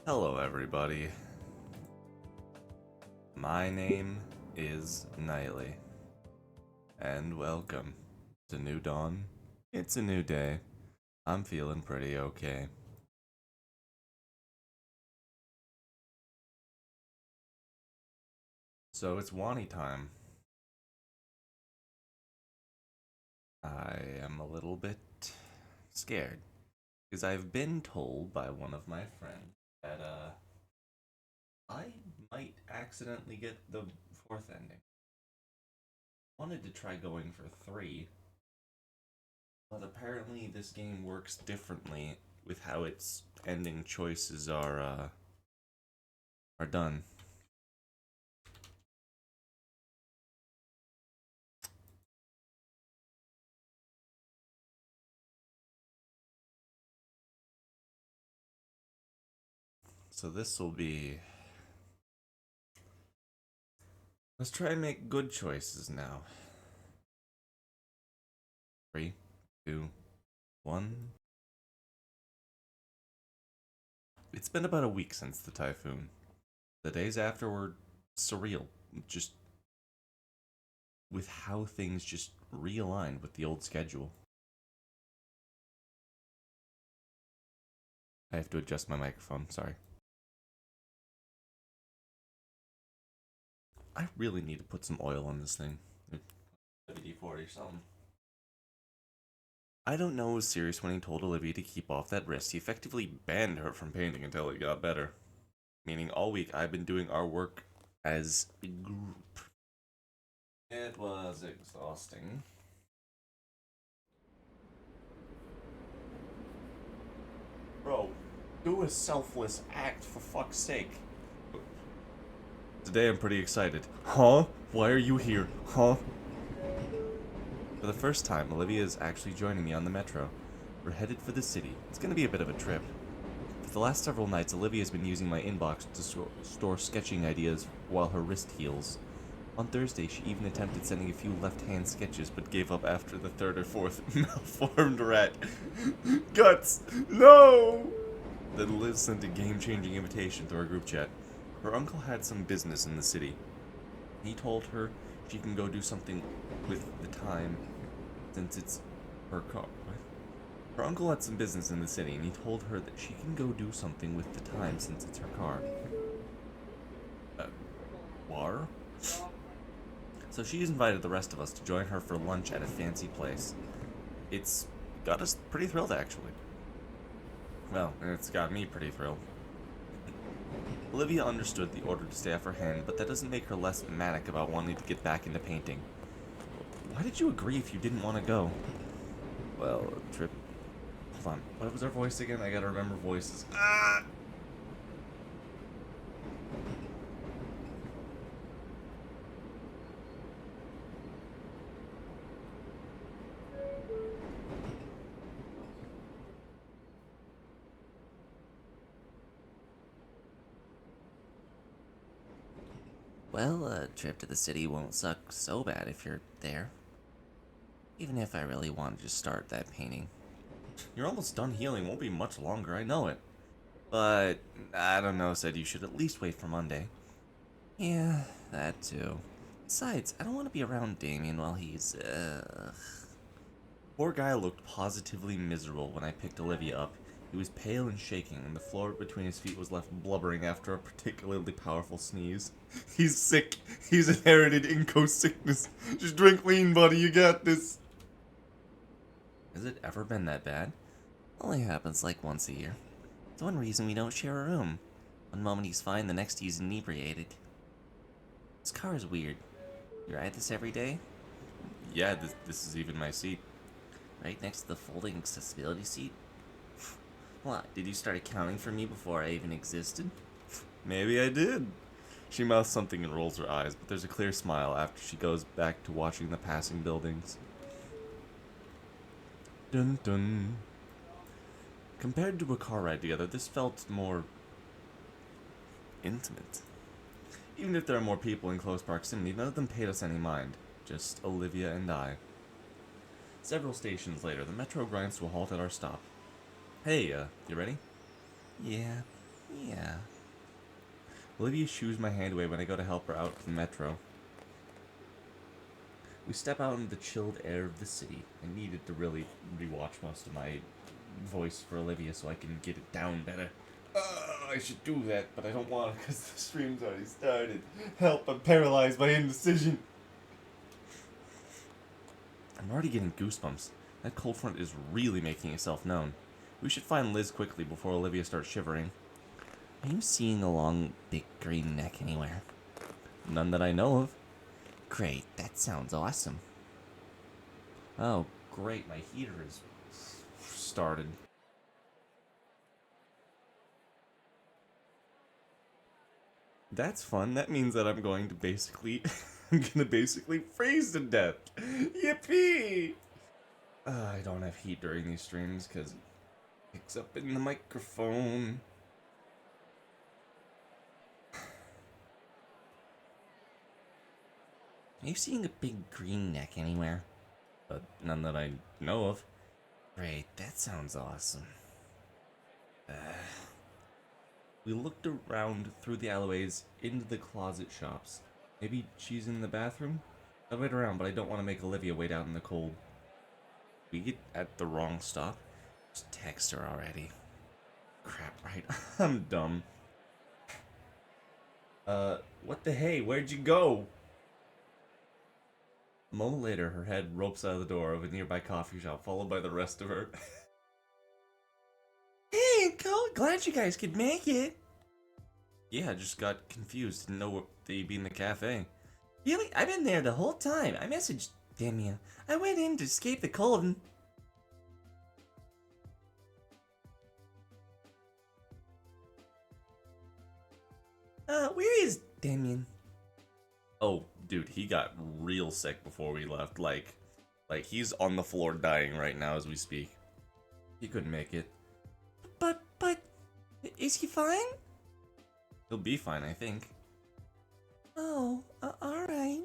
Hello, everybody. My name is Niley, and welcome to New Dawn. It's a new day. I'm feeling pretty okay. So it's Wani time. I am a little bit scared because I've been told by one of my friends that I might accidentally get the fourth ending. Wanted to try going for three, but apparently this game works differently with how its ending choices are done. So this will be. Let's try and make good choices now. Three, two, one. It's been about a week since the typhoon. The days after were surreal, just with how things just realigned with the old schedule. I have to adjust my microphone, sorry. I really need to put some oil on this thing. WD-40 or something. I don't know was serious when he told Olivia to keep off that wrist. He effectively banned her from painting until it got better. Meaning all week I've been doing our work as a group. It was exhausting. Bro, do a selfless act for fuck's sake. Today I'm pretty excited. Huh? Why are you here? Huh? For the first time, Olivia is actually joining me on the metro. We're headed for the city. It's gonna be a bit of a trip. For the last several nights, Olivia's been using my inbox to store sketching ideas while her wrist heals. On Thursday, she even attempted sending a few left-hand sketches, but gave up after the third or fourth malformed rat. Guts! No! Then Liz sent a game-changing invitation through our group chat. Her uncle had some business in the city. He told her she can go do something with the time since it's her car. What? Her uncle had some business in the city, and he told her that she can go do something with the time since it's her car. War? So she's invited the rest of us to join her for lunch at a fancy place. It's got us pretty thrilled, actually. Well, it's got me pretty thrilled. Olivia understood the order to stay off her hand, but that doesn't make her less manic about wanting to get back into painting. Why did you agree if you didn't want to go? Well, trip. Hold on. What was her voice again? I gotta remember voices. Ah! Well, a trip to the city won't suck so bad if you're there. Even if I really wanted to start that painting. You're almost done healing. Won't be much longer. I know it. But I don't know. Said you should at least wait for Monday. Yeah, that too. Besides, I don't want to be around Damien while he's, Poor guy looked positively miserable when I picked Olivia up. He was pale and shaking, and the floor between his feet was left blubbering after a particularly powerful sneeze. He's sick. He's inherited Inco sickness. Just drink lean, buddy. You got this. Has it ever been that bad? only happens like once a year. It's one reason we don't share a room. One moment he's fine, the next he's inebriated. This car is weird. You ride this every day? Yeah, this is even my seat. Right next to the folding accessibility seat? What, did you start accounting for me before I even existed? Maybe I did. She mouths something and rolls her eyes, but there's a clear smile after she goes back to watching the passing buildings. Dun dun. Compared to a car ride together, this felt more intimate. Even if there are more people in close proximity, none of them paid us any mind. Just Olivia and I. Several stations later, the metro grinds to a halt at our stop. Hey, you ready? Yeah, Yeah. Olivia shoos my hand away when I go to help her out to the metro. We step out into the chilled air of the city. I needed to really rewatch most of my voice for Olivia so I can get it down better. I should do that, but I don't want to because the stream's already started. Help, I'm paralyzed by indecision. I'm already getting goosebumps. That cold front is really making itself known. We should find Liz quickly before Olivia starts shivering. Are you seeing a long, big green neck anywhere? None that I know of. Great, that sounds awesome. Oh, great, my heater is started. That's fun. That means that I'm going to basically freeze to death. Yippee! I don't have heat during these streams because it picks up in the microphone. Are you seeing a big green neck anywhere? None that I know of. Great, that sounds awesome. We looked around through the alleyways into the closet shops. Maybe she's in the bathroom? I'll wait around, but I don't want to make Olivia wait out in the cold. We get at the wrong stop. Just text her already. Crap, right? I'm dumb. What the hey? Where'd you go? A moment later, her head ropes out of the door of a nearby coffee shop, followed by the rest of her. Hey, glad you guys could make it. Yeah, I just got confused. Didn't know they'd be in the cafe. Really? I've been there the whole time. I messaged Damien. I went in to escape the cold and... where is Damien? Oh, dude, he got real sick before we left. Like he's on the floor dying right now as we speak. He couldn't make it. But, is he fine? He'll be fine, I think. Oh, alright.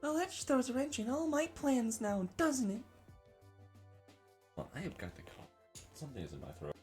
Well, that just throws a wrench in all my plans now, doesn't it? Well, I have got the cough. Something is in my throat.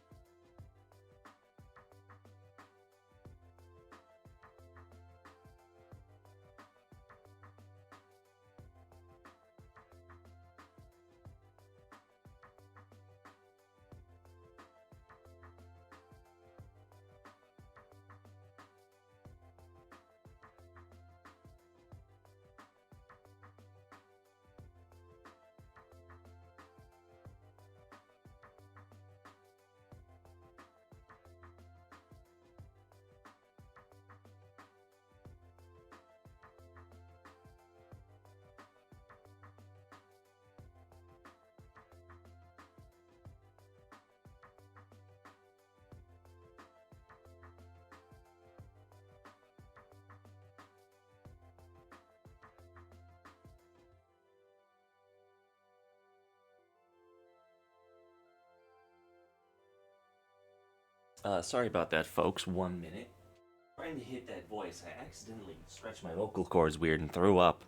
Sorry about that, folks. 1 minute. Trying to hit that voice, I accidentally stretched my vocal cords weird and threw up.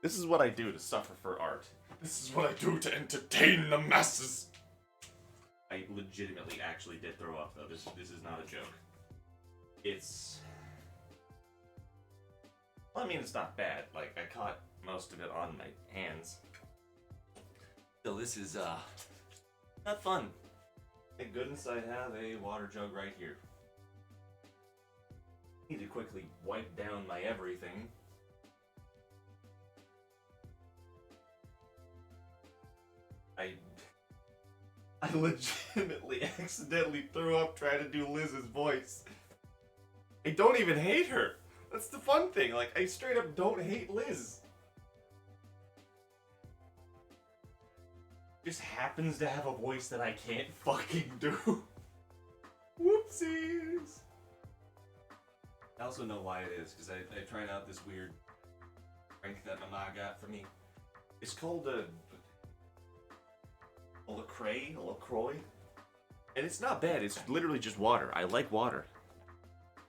This is what I do to suffer for art. This is what I do to entertain the masses. I legitimately actually did throw up, though. This is not a joke. It's... Well, I mean, it's not bad. Like, I caught most of it on my hands. So this is, not fun. Thank goodness I have a water jug right here. Need to quickly wipe down my everything. I legitimately accidentally threw up trying to do Liz's voice. I don't even hate her. That's the fun thing. Like, I straight up don't hate Liz. Just happens to have a voice that I can't fucking do. Whoopsies. I also know why it is, because I tried out this weird drink that my mom got for me. It's called a LaCroix, and it's not bad. It's literally just water. I like water.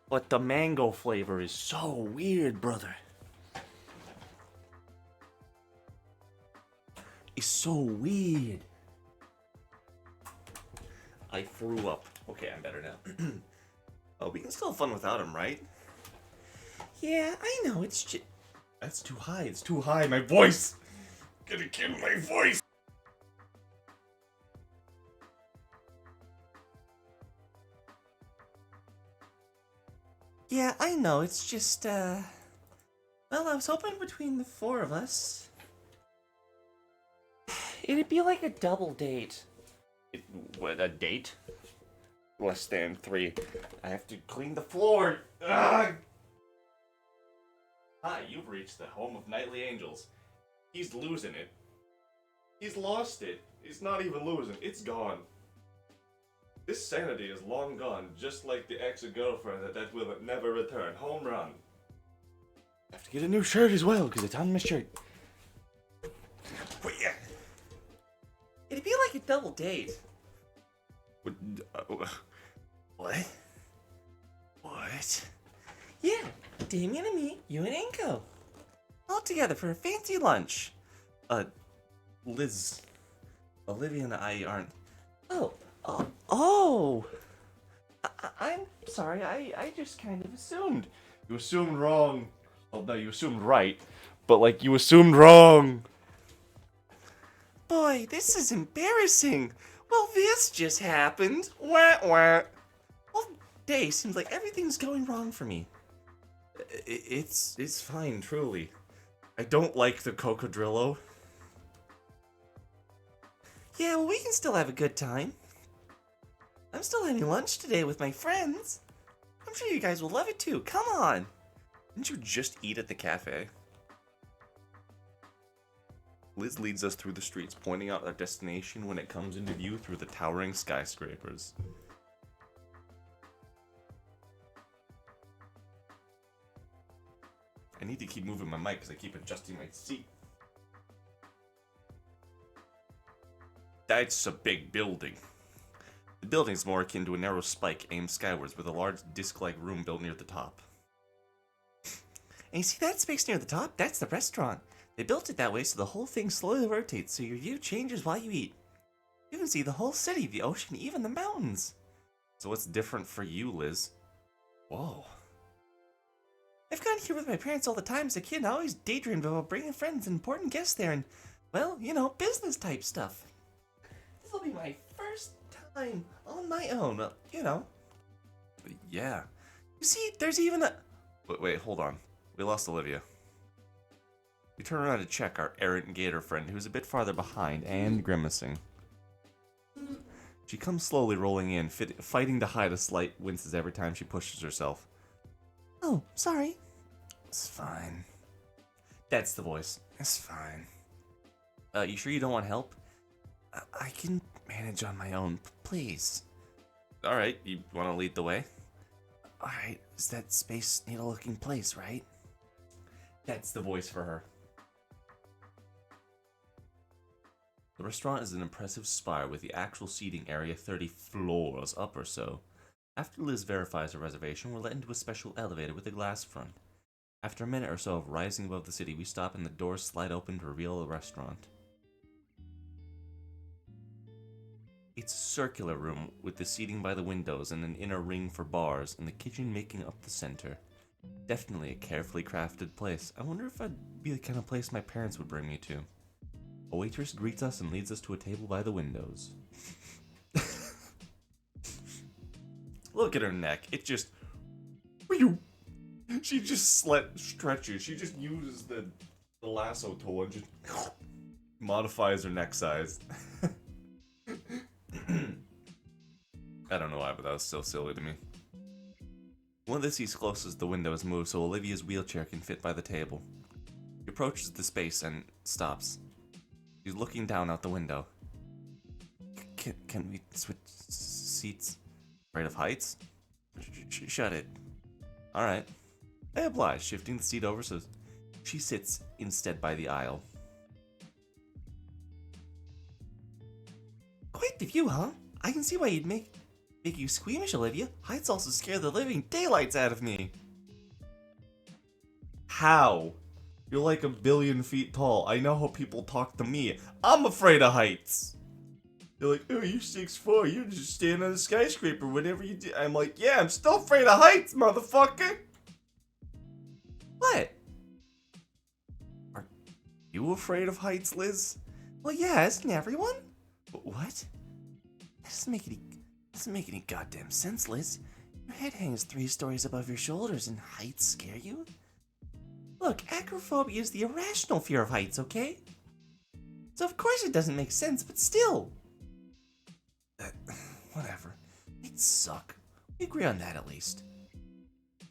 But the mango flavor is so weird, brother. It's so weird. I threw up. Okay, I'm better now. Oh, we can still have fun without him, right? Yeah, I know, it's just... That's too high. It's too high. My voice! Gonna kill my voice! Yeah, I know, it's just, well, I was hoping between the four of us, it'd be like a double date. What, a date? Less than 3. I have to clean the floor! Ugh! Hi, you've reached the home of Nightly Angels. He's losing it. He's lost it. He's not even losing. It's gone. This sanity is long gone, just like the ex-girlfriend that will never return. Home run. I have to get a new shirt as well, because it's on my shirt. But yeah. It'd be like a double date. What? Yeah, Damien and me, you and Inko. All together for a fancy lunch. Liz. Olivia and I aren't... Oh! I'm sorry, I just kind of assumed. You assumed wrong. Well, no, you assumed right. But, like, you assumed wrong. Boy, this is embarrassing. Well, this just happened. Wah, wah. Well, day seems like everything's going wrong for me. It's fine, truly. I don't like the cocodrillo. Yeah, well, we can still have a good time. I'm still having lunch today with my friends. I'm sure you guys will love it too. Come on. Didn't you just eat at the cafe? Liz leads us through the streets, pointing out our destination when it comes into view through the towering skyscrapers. I need to keep moving my mic because I keep adjusting my seat. That's a big building. The building's more akin to a narrow spike aimed skywards with a large disc-like room built near the top. And you see that space near the top? That's the restaurant. They built it that way so the whole thing slowly rotates so your view changes while you eat. You can see the whole city, the ocean, even the mountains. So what's different for you, Liz? Whoa. I've gone here with my parents all the time as a kid and I always daydreamed about bringing friends and important guests there and, well, you know, business type stuff. This'll be my first time on my own, you know. Yeah. You see, there's even a... Wait, hold on. We lost Olivia. We turn around to check our errant gator friend, who's a bit farther behind and grimacing. She comes slowly rolling in, fighting to hide a slight winces every time she pushes herself. Oh, sorry. It's fine. That's the voice. It's fine. You sure you don't want help? I can manage on my own, please. Alright, you want to lead the way? Alright, is that space neat looking place, right? That's the voice for her. The restaurant is an impressive spire with the actual seating area 30 floors up or so. After Liz verifies her reservation, we're let into a special elevator with a glass front. After a minute or so of rising above the city, we stop and the doors slide open to reveal the restaurant. It's a circular room with the seating by the windows and an inner ring for bars, and the kitchen making up the center. Definitely a carefully crafted place. I wonder if I'd be the kind of place my parents would bring me to. A waitress greets us and leads us to a table by the windows. Look at her neck. It just... She just stretches. She just uses the lasso tool and just modifies her neck size. I don't know why, but that was so silly to me. One of the seats closest to the window is moved so Olivia's wheelchair can fit by the table. She approaches the space and stops. She's looking down out the window. Can we switch seats? Afraid of heights? Shut it. Alright. I oblige, shifting the seat over so she sits instead by the aisle. Quite the view, huh? I can see why you'd make you squeamish, Olivia. Heights also scare the living daylights out of me. How? You're like 1 billion feet tall. I know how people talk to me. I'm afraid of heights. They're like, oh, you're 6'4", you just stand on a skyscraper whenever you do. I'm like, yeah, I'm still afraid of heights, motherfucker. What? Are you afraid of heights, Liz? Well, yeah, isn't everyone? What? That doesn't make any goddamn sense, Liz. Your head hangs 3 stories above your shoulders and heights scare you? Look, acrophobia is the irrational fear of heights, okay? So of course it doesn't make sense, but still. Whatever. Heights suck. We agree on that at least.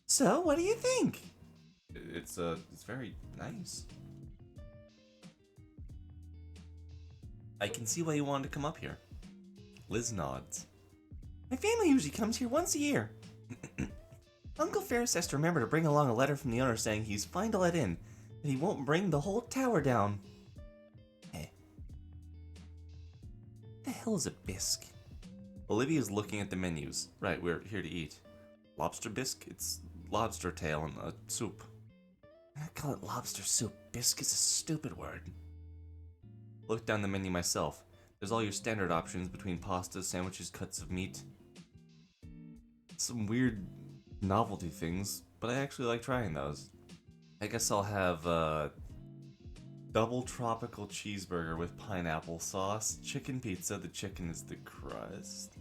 So, what do you think? It's very nice. I can see why you wanted to come up here. Liz nods. My family usually comes here once a year. Uncle Ferris has to remember to bring along a letter from the owner saying he's fine to let in, that he won't bring the whole tower down. Hey. What the hell is a bisque? Olivia's looking at the menus. Right, we're here to eat. Lobster bisque? It's lobster tail and a soup. I call it lobster soup. Bisque is a stupid word. Look down the menu myself. There's all your standard options between pastas, sandwiches, cuts of meat. Some weird novelty things, but I actually like trying those. I guess I'll have a double tropical cheeseburger with pineapple sauce, chicken pizza, the chicken is the crust,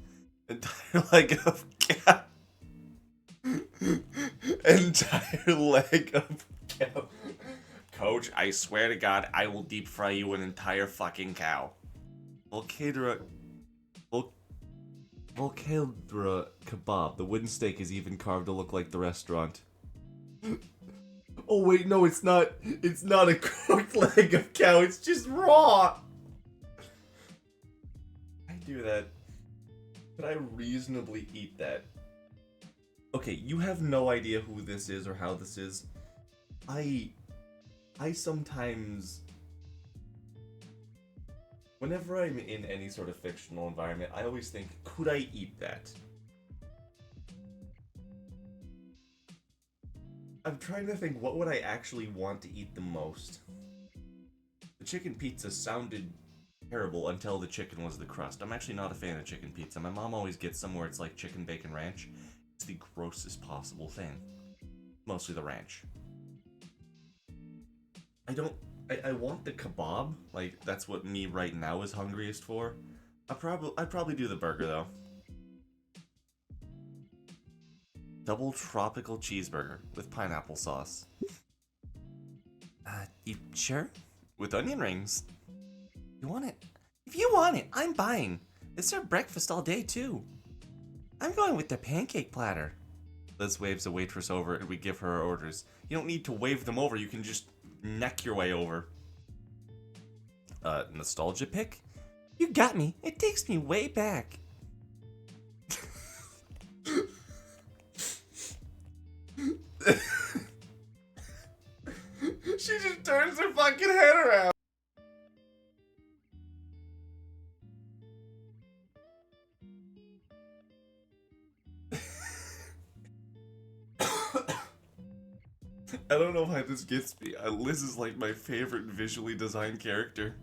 entire leg of cow. Entire leg of cow. Coach, I swear to God, I will deep fry you an entire fucking cow. Volcadra kebab. The wooden steak is even carved to look like the restaurant. Oh wait, no, it's not. It's not a cooked leg of cow. It's just raw. I do that. Could I reasonably eat that? Okay, you have no idea who this is or how this is. I sometimes, whenever I'm in any sort of fictional environment, I always think, could I eat that? I'm trying to think, what would I actually want to eat the most? The chicken pizza sounded terrible until the chicken was the crust. I'm actually not a fan of chicken pizza. My mom always gets some where it's like chicken bacon ranch. It's the grossest possible thing. Mostly the ranch. I want the kebab. Like, that's what me right now is hungriest for. I'd probably do the burger, though. Double tropical cheeseburger with pineapple sauce. You sure? With onion rings. You want it? If you want it, I'm buying. They serve breakfast all day, too. I'm going with the pancake platter. Liz waves a waitress over and we give her our orders. You don't need to wave them over, you can just neck your way over. Nostalgia pick? You got me. It takes me way back. She just turns her fucking head around. I don't know why this gets me. Liz is like my favorite visually designed character.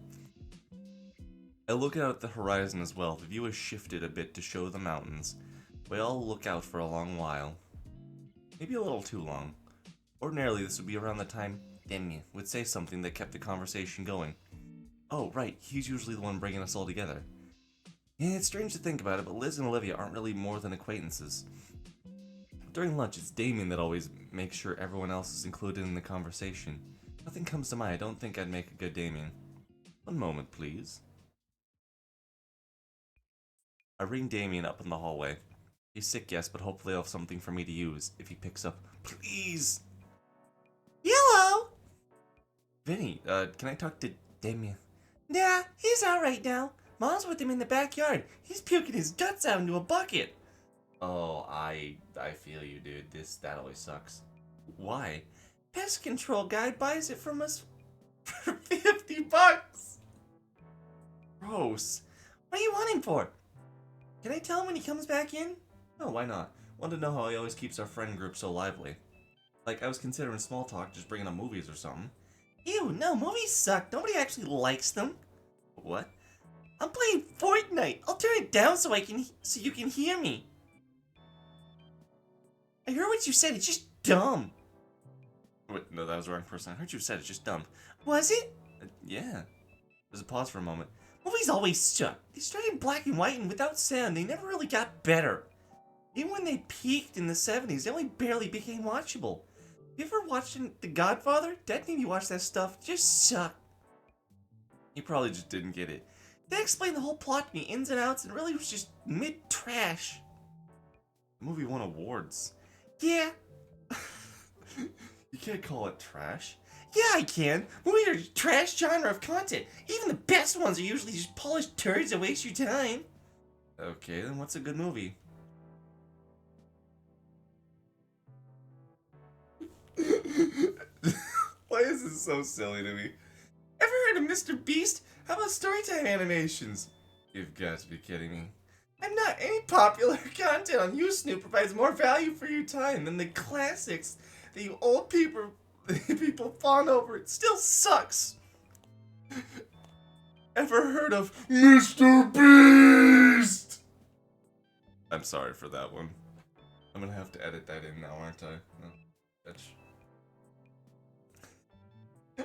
I look out at the horizon as well. The view has shifted a bit to show the mountains. We all look out for a long while. Maybe a little too long. Ordinarily, this would be around the time Damien would say something that kept the conversation going. Oh, right, he's usually the one bringing us all together. Yeah, it's strange to think about it, but Liz and Olivia aren't really more than acquaintances. During lunch, it's Damien that always makes sure everyone else is included in the conversation. Nothing comes to mind. I don't think I'd make a good Damien. One moment, please. I ring Damien up in the hallway. He's sick, yes, but hopefully I'll have something for me to use if he picks up. Please! Hello! Vinny, can I talk to Damien? Nah, he's alright now. Mom's with him in the backyard. He's puking his guts out into a bucket. Oh, I feel you, dude. That always sucks. Why? Pest control guy buys it from us for $50. Gross. What do you want him for? Can I tell him when he comes back in? Oh, why not? Want to know how he always keeps our friend group so lively. Like, I was considering small talk, just bringing up movies or something. Ew, no, movies suck. Nobody actually likes them. What? I'm playing Fortnite. I'll turn it down so you can hear me. I heard what you said. It's just dumb. Wait, no, that was the wrong person. I heard you said it's just dumb. Was it? Yeah. There's a pause for a moment. Movies always suck. They started in black and white and without sound. They never really got better. Even when they peaked in the 70s, they only barely became watchable. You ever watched The Godfather? Dad made me watch that stuff. It just sucked. You probably just didn't get it. They explained the whole plot to me, ins and outs, and really was just mid-trash. The movie won awards. Yeah. You can't call it trash. Yeah, I can. Movies are a trash genre of content. Even the best ones are usually just polished turds that waste your time. Okay, then what's a good movie? Why is this so silly to me? Ever heard of Mr. Beast? How about Storytime animations? You've got to be kidding me. I'm not. Any popular content on Usnoo provides more value for your time than the classics that you old people fawn over. It still sucks. Ever heard of Mr. Beast? I'm sorry for that one. I'm gonna have to edit that in now, aren't I? No, bitch.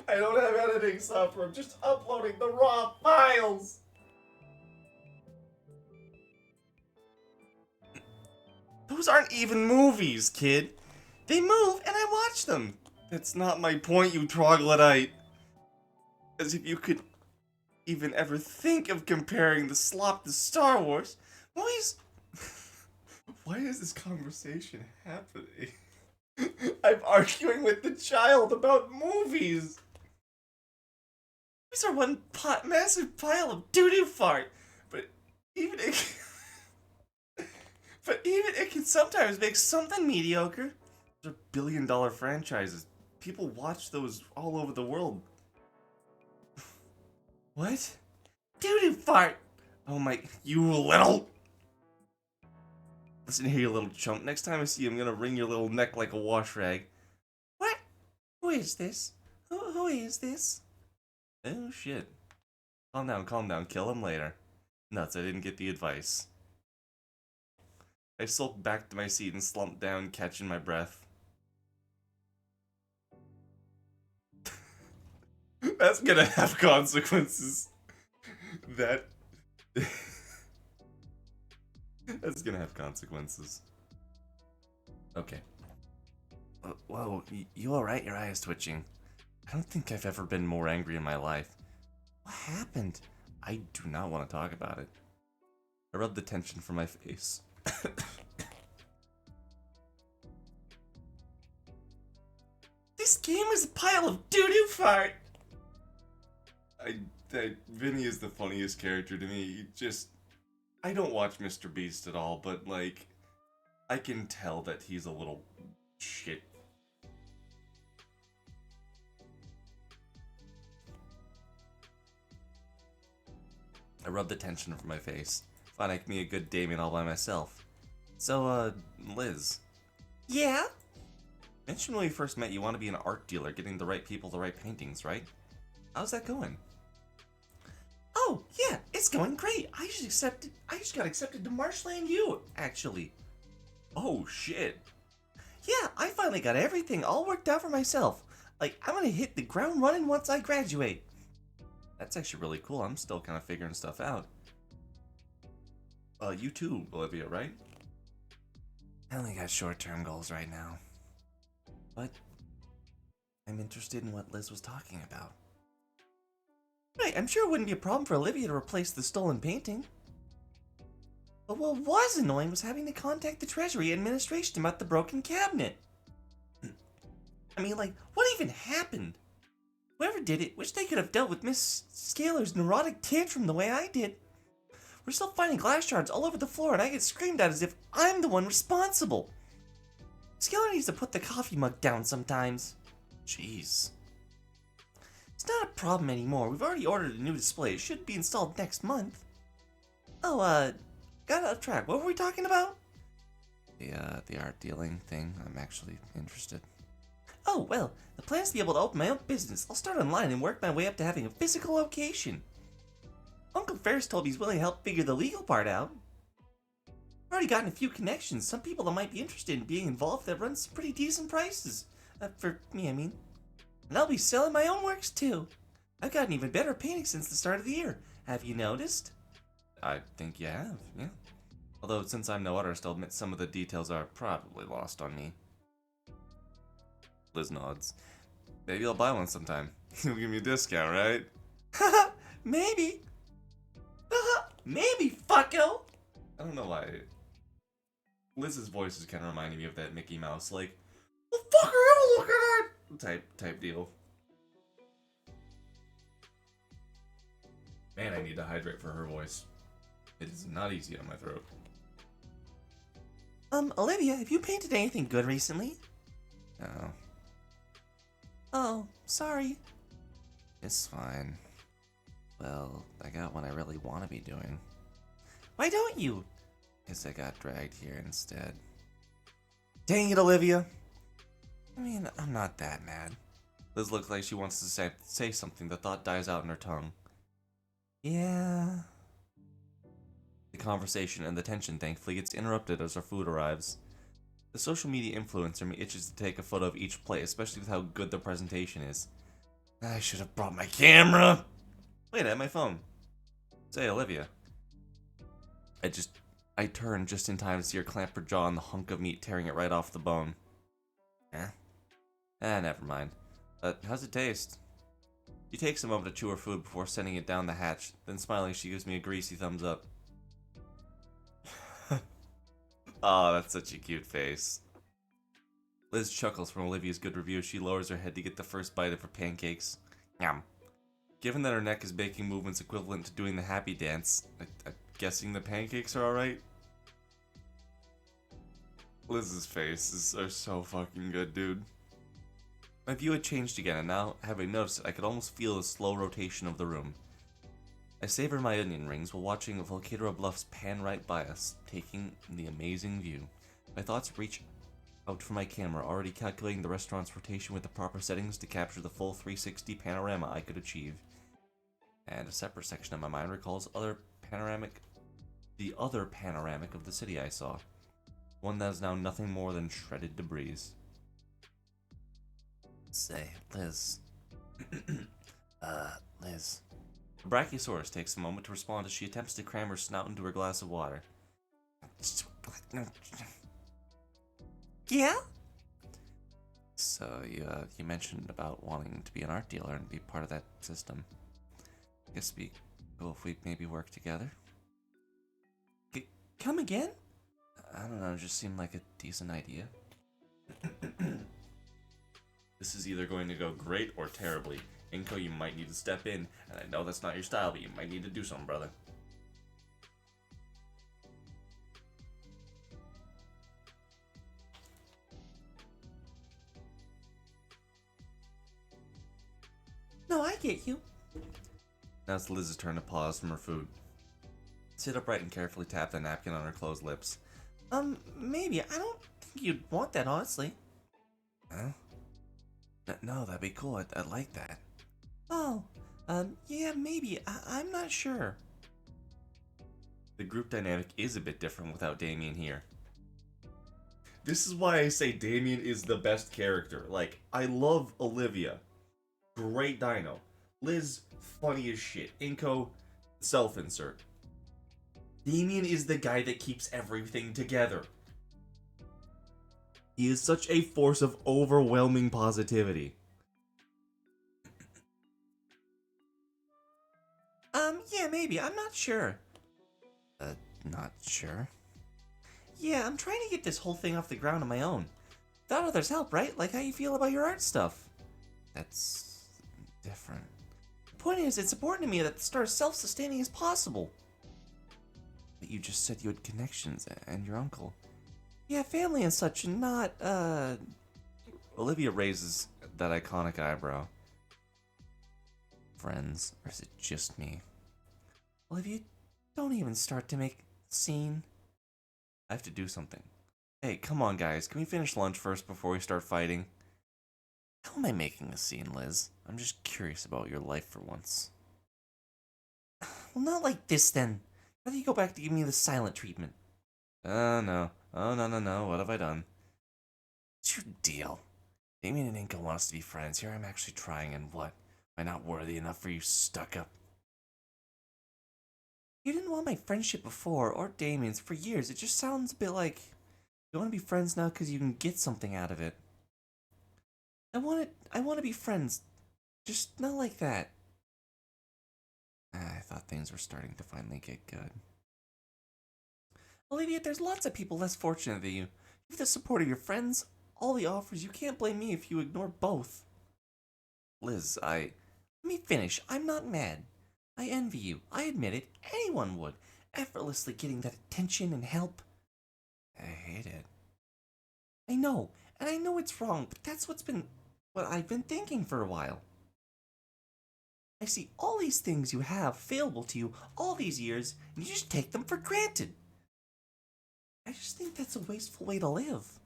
I don't have editing software. I'm just uploading the raw files. Those aren't even movies, kid. They move and I watch them. That's not my point, you troglodyte. As if you could even ever think of comparing the slop to Star Wars. Movies. Why is this conversation happening? I'm arguing with the child about movies. Movies are one massive pile of doo-doo fart. But even it can sometimes make something mediocre. Those are billion-dollar franchises. People watch those all over the world. What? Doo-doo fart. Oh my, you little... Listen here, you little chump. Next time I see you, I'm gonna wring your little neck like a wash rag. What? Who is this? Who is this? Oh shit. Calm down. Kill him later. Nuts, I didn't get the advice. I sulked back to my seat and slumped down, catching my breath. That's gonna have consequences. That's gonna have consequences. Okay. Whoa, you alright? Your eye is twitching. I don't think I've ever been more angry in my life. What happened? I do not want to talk about it. I rubbed the tension from my face. This game is a pile of doo-doo fart. Vinny is the funniest character to me. I don't watch Mr. Beast at all, but, like, I can tell that he's a little shit. I rubbed the tension from my face. Fine, I can be a good Damien all by myself. So, Liz. Yeah? Mentioned when we first met you want to be an art dealer, getting the right people the right paintings, right? How's that going? Oh, yeah, it's going great. I just got accepted to Marshland U, actually. Oh, shit. Yeah, I finally got everything all worked out for myself. Like, I'm gonna hit the ground running once I graduate. That's actually really cool. I'm still kind of figuring stuff out. You too, Olivia, right? I only got short-term goals right now. But I'm interested in what Liz was talking about. Right, I'm sure it wouldn't be a problem for Olivia to replace the stolen painting. But what was annoying was having to contact the Treasury administration about the broken cabinet. I mean, like, what even happened? Whoever did it, wish they could have dealt with Miss Scalar's neurotic tantrum the way I did. We're still finding glass shards all over the floor, and I get screamed at as if I'm the one responsible. Scalar needs to put the coffee mug down sometimes. Jeez. It's not a problem anymore. We've already ordered a new display. It should be installed next month. Oh, got off track. What were we talking about? The art dealing thing. I'm actually interested. Oh, well, the plan is to be able to open my own business. I'll start online and work my way up to having a physical location. Uncle Ferris told me he's willing to help figure the legal part out. I've already gotten a few connections, some people that might be interested in being involved that run some pretty decent prices. For me, I mean. And I'll be selling my own works too. I've gotten even better painting since the start of the year. Have you noticed? I think you have, yeah. Although, since I'm no artist, I'll admit some of the details are probably lost on me. Liz nods. Maybe I'll buy one sometime. You'll give me a discount, right? Haha, maybe. Haha, maybe, fucko. I don't know why. Liz's voice is kind of reminding me of that Mickey Mouse, like, What the fuck are you looking at? type deal. Man, I need to hydrate for her voice. It is not easy on my throat. Olivia, have you painted anything good recently? No, Oh, sorry. it's fine. Well, I got what I really want to be doing. Why don't you? Guess I got dragged here instead. Dang it, Olivia. I mean, I'm not that mad. Liz looks like she wants to say something. The thought dies out in her tongue. Yeah. The conversation and the tension thankfully gets interrupted as our food arrives. The social media influencer me itches to take a photo of each plate, especially with how good the presentation is. I should have brought my camera! Wait, I have my phone. Say, Olivia. I turn just in time to see her clamp her jaw on the hunk of meat, tearing it right off the bone. Eh? Never mind. How's it taste? She takes a moment to chew her food before sending it down the hatch, then smiling she gives me a greasy thumbs up. Oh, that's such a cute face. Liz chuckles from Olivia's good review as she lowers her head to get the first bite of her pancakes. Yum. Given that her neck is making movements equivalent to doing the happy dance, I'm guessing the pancakes are alright? Liz's faces are so fucking good, dude. My view had changed again, and now, having noticed it, I could almost feel the slow rotation of the room. I savor my onion rings while watching Volcadero Bluffs pan right by us, taking the amazing view. My thoughts reach out for my camera, already calculating the restaurant's rotation with the proper settings to capture the full 360 panorama I could achieve. And a separate section of my mind recalls the other panoramic of the city I saw. One that is now nothing more than shredded debris. Say, Liz. Liz. The Brachiosaurus takes a moment to respond as she attempts to cram her snout into her glass of water. Yeah? So, you mentioned about wanting to be an art dealer and be part of that system. I guess it'd be cool if we maybe work together. Come again? I don't know, it just seemed like a decent idea. This is either going to go great or terribly. Inko, you might need to step in, and I know that's not your style, but you might need to do something, brother. No, I get you. Now it's Liz's turn to pause from her food. Sit upright and carefully tap the napkin on her closed lips. Maybe. I don't think you'd want that, honestly. Huh? No, that'd be cool. I'd like that. Oh, yeah, maybe. I'm not sure. The group dynamic is a bit different without Damien here. This is why I say Damien is the best character. Like, I love Olivia. Great dino. Liz, funny as shit. Inko, self-insert. Damien is the guy that keeps everything together. He is such a force of overwhelming positivity. Yeah, maybe. I'm not sure. Not sure? Yeah, I'm trying to get this whole thing off the ground on my own. Without others' help, right? Like how you feel about your art stuff. That's different. The point is, it's important to me that the store is self-sustaining as possible. But you just said you had connections, and your uncle. Yeah, family and such, and not, Olivia raises that iconic eyebrow. Friends, or is it just me? Olivia, don't even start to make a scene. I have to do something. Hey, come on, guys. Can we finish lunch first before we start fighting? How am I making a scene, Liz? I'm just curious about your life for once. Well, not like this then. Why don't you go back to give me the silent treatment? No. Oh, no. What have I done? What's your deal? Damien and Inka want us to be friends. Here I'm actually trying, and what? Am I not worthy enough for you stuck up? You didn't want my friendship before, or Damien's, for years. It just sounds a bit like you want to be friends now because you can get something out of it. I want to be friends. Just not like that. I thought things were starting to finally get good. Olivia, there's lots of people less fortunate than you. You have the support of your friends, all the offers. You can't blame me if you ignore both. Liz, Let me finish. I'm not mad. I envy you. I admit it. Anyone would. Effortlessly getting that attention and help. I hate it. I know, and I know it's wrong, but that's what I've been thinking for a while. I see all these things you have available to you all these years, and you just take them for granted. I just think that's a wasteful way to live.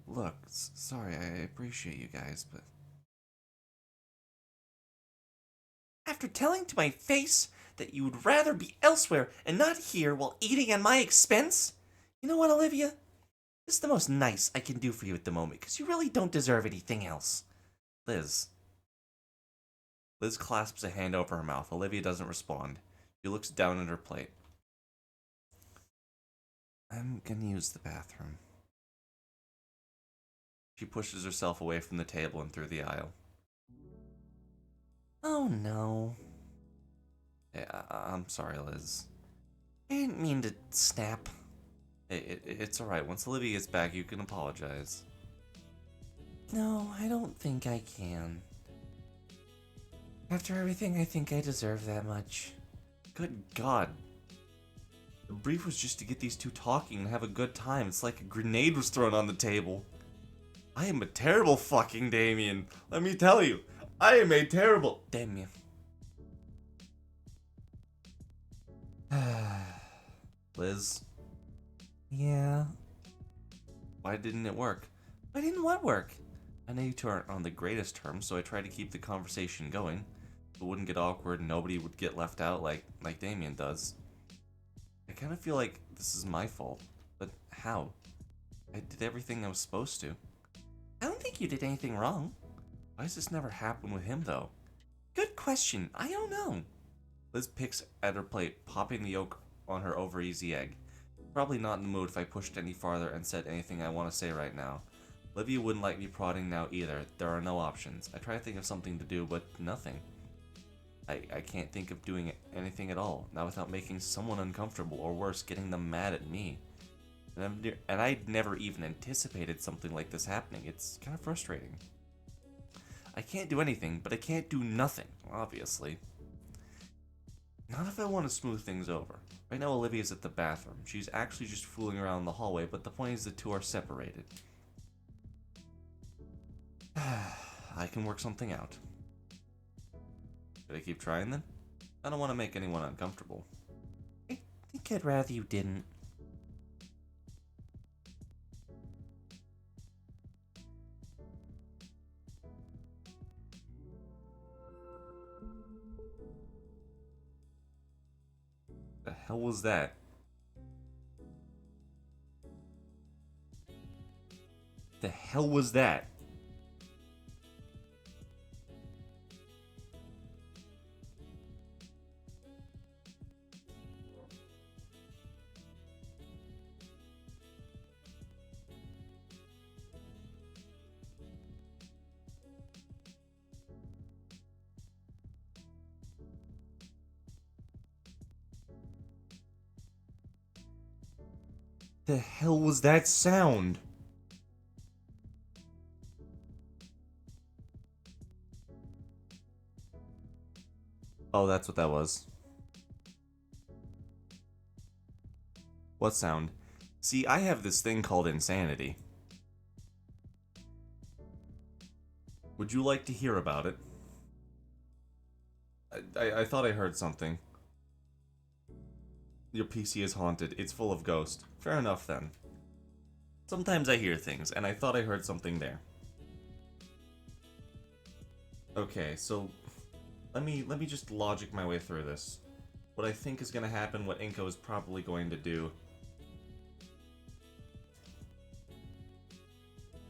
Look, sorry, I appreciate you guys, but... After telling to my face that you would rather be elsewhere and not here while eating at my expense? You know what, Olivia? This is the most nice I can do for you at the moment, because you really don't deserve anything else. Liz. Liz clasps a hand over her mouth. Olivia doesn't respond. She looks down at her plate. I'm gonna use the bathroom. She pushes herself away from the table and through the aisle. Oh no. I'm sorry, Liz. I didn't mean to snap. It's alright. Once Olivia gets back, you can apologize. No, I don't think I can. After everything, I think I deserve that much. Good God. The brief was just to get these two talking and have a good time. It's like a grenade was thrown on the table. I am a terrible fucking Damien. Let me tell you. I am a terrible... Damien. Liz, Yeah. why didn't it work? Why didn't what work? I know you two aren't on the greatest terms, so I tried to keep the conversation going. It wouldn't get awkward and nobody would get left out like Damien does. I kind of feel like this is my fault. But how? I did everything I was supposed to. I don't think you did anything wrong. Why does this never happen with him, though? Good question. I don't know. Liz picks at her plate, popping the yolk on her over-easy egg. Probably not in the mood if I pushed any farther and said anything I want to say right now. Olivia wouldn't like me prodding now either. There are no options. I try to think of something to do, but nothing. I can't think of doing anything at all, not without making someone uncomfortable, or worse, getting them mad at me. And I'd never even anticipated something like this happening. It's kind of frustrating. I can't do anything, but I can't do nothing, obviously. Not if I want to smooth things over. Right now Olivia's at the bathroom. She's actually just fooling around in the hallway, but the point is the two are separated. I can work something out. Should I keep trying then? I don't want to make anyone uncomfortable. I think I'd rather you didn't. The hell was that? The hell was that? The hell was that sound? Oh, that's what that was. What sound? See, I have this thing called insanity. Would you like to hear about it? I thought I heard something. Your PC is haunted. It's full of ghosts. Fair enough, then. Sometimes I hear things, and I thought I heard something there. Okay, so... Let me just logic my way through this. What I think is gonna happen, what Inko is probably going to do.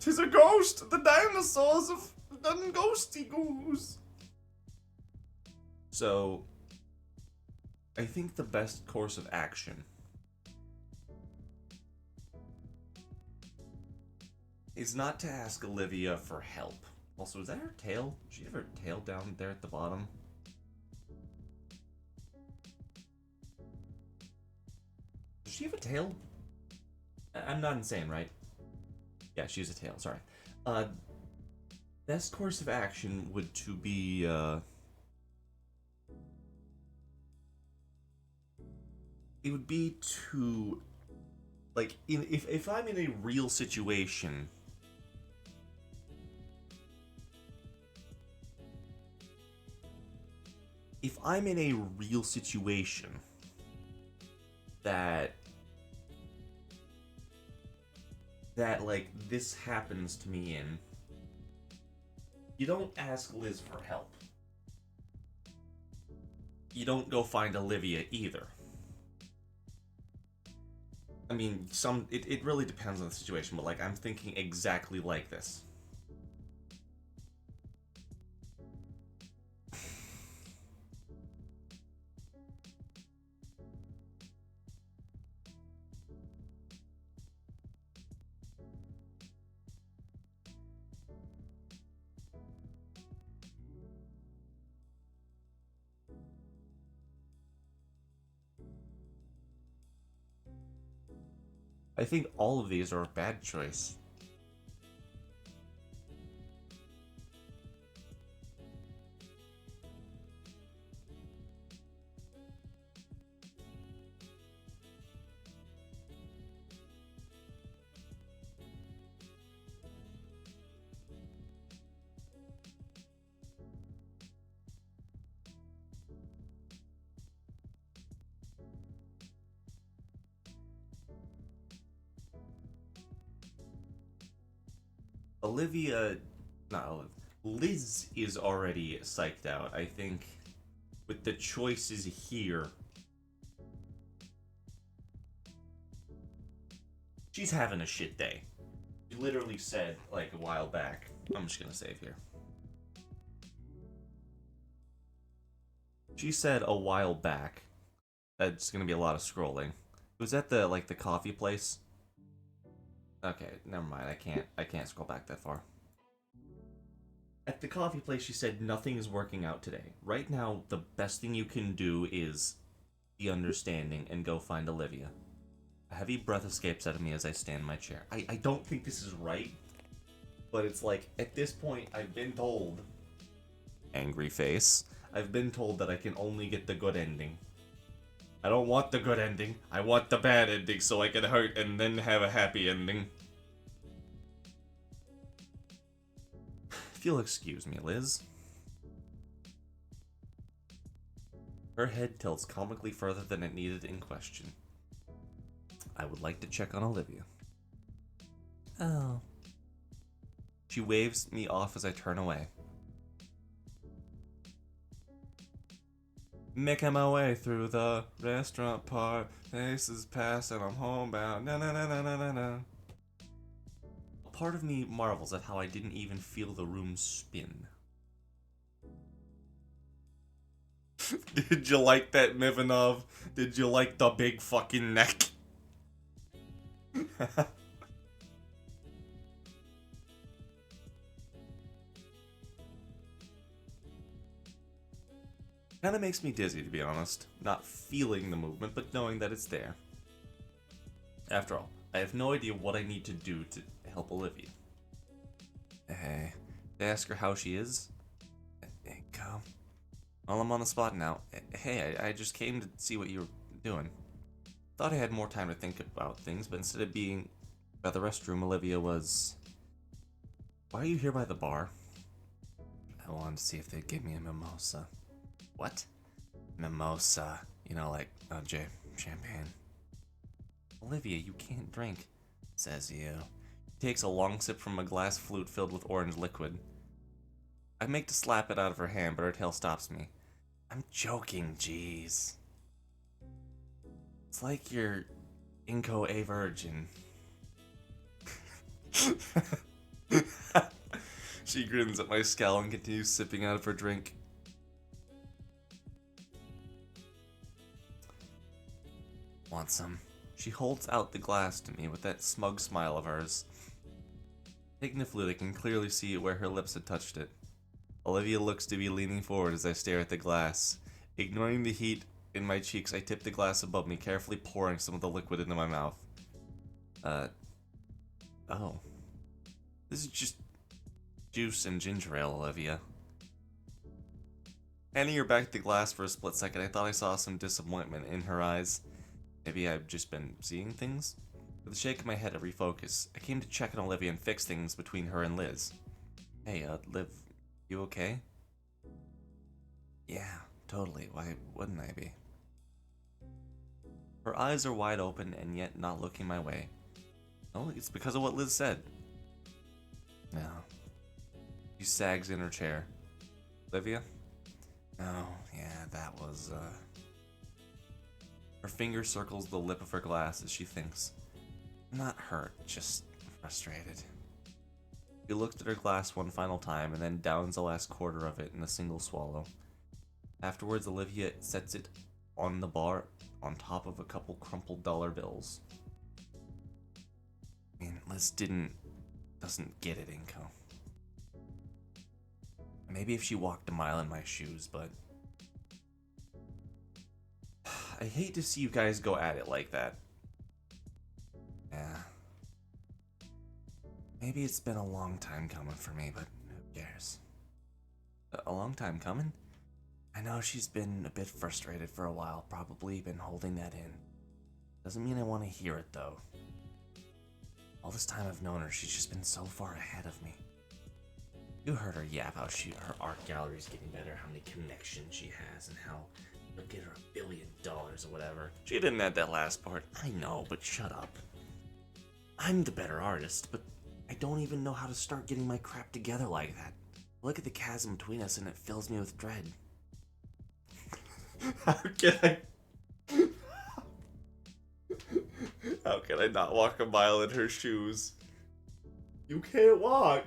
"'Tis a ghost! The dinosaurs have done ghosty goose!" So, I think the best course of action is not to ask Olivia for help. Also, is that her tail? Does she have her tail down there at the bottom? Does she have a tail? I'm not insane, right? Yeah, she has a tail, sorry. Best course of action would to be, it would be to, like, if I'm in a real situation, if I'm in a real situation that like this happens to me in, you don't ask Liz for help. You don't go find Olivia either. I mean, it really depends on the situation, but like I'm thinking exactly like this. I think all of these are a bad choice. Olivia, not Olivia, Liz is already psyched out. I think with the choices here, she's having a shit day. She literally said, like, a while back, I'm just gonna save here. She said a while back that it's gonna be a lot of scrolling. It was at the, like, the coffee place. Okay, never mind. I can't scroll back that far. At the coffee place, she said nothing is working out today. Right now, the best thing you can do is be understanding and go find Olivia. A heavy breath escapes out of me as I stand in my chair. I don't think this is right, but it's like, at this point, I've been told... Angry face. I've been told that I can only get the good ending. I don't want the good ending. I want the bad ending so I can hurt and then have a happy ending. If you'll excuse me, Liz. Her head tilts comically further than it needed in question. I would like to check on Olivia. Oh. She waves me off as I turn away. Making my way through the restaurant part. Faces pass and I'm homebound. Na na na na na na na. A part of me marvels at how I didn't even feel the room spin. Did you like that, Mivanov? Did you like the big fucking neck? Kinda makes me dizzy, to be honest. Not feeling the movement, but knowing that it's there. After all, I have no idea what I need to do to help Olivia. Hey, to ask her how she is? Hey, come. Well, I'm on the spot now. Hey, I just came to see what you were doing. Thought I had more time to think about things, but instead of being by the restroom, Olivia was... Why are you here by the bar? I wanted to see if they'd give me a mimosa. What? Mimosa. You know, like, OJ, champagne. Olivia, you can't drink, says you. He takes a long sip from a glass flute filled with orange liquid. I make to slap it out of her hand, but her tail stops me. I'm joking, jeez. It's like you're Inco a virgin. She grins at my scowl and continues sipping out of her drink. Want some? She holds out the glass to me with that smug smile of hers. Taking the flute, I can clearly see where her lips had touched it. Olivia looks to be leaning forward as I stare at the glass. Ignoring the heat in my cheeks, I tip the glass above me, carefully pouring some of the liquid into my mouth. Oh. This is just juice and ginger ale, Olivia. Handing her back the glass for a split second, I thought I saw some disappointment in her eyes. Maybe I've just been seeing things? With a shake of my head, I refocus. I came to check on Olivia and fix things between her and Liz. Hey, Liv, you okay? Yeah, totally. Why wouldn't I be? Her eyes are wide open and yet not looking my way. Oh, it's because of what Liz said. No. She sags in her chair. Olivia? Oh, yeah, that was, Her finger circles the lip of her glass as she thinks. Not hurt, just frustrated. She looks at her glass one final time and then downs the last quarter of it in a single swallow. Afterwards, Olivia sets it on the bar on top of a couple crumpled dollar bills. I mean, Liz doesn't get it, Inco. Maybe if she walked a mile in my shoes, but I hate to see you guys go at it like that. Yeah. Maybe it's been a long time coming for me, but who cares? A long time coming? I know she's been a bit frustrated for a while, probably been holding that in. Doesn't mean I want to hear it, though. All this time I've known her, she's just been so far ahead of me. You heard her yap how her art gallery's getting better, how many connections she has, and how they'll get her $1 billion or whatever. She didn't add that last part. I know, but shut up. I'm the better artist, but I don't even know how to start getting my crap together like that. Look at the chasm between us and it fills me with dread. How can I not walk a mile in her shoes? You can't walk.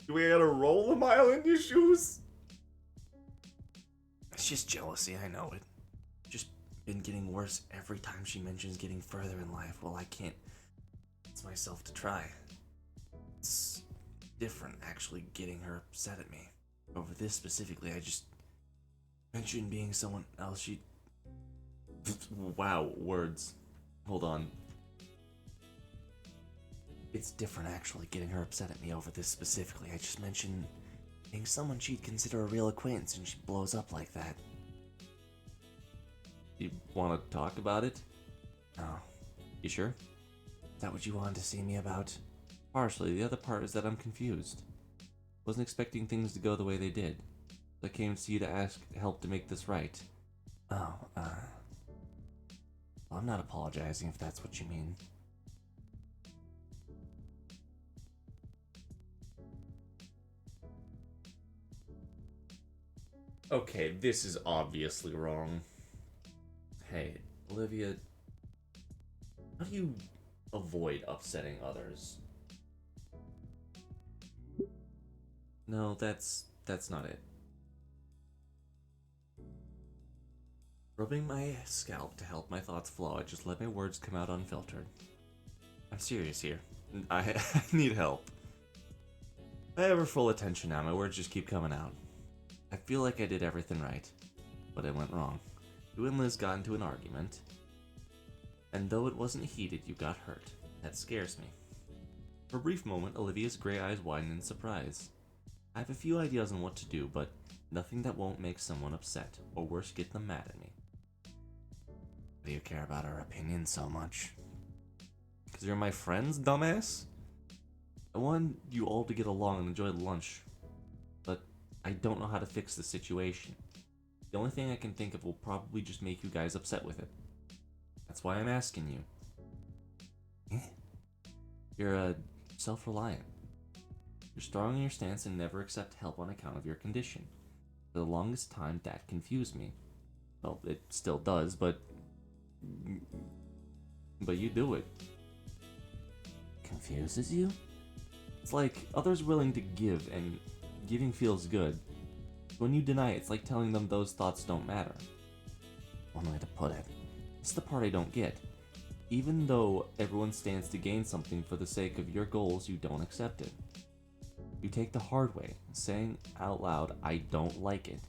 Do we gotta roll a mile in your shoes? It's just jealousy, I know it. Just been getting worse every time she mentions getting further in life. Well, I can't. It's myself to try. It's different actually getting her upset at me. Over this specifically, I just mentioned being someone else. She. Wow, words. Hold on. It's different actually getting her upset at me over this specifically. I just mentioned being someone she'd consider a real acquaintance and she blows up like that. You want to talk about it? No. You sure? Is that what you wanted to see me about? Partially. The other part is that I'm confused. Wasn't expecting things to go the way they did. I came to see you to ask help to make this right. Oh, well, I'm not apologizing if that's what you mean. Okay, this is obviously wrong. Hey, Olivia, how do you avoid upsetting others? No, that's not it. Rubbing my scalp to help my thoughts flow, I just let my words come out unfiltered. I'm serious here. I need help. I have her full attention now, my words just keep coming out. I feel like I did everything right, but it went wrong. You and Liz got into an argument, and though it wasn't heated, you got hurt. That scares me. For a brief moment, Olivia's gray eyes widen in surprise. I have a few ideas on what to do, but nothing that won't make someone upset, or worse, get them mad at me. Why do you care about our opinion so much? Because you're my friends, dumbass? I want you all to get along and enjoy lunch, but I don't know how to fix the situation. The only thing I can think of will probably just make you guys upset with it. That's why I'm asking you. You're self-reliant. You're strong in your stance and never accept help on account of your condition. For the longest time, that confused me. Well, it still does, but you do it. Confuses you? It's like others willing to give, and giving feels good. When you deny it, it's like telling them those thoughts don't matter. One way to put it. It's the part I don't get. Even though everyone stands to gain something for the sake of your goals, you don't accept it. You take the hard way, saying out loud, I don't like it.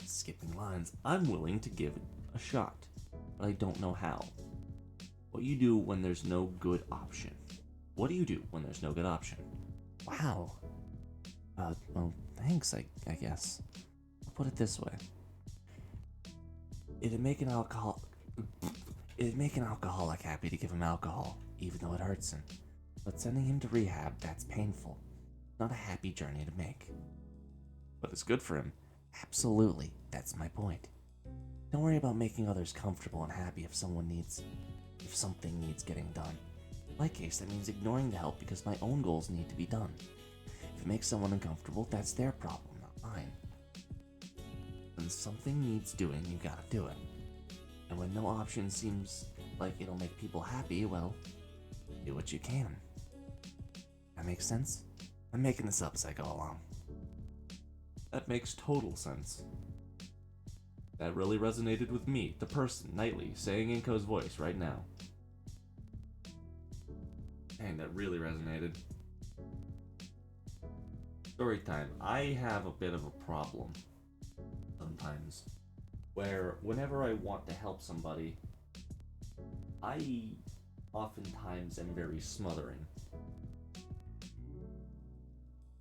Skipping lines, I'm willing to give it a shot, but I don't know how. What you do when there's no good option? What do you do when there's no good option? Wow. Well, thanks, I guess. I'll put it this way. It'd make an alcoholic happy to give him alcohol, even though it hurts him. But sending him to rehab, that's painful. Not a happy journey to make. But it's good for him. Absolutely, that's my point. Don't worry about making others comfortable and happy if something needs getting done. In my case, that means ignoring the help because my own goals need to be done. If it makes someone uncomfortable, that's their problem, not mine. When something needs doing, you gotta do it. And when no option seems like it'll make people happy, well, do what you can. That makes sense? I'm making this up as I go along. That makes total sense. That really resonated with me, the person, Nightly, saying Inko's voice right now. Dang, that really resonated. Story time. I have a bit of a problem sometimes, where whenever I want to help somebody, I oftentimes am very smothering.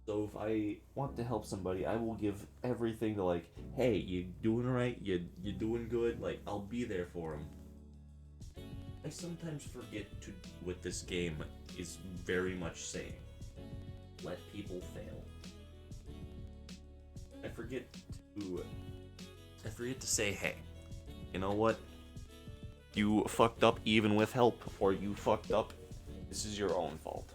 So if I want to help somebody, I will give everything to like, hey, you doing alright? You doing good? Like, I'll be there for them. I sometimes forget to, with this game, is very much saying, let people fail. I forget to say, hey, you know what? You fucked up even with help, or you fucked up, this is your own fault.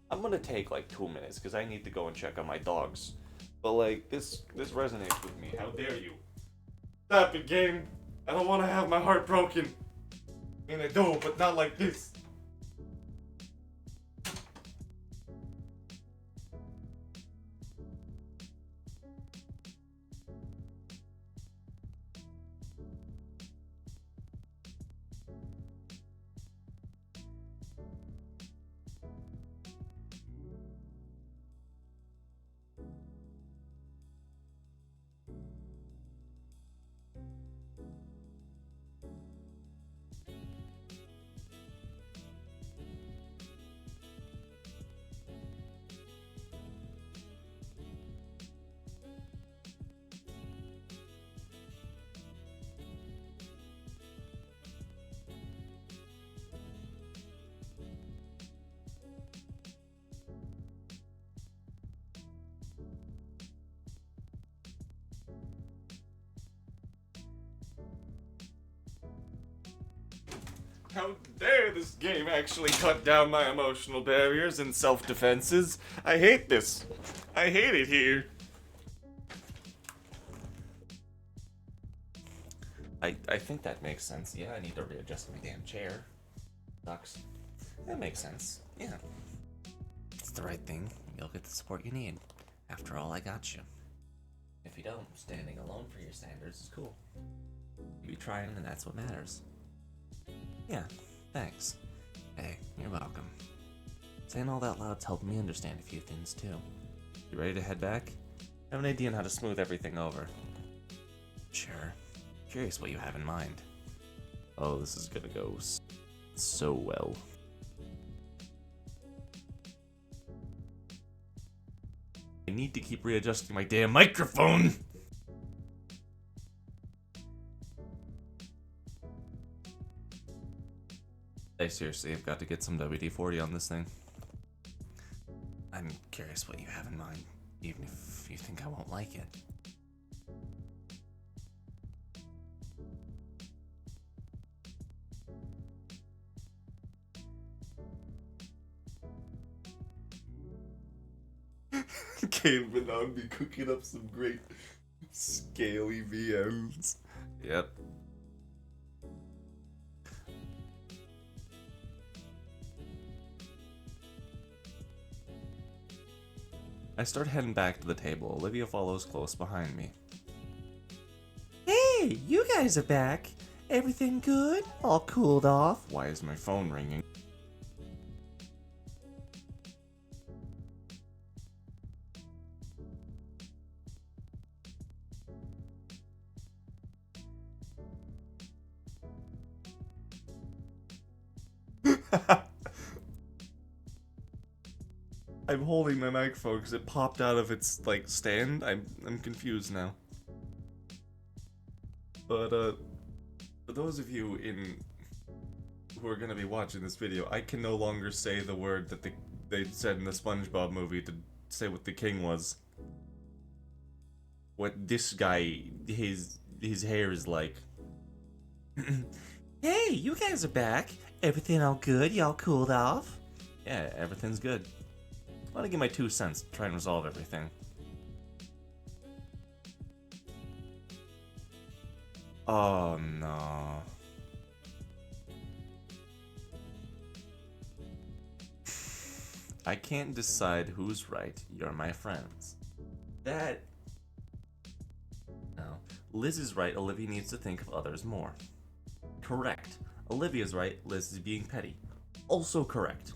I'm gonna take like 2 minutes because I need to go and check on my dogs. But like, this resonates with me. How dare you? Stop it, game. I don't want to have my heart broken. I mean, I do, but not like this. How dare this game actually cut down my emotional barriers and self-defenses? I hate this. I hate it here. I think that makes sense. Yeah, I need to readjust my damn chair. Sucks. That makes sense. Yeah. It's the right thing. You'll get the support you need. After all, I got you. If you don't, standing alone for your standards is cool. You be trying, and that's what matters. Yeah, thanks. Hey, you're welcome. Saying all that loud's helped me understand a few things, too. You ready to head back? I have an idea on how to smooth everything over. Sure. Curious what you have in mind. Oh, this is gonna go so well. I need to keep readjusting my damn microphone! I seriously have got to get some WD-40 on this thing. I'm curious what you have in mind, even if you think I won't like it. Came and be cooking up some great scaly VMs. Yep. I start heading back to the table. Olivia follows close behind me. Hey, you guys are back. Everything good? All cooled off? Why is my phone ringing? I'm holding my microphone because it popped out of its like stand. I'm confused now. But for those of you who are gonna be watching this video, I can no longer say the word that they said in the SpongeBob movie to say what the king was. What this guy, his hair is like. Hey, you guys are back. Everything all good? Y'all cooled off? Yeah, everything's good. I want to give my 2 cents to try and resolve everything. Oh no. I can't decide who's right. You're my friends. That... No. Liz is right. Olivia needs to think of others more. Correct. Olivia's right. Liz is being petty. Also correct.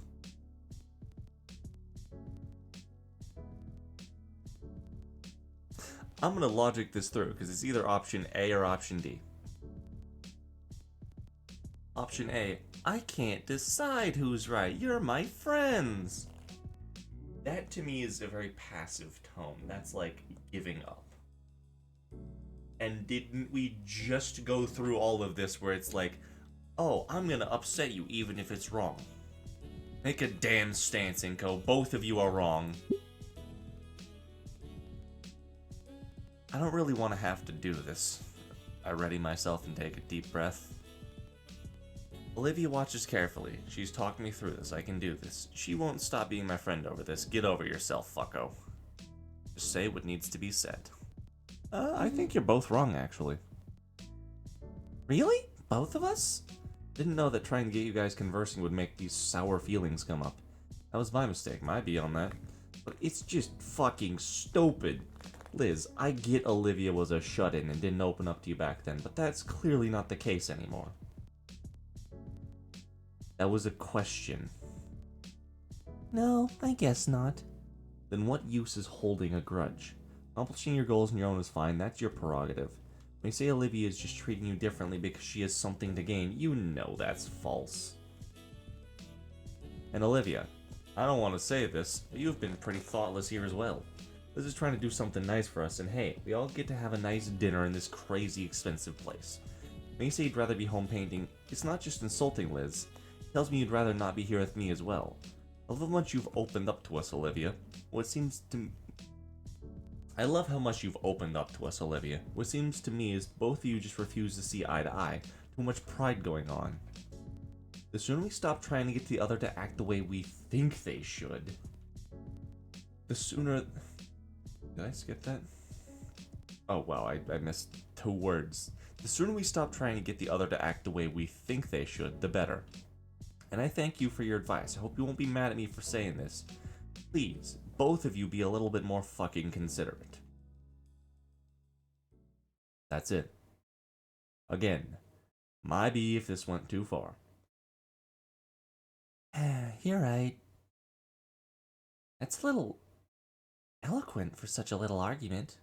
I'm gonna logic this through because it's either option A or option D. Option A, I can't decide who's right. You're my friends. That to me is a very passive tone. That's like giving up. And didn't we just go through all of this where it's like, oh, I'm gonna upset you even if it's wrong. Make a damn stance, Inko. Both of you are wrong. I don't really want to have to do this. I ready myself and take a deep breath. Olivia watches carefully. She's talking me through this. I can do this. She won't stop being my friend over this. Get over yourself, fucko. Just say what needs to be said. I think you're both wrong, actually. Really? Both of us? Didn't know that trying to get you guys conversing would make these sour feelings come up. That was my mistake. My be on that. But it's just fucking stupid. Liz, I get Olivia was a shut-in and didn't open up to you back then, but that's clearly not the case anymore. That was a question. No, I guess not. Then what use is holding a grudge? Accomplishing your goals on your own is fine, that's your prerogative. When you say Olivia is just treating you differently because she has something to gain, you know that's false. And Olivia, I don't want to say this, but you've been pretty thoughtless here as well. Liz is trying to do something nice for us, and hey, we all get to have a nice dinner in this crazy expensive place. When you say you'd rather be home painting, it's not just insulting Liz. It tells me you'd rather not be here with me as well. I love how much you've opened up to us, Olivia. What seems to... I love how much you've opened up to us, Olivia. What seems to me is both of you just refuse to see eye to eye. Too much pride going on. The sooner we stop trying to get the other to act the way we think they should, the sooner... Did I skip that? Oh wow, I missed 2 words. The sooner we stop trying to get the other to act the way we think they should, the better. And I thank you for your advice. I hope you won't be mad at me for saying this. Please, both of you be a little bit more fucking considerate. That's it. Again, my B if this went too far. You're right. That's a little eloquent for such a little argument.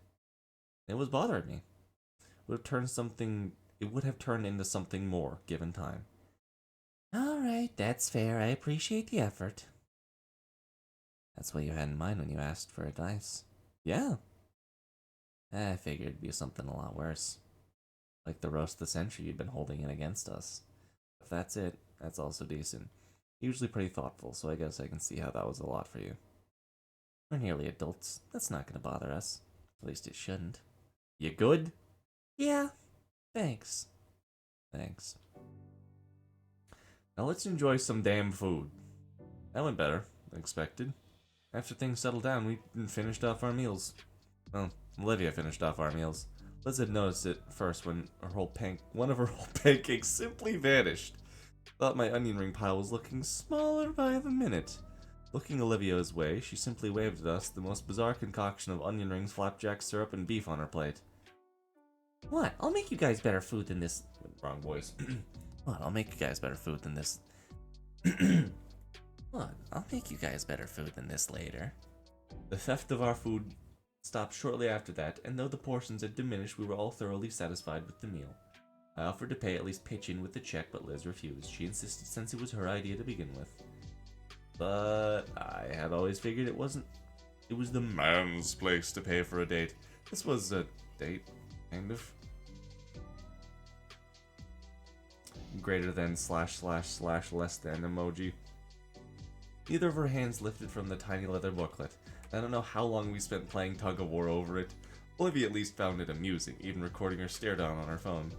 It was bothering me. It would have turned into something more, given time. Alright, that's fair. I appreciate the effort. That's what you had in mind when you asked for advice. Yeah. I figured it'd be something a lot worse. Like the roast of the century you'd been holding in against us. If that's it, that's also decent. Usually pretty thoughtful, so I guess I can see how that was a lot for you. We're nearly adults. That's not gonna bother us. At least it shouldn't. You good? Yeah. Thanks. Thanks. Now let's enjoy some damn food. That went better than expected. After things settled down, we finished off our meals. Well, Olivia finished off our meals. Liz had noticed it first when one of her whole pancakes simply vanished. Thought my onion ring pile was looking smaller by the minute. Looking Olivia's way, she simply waved at us the most bizarre concoction of onion rings, flapjack syrup, and beef on her plate. What? I'll make you guys better food than this. Wrong voice. What? I'll make you guys better food than this. What? I'll make you guys better food than this later. The theft of our food stopped shortly after that, and though the portions had diminished, we were all thoroughly satisfied with the meal. I offered to pay, at least pitch in with the check, but Liz refused. She insisted since it was her idea to begin with. But I had always figured it wasn't. It was the man's place to pay for a date. This was a date, kind of. Greater than / / less than emoji. Neither of her hands lifted from the tiny leather booklet. I don't know how long we spent playing tug-of-war over it. Olivia at least found it amusing, even recording her stare-down on her phone.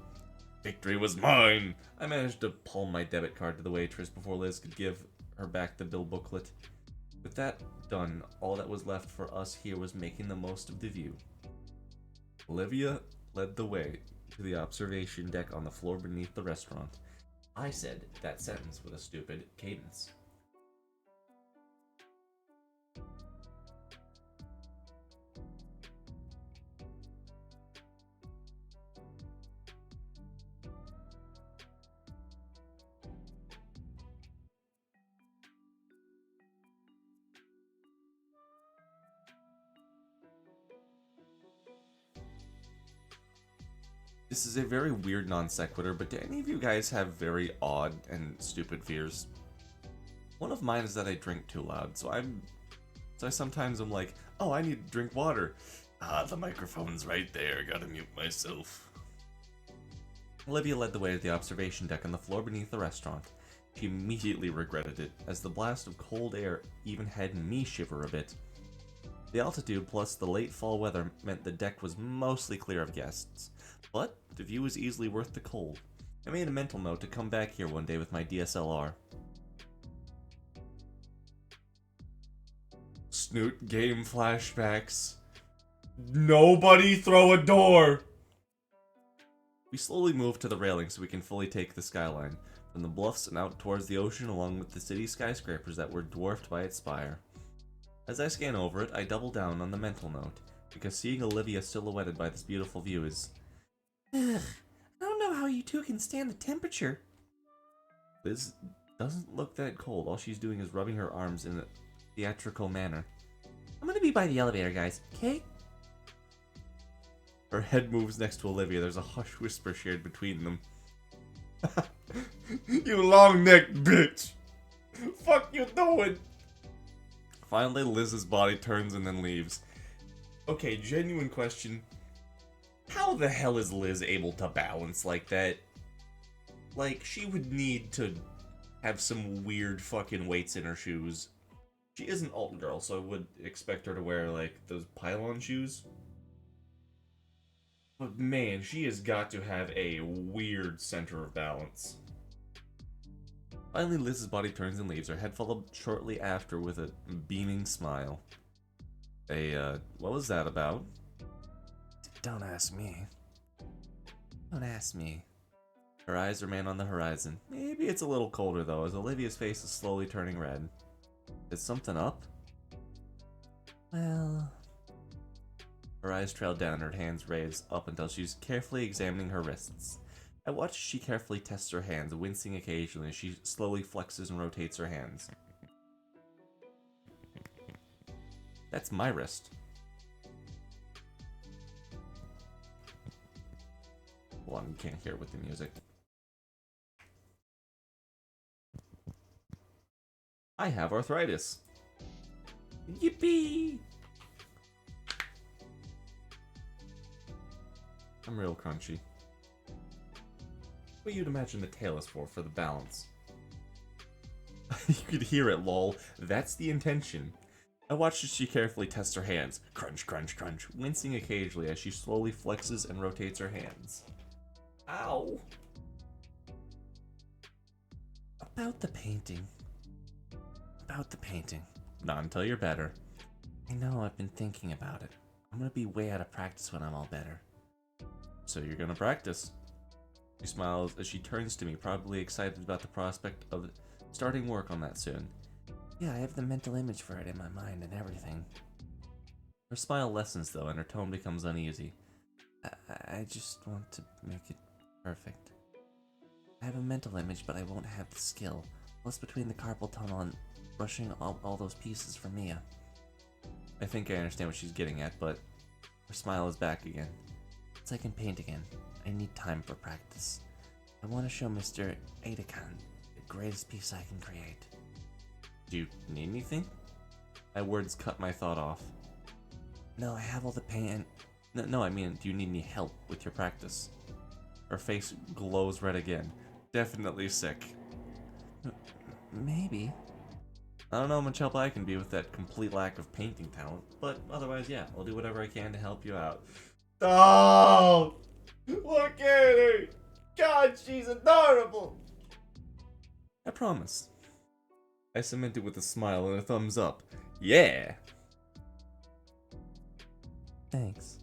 Victory was mine! I managed to palm my debit card to the waitress before Liz could give her back the bill booklet. With that done, all that was left for us here was making the most of the view. Olivia led the way to the observation deck on the floor beneath the restaurant. I said that sentence with a stupid cadence. This is a very weird non sequitur, but do any of you guys have very odd and stupid fears? One of mine is that I drink too loud, so I sometimes am like, oh, I need to drink water. Ah, the microphone's right there, gotta mute myself. Olivia led the way to the observation deck on the floor beneath the restaurant. She immediately regretted it, as the blast of cold air even had me shiver a bit. The altitude plus the late fall weather meant the deck was mostly clear of guests, but the view was easily worth the cold. I made a mental note to come back here one day with my DSLR. Snoot game flashbacks. Nobody throw a door! We slowly moved to the railing so we can fully take the skyline, from the bluffs and out towards the ocean along with the city skyscrapers that were dwarfed by its spire. As I scan over it, I double down on the mental note, because seeing Olivia silhouetted by this beautiful view is... Ugh, I don't know how you two can stand the temperature. Liz doesn't look that cold. All she's doing is rubbing her arms in a theatrical manner. I'm gonna be by the elevator, guys, okay? Her head moves next to Olivia. There's a hush whisper shared between them. You long-necked bitch! Fuck you doing? Finally, Liz's body turns and then leaves. Okay, genuine question. How the hell is Liz able to balance like that? Like, she would need to have some weird fucking weights in her shoes. She is an alt girl, so I would expect her to wear, like, those pylon shoes. But man, she has got to have a weird center of balance. Finally, Liz's body turns and leaves, her head followed shortly after with a beaming smile. What was that about? Don't ask me. Don't ask me. Her eyes remain on the horizon. Maybe it's a little colder though, as Olivia's face is slowly turning red. Is something up? Well... Her eyes trail down, her hands raised up until she's carefully examining her wrists. I watch as she carefully tests her hands, wincing occasionally as she slowly flexes and rotates her hands. That's my wrist. Hold on, you can't hear it with the music. I have arthritis. Yippee! I'm real crunchy. What you'd imagine the tail is for the balance. You could hear it, lol. That's the intention. I watched as she carefully tests her hands. Crunch, crunch, crunch, wincing occasionally as she slowly flexes and rotates her hands. Ow! About the painting. About the painting. Not until you're better. I know, I've been thinking about it. I'm gonna be way out of practice when I'm all better. So you're gonna practice? She smiles as she turns to me, probably excited about the prospect of starting work on that soon. Yeah, I have the mental image for it in my mind and everything. Her smile lessens though, and her tone becomes uneasy. I just want to make it perfect. I have a mental image, but I won't have the skill. Plus, between the carpal tunnel and brushing all those pieces for Mia. I think I understand what she's getting at, but her smile is back again. It's like in paint again. I need time for practice. I want to show Mr. Adakan the greatest piece I can create. Do you need anything? My words cut my thought off. No, I have all the paint and... No, I mean, do you need any help with your practice? Her face glows red again. Definitely sick. Maybe. I don't know how much help I can be with that complete lack of painting talent, but otherwise, yeah, I'll do whatever I can to help you out. Oh! Look at her! God, she's adorable! I promise. I cemented with a smile and a thumbs up. Yeah! Thanks.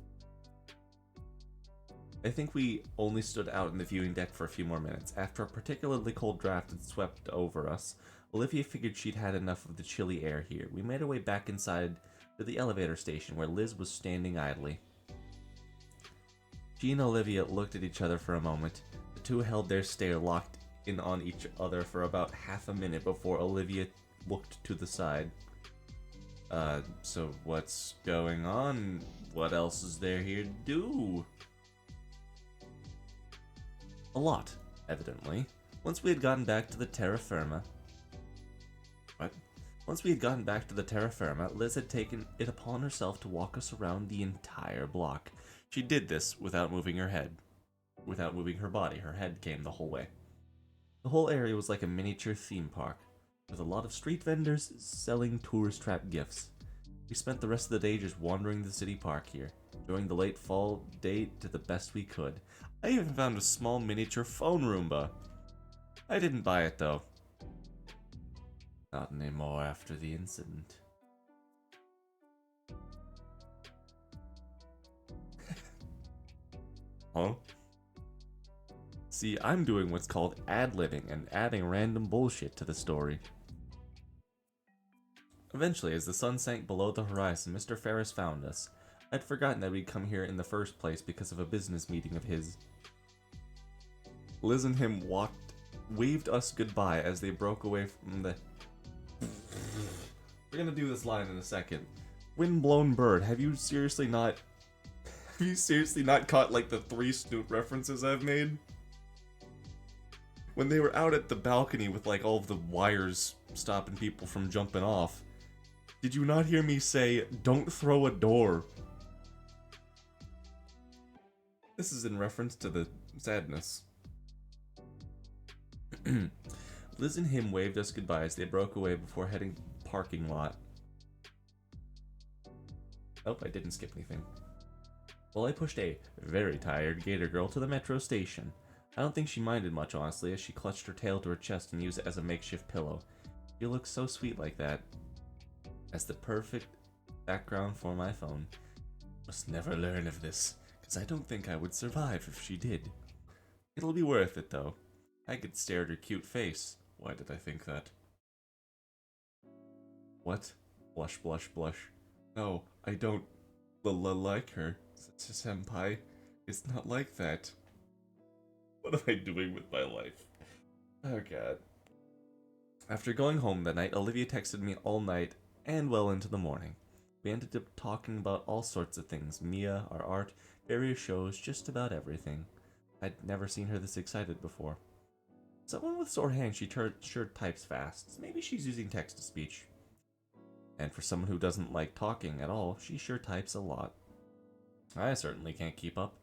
I think we only stood out in the viewing deck for a few more minutes. After a particularly cold draft had swept over us, Olivia figured she'd had enough of the chilly air here. We made our way back inside to the elevator station where Liz was standing idly. She and Olivia looked at each other for a moment. The two held their stare locked in on each other for about half a minute before Olivia looked to the side. So what's going on? What else is there here to do? A lot, evidently. Once we had gotten back to the terra firma... Once we had gotten back to the terra firma, Liz had taken it upon herself to walk us around the entire block. She did this without moving her head. Without moving her body, her head came the whole way. The whole area was like a miniature theme park, with a lot of street vendors selling tourist trap gifts. We spent the rest of the day just wandering the city park here, enjoying the late fall day to the best we could. I even found a small miniature phone Roomba. I didn't buy it though. Not anymore after the incident. Huh? See, I'm doing what's called ad-libbing and adding random bullshit to the story. Eventually, as the sun sank below the horizon, Mr. Ferris found us. I'd forgotten that we'd come here in the first place because of a business meeting of his. Liz and him waved us goodbye as they broke away from the... We're gonna do this line in a second. Windblown bird, have you seriously not caught like the 3 Snoot references I've made? When they were out at the balcony with like all of the wires stopping people from jumping off, did you not hear me say, don't throw a door? This is in reference to the sadness. Liz and him waved us goodbye as they broke away before heading to the parking lot. Oh, I didn't skip anything. Well, I pushed a very tired gator girl to the metro station. I don't think she minded much, honestly, as she clutched her tail to her chest and used it as a makeshift pillow. She looks so sweet like that. As the perfect background for my phone. Must never learn of this, because I don't think I would survive if she did. It'll be worth it, though. I could stare at her cute face. Why did I think that? What? Blush, blush, blush. No, I don't like her. Such a senpai. It's not like that. What am I doing with my life? Oh god. After going home that night, Olivia texted me all night and well into the morning. We ended up talking about all sorts of things. Mia, our art, various shows, just about everything. I'd never seen her this excited before. Someone with sore hands, she sure types fast. Maybe she's using text-to-speech. And for someone who doesn't like talking at all, she sure types a lot. I certainly can't keep up.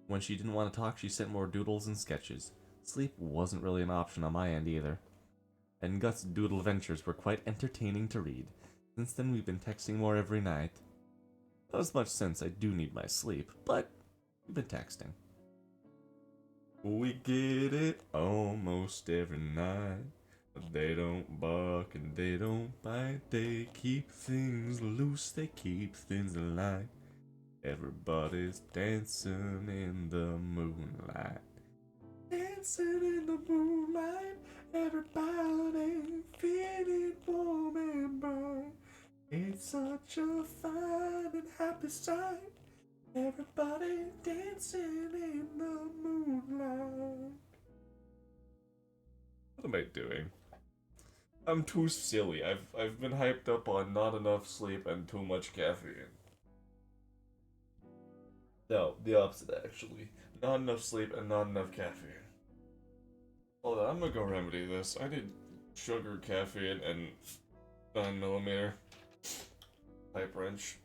When she didn't want to talk, she sent more doodles and sketches. Sleep wasn't really an option on my end either. And Gut's doodle ventures were quite entertaining to read. Since then, we've been texting more every night. Not as much since I do need my sleep, but we've been texting. We get it almost every night. They don't bark and they don't bite. They keep things loose, they keep things alive. Everybody's dancing in the moonlight. Dancing in the moonlight. Everybody feeling warm and bright. It's such a fine and happy sight. Everybody dancing in the moonlight. What am I doing? I'm too silly. I've been hyped up on not enough sleep and too much caffeine. No, the opposite actually. Not enough sleep and not enough caffeine. Hold on, I'm gonna go remedy this. I need sugar, caffeine, and 9mm pipe wrench.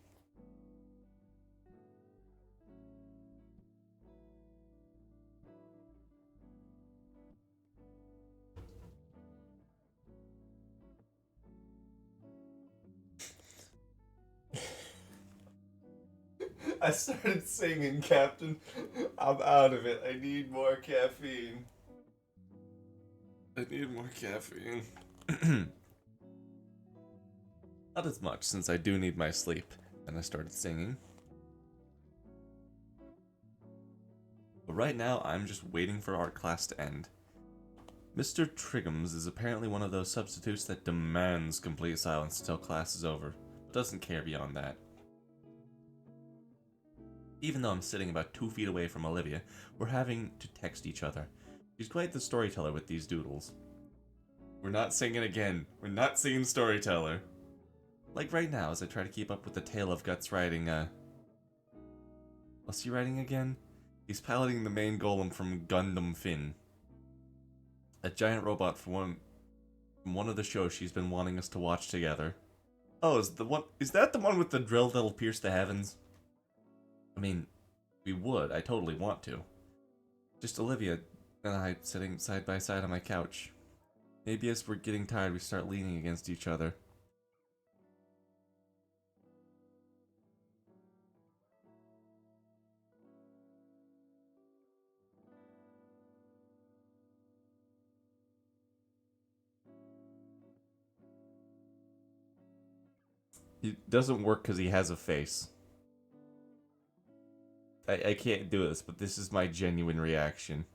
I started singing, Captain. I'm out of it. I need more caffeine. I need more caffeine. Not as much, since I do need my sleep. And I started singing. But right now, I'm just waiting for art class to end. Mr. Triggums is apparently one of those substitutes that demands complete silence until class is over, but doesn't care beyond that. Even though I'm sitting about 2 feet away from Olivia, we're having to text each other. She's quite the storyteller with these doodles. We're not singing again. We're not singing storyteller. Like right now, as I try to keep up with the tale of Guts writing, what's he writing again? He's piloting the main golem from Gundam Finn. A giant robot from one of the shows she's been wanting us to watch together. Oh, is that the one with the drill that'll pierce the heavens? I mean, we would. I totally want to. Just Olivia and I sitting side by side on my couch. Maybe as we're getting tired, we start leaning against each other. It doesn't work because he has a face. I can't do this, but this is my genuine reaction.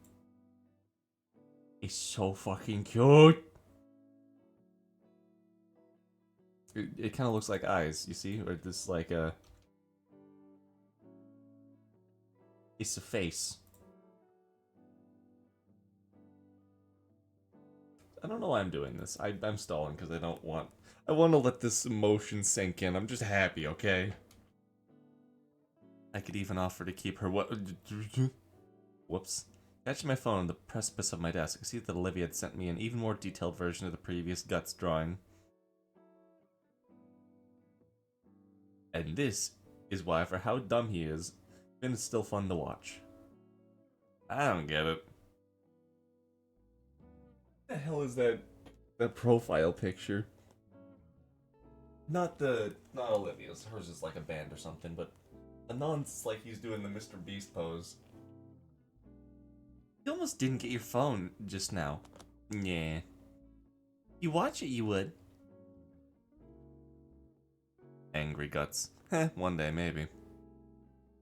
He's so fucking cute. It kind of looks like eyes, you see? Or this like a... It's a face. I don't know why I'm doing this. I'm stalling because I don't want... I want to let this emotion sink in. I'm just happy, okay? I could even offer to keep her what... Whoops. Catching my phone on the precipice of my desk, I see that Olivia had sent me an even more detailed version of the previous Guts drawing. And this is why, for how dumb he is, Finn is still fun to watch. I don't get it. What the hell is that profile picture? Not Olivia's. Hers is like a band or something, but Anon's like he's doing the Mr. Beast pose. You almost didn't get your phone just now. Yeah. You watch it, you would. Angry Guts. Heh, one day maybe.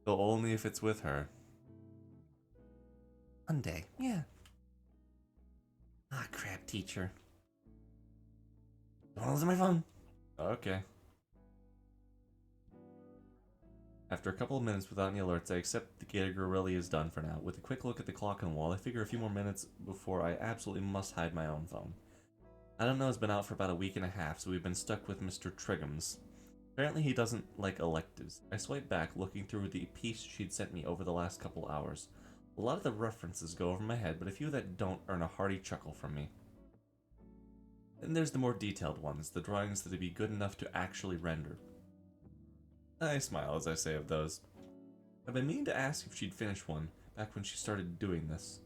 Though only if it's with her. One day, yeah. Ah, crap, teacher. Don't lose my phone. Okay. After a couple of minutes without any alerts, I accept the Gator really is done for now. With a quick look at the clock on the wall, I figure a few more minutes before I absolutely must hide my own phone. I don't know, has been out for about a week and a half, so we've been stuck with Mr. Triggums. Apparently he doesn't like electives. I swipe back, looking through the piece she'd sent me over the last couple hours. A lot of the references go over my head, but a few that don't earn a hearty chuckle from me. Then there's the more detailed ones, the drawings that'd be good enough to actually render. I smile as I say of those. I've been meaning to ask if she'd finish one, back when she started doing this.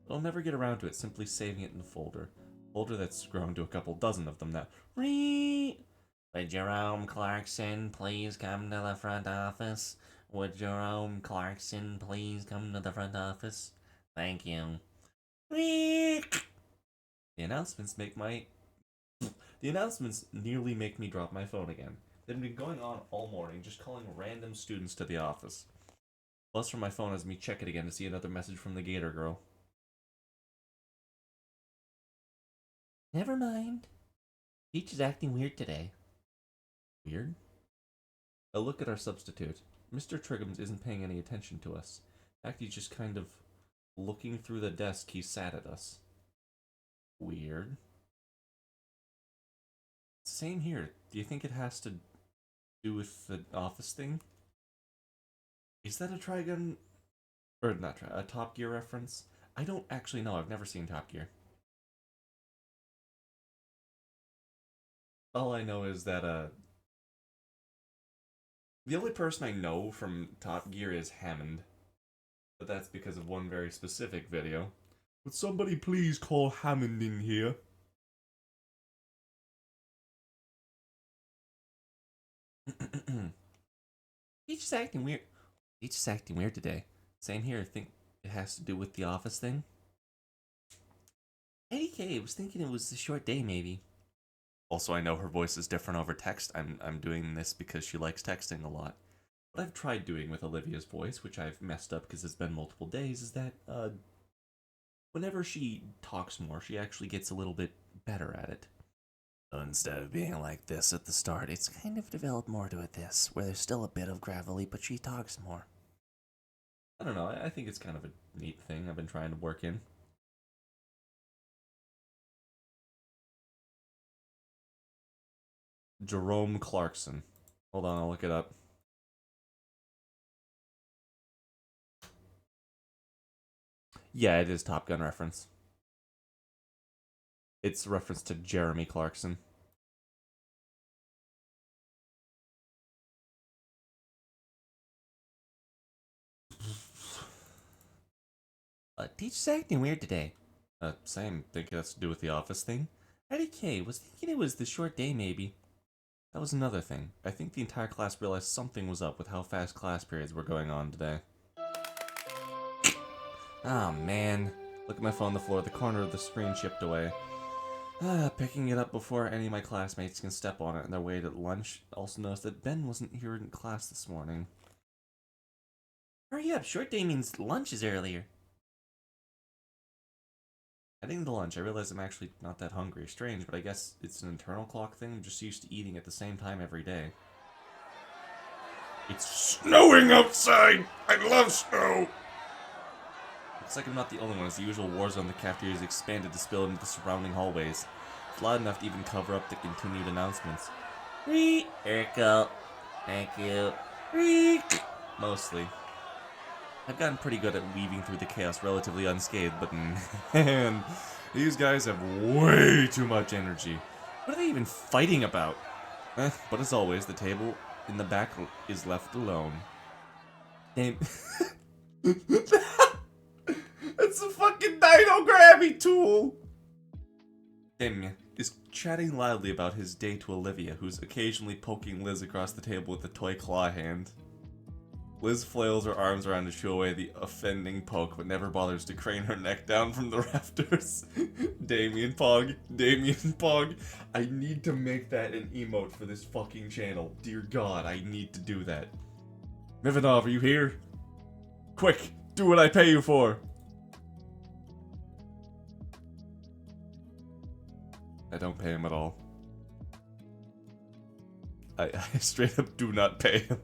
But I'll never get around to it, simply saving it in a folder. A folder that's grown to a couple dozen of them now. Would Jerome Clarkson please come to the front office? Would Jerome Clarkson please come to the front office? Thank you. The announcements make my... The announcements nearly make me drop my phone again. They've been going on all morning, just calling random students to the office. Plus from my phone as me check it again to see another message from the Gator Girl. Never mind. Teacher's acting weird today. Weird? A look at our substitute. Mr. Triggums isn't paying any attention to us. In fact, he's just kind of looking through the desk he sat at us. Weird. Same here. Do you think it has to do with the office thing? Is that a Trigun? Or not a Top Gear reference? I don't actually know. I've never seen Top Gear. All I know is that, the only person I know from Top Gear is Hammond. But that's because of one very specific video. Would somebody please call Hammond in here? Teacher's acting weird. Teacher's acting weird today. Same here. I think it has to do with the office thing. ADK was thinking it was a short day, maybe. Also, I know her voice is different over text. I'm doing this because she likes texting a lot. What I've tried doing with Olivia's voice, which I've messed up because it's been multiple days, is that, whenever she talks more, she actually gets a little bit better at it. So instead of being like this at the start, it's kind of developed more to it this, where there's still a bit of gravelly, but she talks more. I don't know, I think it's kind of a neat thing I've been trying to work in. Jerome Clarkson. Hold on, I'll look it up. Yeah, it is Top Gun reference. It's a reference to Jeremy Clarkson. Teacher's acting weird today. Same. Think it has to do with the office thing? IDK was thinking it was the short day, maybe. That was another thing. I think the entire class realized something was up with how fast class periods were going on today. Oh man. Look at my phone on the floor, the corner of the screen chipped away. Picking it up before any of my classmates can step on it on their way to lunch. Also noticed that Ben wasn't here in class this morning. Hurry up, short day means lunch is earlier. Heading to lunch, I realize I'm actually not that hungry. Strange, but I guess it's an internal clock thing. I'm just used to eating at the same time every day. It's snowing outside! I love snow! Looks like I'm not the only one, as the usual war zone in the cafeteria is expanded to spill into the surrounding hallways. It's loud enough to even cover up the continued announcements. Erica. Thank you. Mostly. I've gotten pretty good at weaving through the chaos relatively unscathed, but man, these guys have way too much energy. What are they even fighting about? But as always, the table in the back is left alone. Damn. It's a fucking dino grabby tool! Damien is chatting loudly about his day to Olivia, who's occasionally poking Liz across the table with a toy claw hand. Liz flails her arms around to shoo away the offending poke, but never bothers to crane her neck down from the rafters. Damien Pog. I need to make that an emote for this fucking channel. Dear God, I need to do that. Mivanov, are you here? Quick, do what I pay you for. I don't pay him at all. I straight up do not pay him.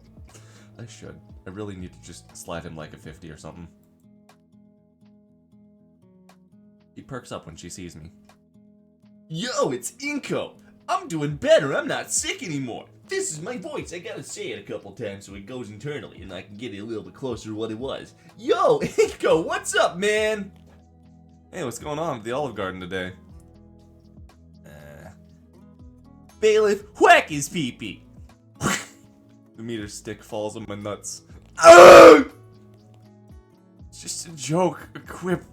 I should. I really need to just slide him like a 50 or something. He perks up when she sees me. Yo, it's Inko! I'm doing better, I'm not sick anymore. This is my voice, I gotta say it a couple times so it goes internally and I can get it a little bit closer to what it was. Yo, Inko, what's up, man? Hey, what's going on at the Olive Garden today? Bailiff, whack his pee-pee! The meter stick falls on my nuts. Ah! It's just a joke, a quip.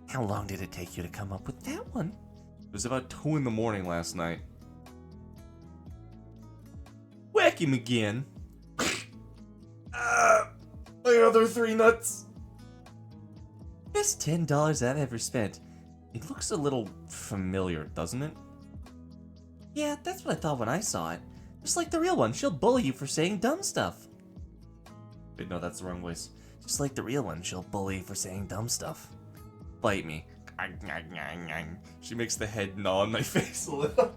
How long did it take you to come up with that one? It was about 2 in the morning last night. Whack him again. My other 3 nuts. Best $10 I've ever spent. It looks a little familiar, doesn't it? Yeah, that's what I thought when I saw it. Just like the real one, she'll bully you for saying dumb stuff. Wait, no, that's the wrong voice. Just like the real one, she'll bully you for saying dumb stuff. Bite me. She makes the head gnaw on my face a little.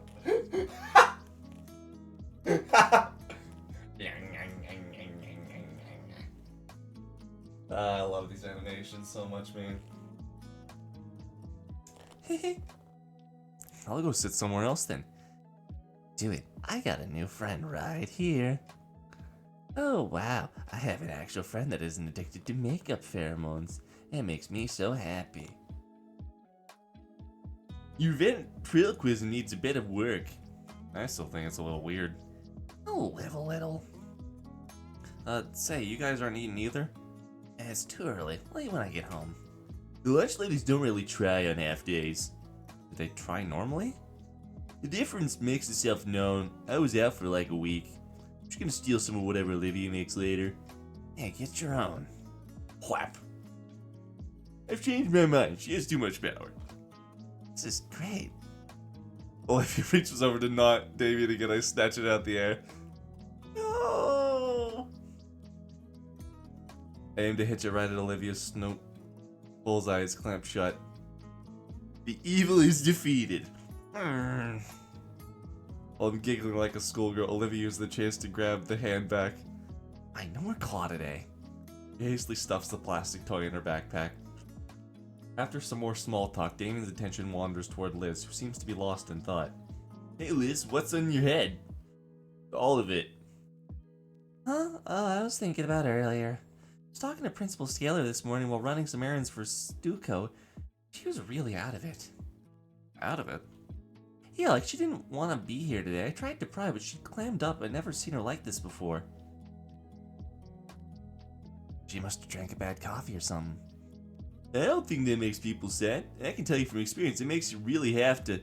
I love these animations so much, man. I'll go sit somewhere else then. Do it. I got a new friend right here. Oh wow, I have an actual friend that isn't addicted to makeup pheromones. It makes me so happy. Your ventriloquism needs a bit of work. I still think it's a little weird. Oh, live a little. Say, you guys aren't eating either? It's too early. Late when I get home. The lunch ladies don't really try on half days. Do they try normally? The difference makes itself known. I was out for like a week. I'm just gonna steal some of whatever Olivia makes later. Hey, get your own. Whap. I've changed my mind. She has too much power. This is great. Olivia reaches over to knot Damien again. I snatch it out the air. No! I aim to hitch it right at Olivia's snoot. Bullseye is clamped shut. The evil is defeated. While I'm giggling like a schoolgirl, Olivia uses the chance to grab the hand back. I know we're caught today. She hastily stuffs the plastic toy in her backpack. After some more small talk, Damien's attention wanders toward Liz, who seems to be lost in thought. Hey Liz, what's on your head? All of it. Huh? Oh, I was thinking about earlier. I was talking to Principal Scaler this morning while running some errands for Stuco. She was really out of it. Out of it? Yeah, like she didn't want to be here today. I tried to pry, but she clammed up. I'd never seen her like this before. She must have drank a bad coffee or something. I don't think that makes people sad. I can tell you from experience, it makes you really have to...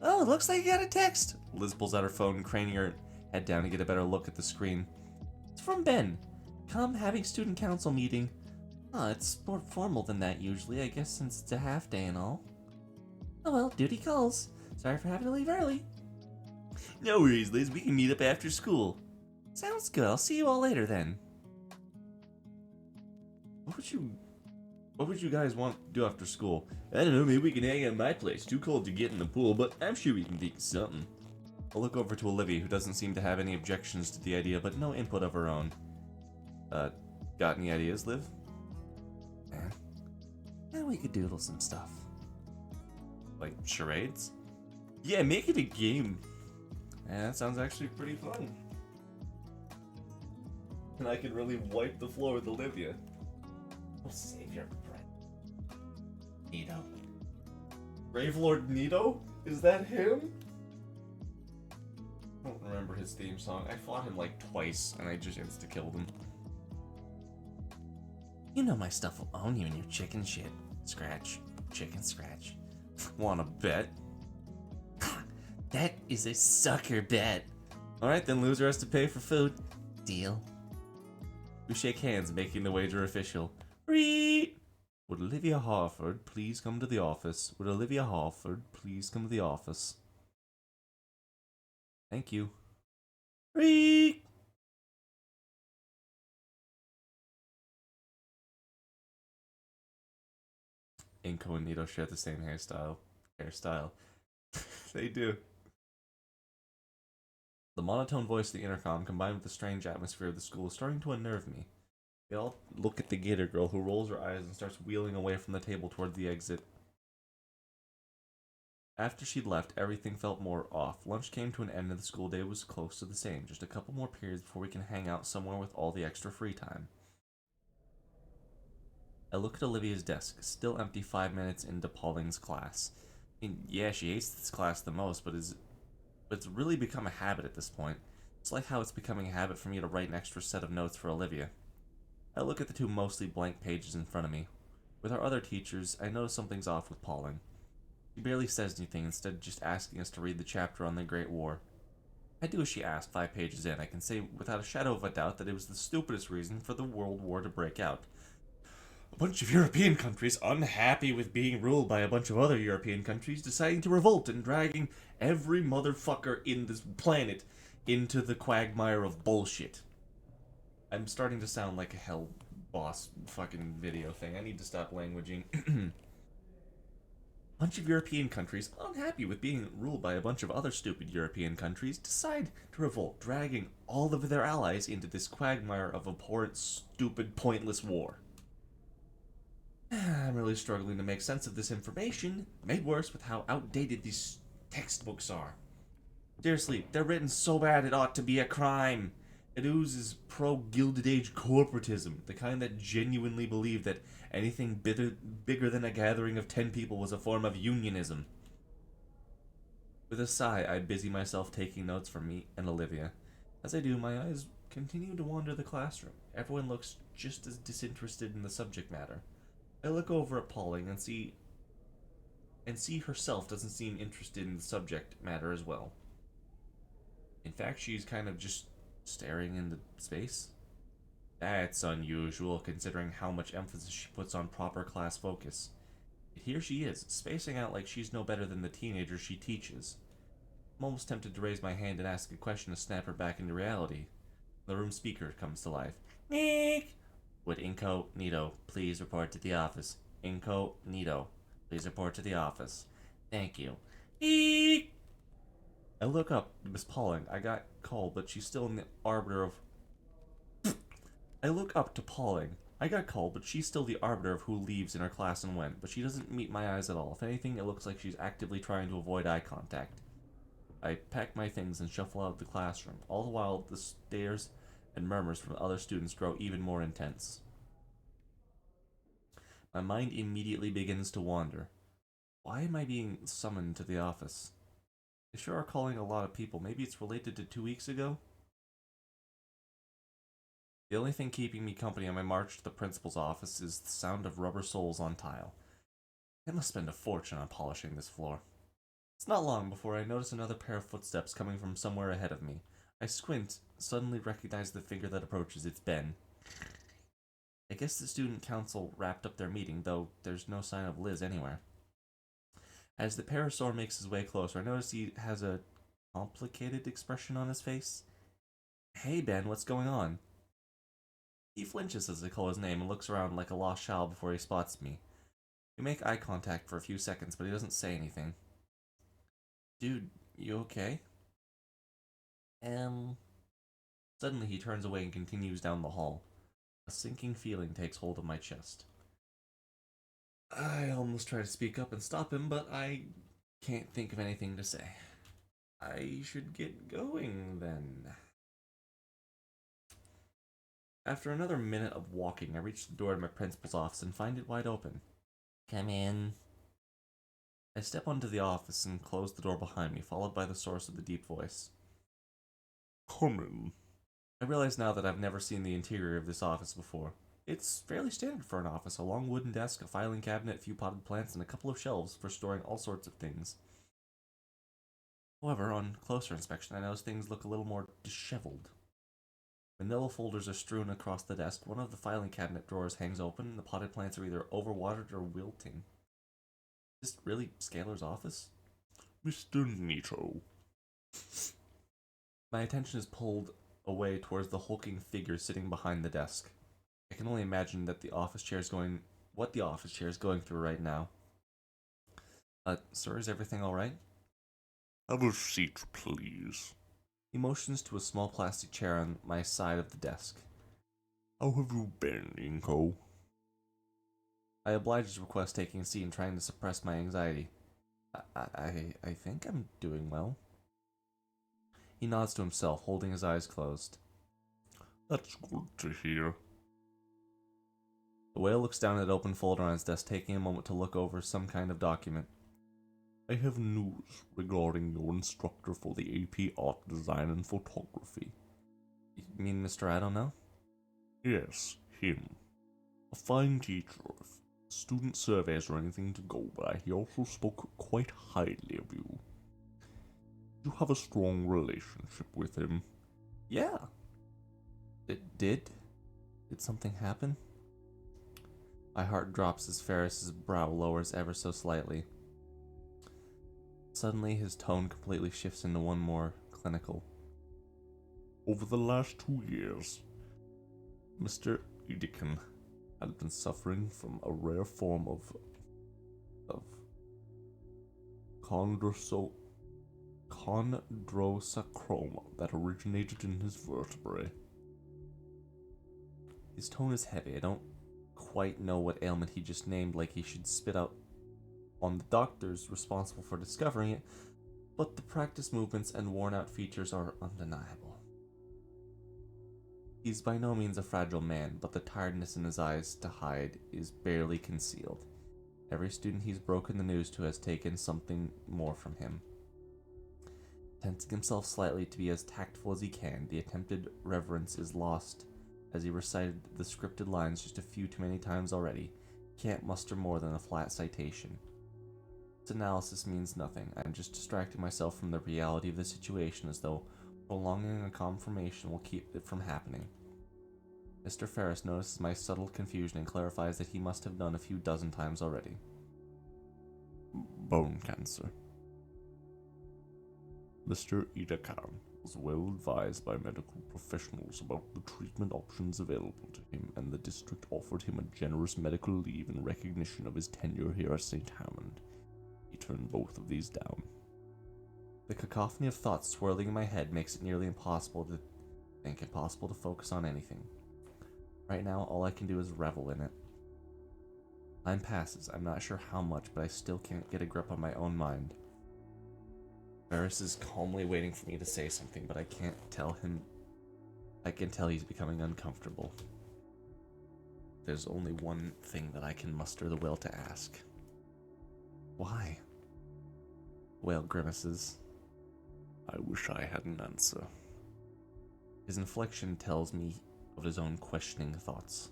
Oh, it looks like you got a text. Liz pulls out her phone, craning her head down to get a better look at the screen. It's from Ben. Come, having student council meeting. Oh, it's more formal than that usually, I guess, since it's a half day and all. Oh well, duty calls. Sorry for having to leave early. No worries, Liz. We can meet up after school. Sounds good. I'll see you all later then. What would you guys want to do after school? I don't know, maybe we can hang out at my place. Too cold to get in the pool, but I'm sure we can think of something. I'll look over to Olivia, who doesn't seem to have any objections to the idea, but no input of her own. Got any ideas, Liv? Yeah, we could doodle some stuff. Like charades? Yeah, make it a game. Yeah, that sounds actually pretty fun. And I can really wipe the floor with Olivia. We'll save your breath. Nito. Brave Lord Nito? Is that him? I don't remember his theme song. I fought him like twice, and I just insta-killed him. You know my stuff will own you in your chicken shit. Scratch. Chicken scratch. Wanna bet? That is a sucker bet. Alright, then loser has to pay for food. Deal. We shake hands, making the wager official. Reet! Would Olivia Harford please come to the office? Would Olivia Harford please come to the office? Thank you. Reet! Inko and Nito share the same hairstyle. They do. The monotone voice of the intercom, combined with the strange atmosphere of the school, is starting to unnerve me. We all look at the gator girl, who rolls her eyes and starts wheeling away from the table toward the exit. After she'd left, everything felt more off. Lunch came to an end and the school day was close to the same. Just a couple more periods before we can hang out somewhere with all the extra free time. I look at Olivia's desk, still empty 5 minutes into Pauling's class. I mean, yeah, she hates this class the most, but it's really become a habit at this point. It's like how it's becoming a habit for me to write an extra set of notes for Olivia. I look at the two mostly blank pages in front of me. With our other teachers, I notice something's off with Pauling. She barely says anything, instead just asking us to read the chapter on the Great War. I do as she asked 5 pages in. I can say without a shadow of a doubt that it was the stupidest reason for the World War to break out. A bunch of European countries, unhappy with being ruled by a bunch of other European countries, deciding to revolt and dragging every motherfucker in this planet into the quagmire of bullshit. I'm starting to sound like a hell boss fucking video thing. I need to stop languaging. Bunch of European countries, unhappy with being ruled by a bunch of other stupid European countries, decide to revolt, dragging all of their allies into this quagmire of abhorrent, stupid, pointless war. I'm really struggling to make sense of this information, made worse with how outdated these textbooks are. Seriously, they're written so bad it ought to be a crime. It oozes pro-Gilded Age corporatism, the kind that genuinely believe that anything bigger than a gathering of 10 people was a form of unionism. With a sigh, I busy myself taking notes from me and Olivia. As I do, my eyes continue to wander the classroom. Everyone looks just as disinterested in the subject matter. I look over at Pauling and see herself doesn't seem interested in the subject matter as well. In fact, she's kind of just staring into space. That's unusual, considering how much emphasis she puts on proper class focus. Yet here she is, spacing out like she's no better than the teenager she teaches. I'm almost tempted to raise my hand and ask a question to snap her back into reality. The room speaker comes to life. Nick! Would Incognito please report to the office? Incognito, please report to the office. Thank you. Eek! I look up to Miss Pauling. I got called, but she's still in the arbiter of... I look up to Pauling. I got called, but she's still the arbiter of who leaves in her class and when. But she doesn't meet my eyes at all. If anything, it looks like she's actively trying to avoid eye contact. I pack my things and shuffle out of the classroom. All the while, the stares and murmurs from other students grow even more intense. My mind immediately begins to wander. Why am I being summoned to the office? They sure are calling a lot of people. Maybe it's related to 2 weeks ago? The only thing keeping me company on my march to the principal's office is the sound of rubber soles on tile. I must spend a fortune on polishing this floor. It's not long before I notice another pair of footsteps coming from somewhere ahead of me. I squint, suddenly recognize the figure that approaches. It's Ben. I guess the student council wrapped up their meeting, though there's no sign of Liz anywhere. As the parasaur makes his way closer, I notice he has a complicated expression on his face. Hey Ben, what's going on? He flinches as I call his name and looks around like a lost child before he spots me. We make eye contact for a few seconds, but he doesn't say anything. Dude, you okay? Suddenly he turns away and continues down the hall. A sinking feeling takes hold of my chest. I almost try to speak up and stop him, but I can't think of anything to say. I should get going, then. After another minute of walking, I reach the door to my principal's office and find it wide open. Come in. I step onto the office and close the door behind me, followed by the source of the deep voice. Come in. I realize now that I've never seen the interior of this office before. It's fairly standard for an office, a long wooden desk, a filing cabinet, a few potted plants, and a couple of shelves for storing all sorts of things. However, on closer inspection, I notice things look a little more disheveled. Manila folders are strewn across the desk, one of the filing cabinet drawers hangs open, and the potted plants are either overwatered or wilting. Is this really Scalar's office? Mr. Nito. My attention is pulled away towards the hulking figure sitting behind the desk. I can only imagine that what the office chair is going through right now. Sir, is everything alright? Have a seat, please. He motions to a small plastic chair on my side of the desk. How have you been, Inko? I oblige his request, taking a seat and trying to suppress my anxiety. I think I'm doing well. He nods to himself, holding his eyes closed. That's good to hear. The whale looks down at an open folder on his desk, taking a moment to look over some kind of document. I have news regarding your instructor for the AP Art Design and Photography. You mean Mr. I don't know? Yes, him. A fine teacher. If student surveys or anything to go by, he also spoke quite highly of you. You have a strong relationship with him. Yeah. It did? Did something happen? My heart drops as Ferris's brow lowers ever so slightly. Suddenly, his tone completely shifts into one more clinical. Over the last 2 years, Mr. Edekin had been suffering from a rare form of chondrosarcoma that originated in his vertebrae. His tone is heavy. I don't quite know what ailment he just named, like he should spit out on the doctors responsible for discovering it, but the practice movements and worn-out features are undeniable. He's by no means a fragile man, but the tiredness in his eyes to hide is barely concealed. Every student he's broken the news to has taken something more from him. Tensing himself slightly to be as tactful as he can, the attempted reverence is lost as he recited the scripted lines just a few too many times already. Can't muster more than a flat citation. This analysis means nothing. I'm just distracting myself from the reality of the situation, as though prolonging a confirmation will keep it from happening. Mr. Ferris notices my subtle confusion and clarifies that he must have done a few dozen times already. Bone cancer. Mr. Edekan was well advised by medical professionals about the treatment options available to him, and the district offered him a generous medical leave in recognition of his tenure here at St. Hammond. He turned both of these down. The cacophony of thoughts swirling in my head makes it nearly impossible to focus on anything. Right now, all I can do is revel in it. Time passes. I'm not sure how much, but I still can't get a grip on my own mind. Ferris is calmly waiting for me to say something, but I can't tell him. I can tell he's becoming uncomfortable. There's only one thing that I can muster the will to ask. Why? Whale grimaces. I wish I had an answer. His inflection tells me of his own questioning thoughts.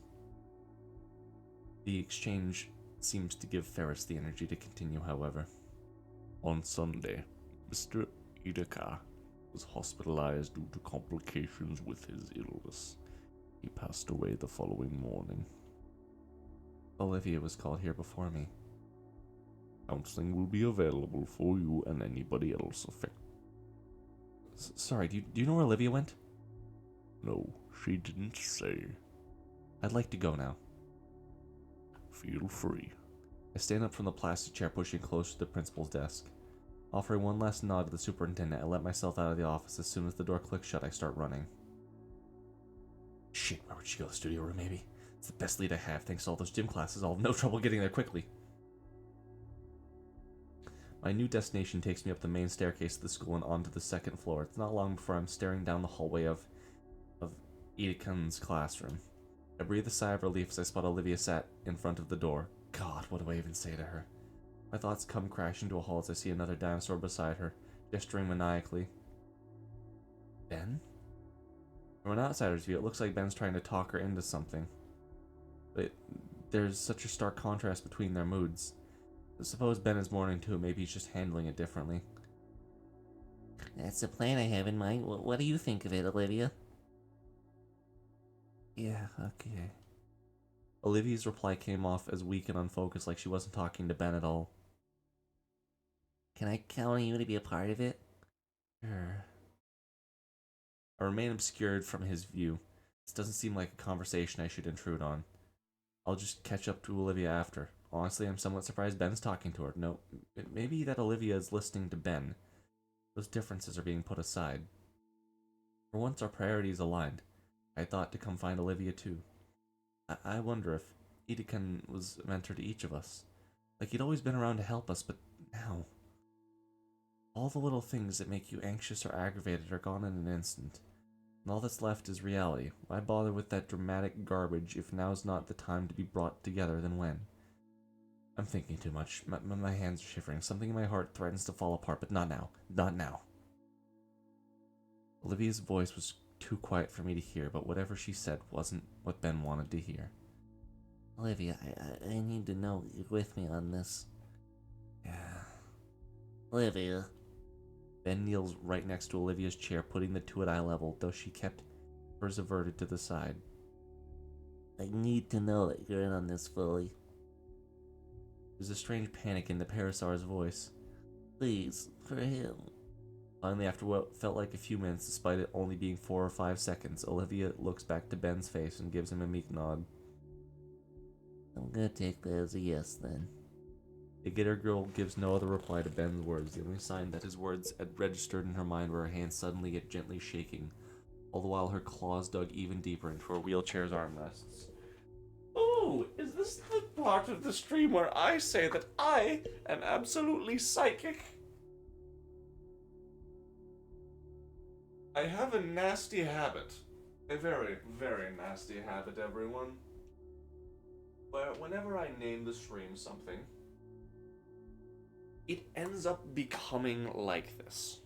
The exchange seems to give Ferris the energy to continue, however. On Sunday, Mr. Edeka was hospitalized due to complications with his illness. He passed away the following morning. Olivia was called here before me. Counseling will be available for you and anybody else affected. Sorry, do you know where Olivia went? No, she didn't say. I'd like to go now. Feel free. I stand up from the plastic chair, pushing closer to the principal's desk. Offering one last nod to the superintendent, I let myself out of the office. As soon as the door clicks shut, I start running. Shit, where would she go? The studio room, maybe? It's the best lead I have. Thanks to all those gym classes, I'll have no trouble getting there quickly. My new destination takes me up the main staircase of the school and onto the second floor. It's not long before I'm staring down the hallway of Edekan's classroom. I breathe a sigh of relief as I spot Olivia sat in front of the door. God, what do I even say to her? My thoughts come crashing to a halt as I see another dinosaur beside her, gesturing maniacally. Ben? From an outsider's view, it looks like Ben's trying to talk her into something. But there's such a stark contrast between their moods. I suppose Ben is mourning too, maybe he's just handling it differently. That's the plan I have in mind. What do you think of it, Olivia? Yeah, okay. Olivia's reply came off as weak and unfocused, like she wasn't talking to Ben at all. Can I count on you to be a part of it? Sure. I remain obscured from his view. This doesn't seem like a conversation I should intrude on. I'll just catch up to Olivia after. Honestly, I'm somewhat surprised Ben's talking to her. No, maybe that Olivia is listening to Ben. Those differences are being put aside. For once, our priorities aligned. I thought to come find Olivia too. I wonder if Edekan was a mentor to each of us. Like he'd always been around to help us, but now... all the little things that make you anxious or aggravated are gone in an instant. And all that's left is reality. Why bother with that dramatic garbage if now's not the time to be brought together, then when? I'm thinking too much. My hands are shivering. Something in my heart threatens to fall apart, but not now. Not now. Olivia's voice was too quiet for me to hear, but whatever she said wasn't what Ben wanted to hear. Olivia, I need to know you're with me on this. Yeah. Olivia. Ben kneels right next to Olivia's chair, putting the two at eye level, though she kept hers averted to the side. I need to know that you're in on this fully. There's a strange panic in the Parasaur's voice. Please, for him. Finally, after what felt like a few minutes, despite it only being 4 or 5 seconds, Olivia looks back to Ben's face and gives him a meek nod. I'm gonna take that as a yes then. The Gator Girl gives no other reply to Ben's words. The only sign that his words had registered in her mind were her hands suddenly yet gently shaking, all the while her claws dug even deeper into her wheelchair's armrests. Oh, is this the part of the stream where I say that I am absolutely psychic? I have a nasty habit. A very, very nasty habit, everyone. Where whenever I name the stream something, it ends up becoming like this.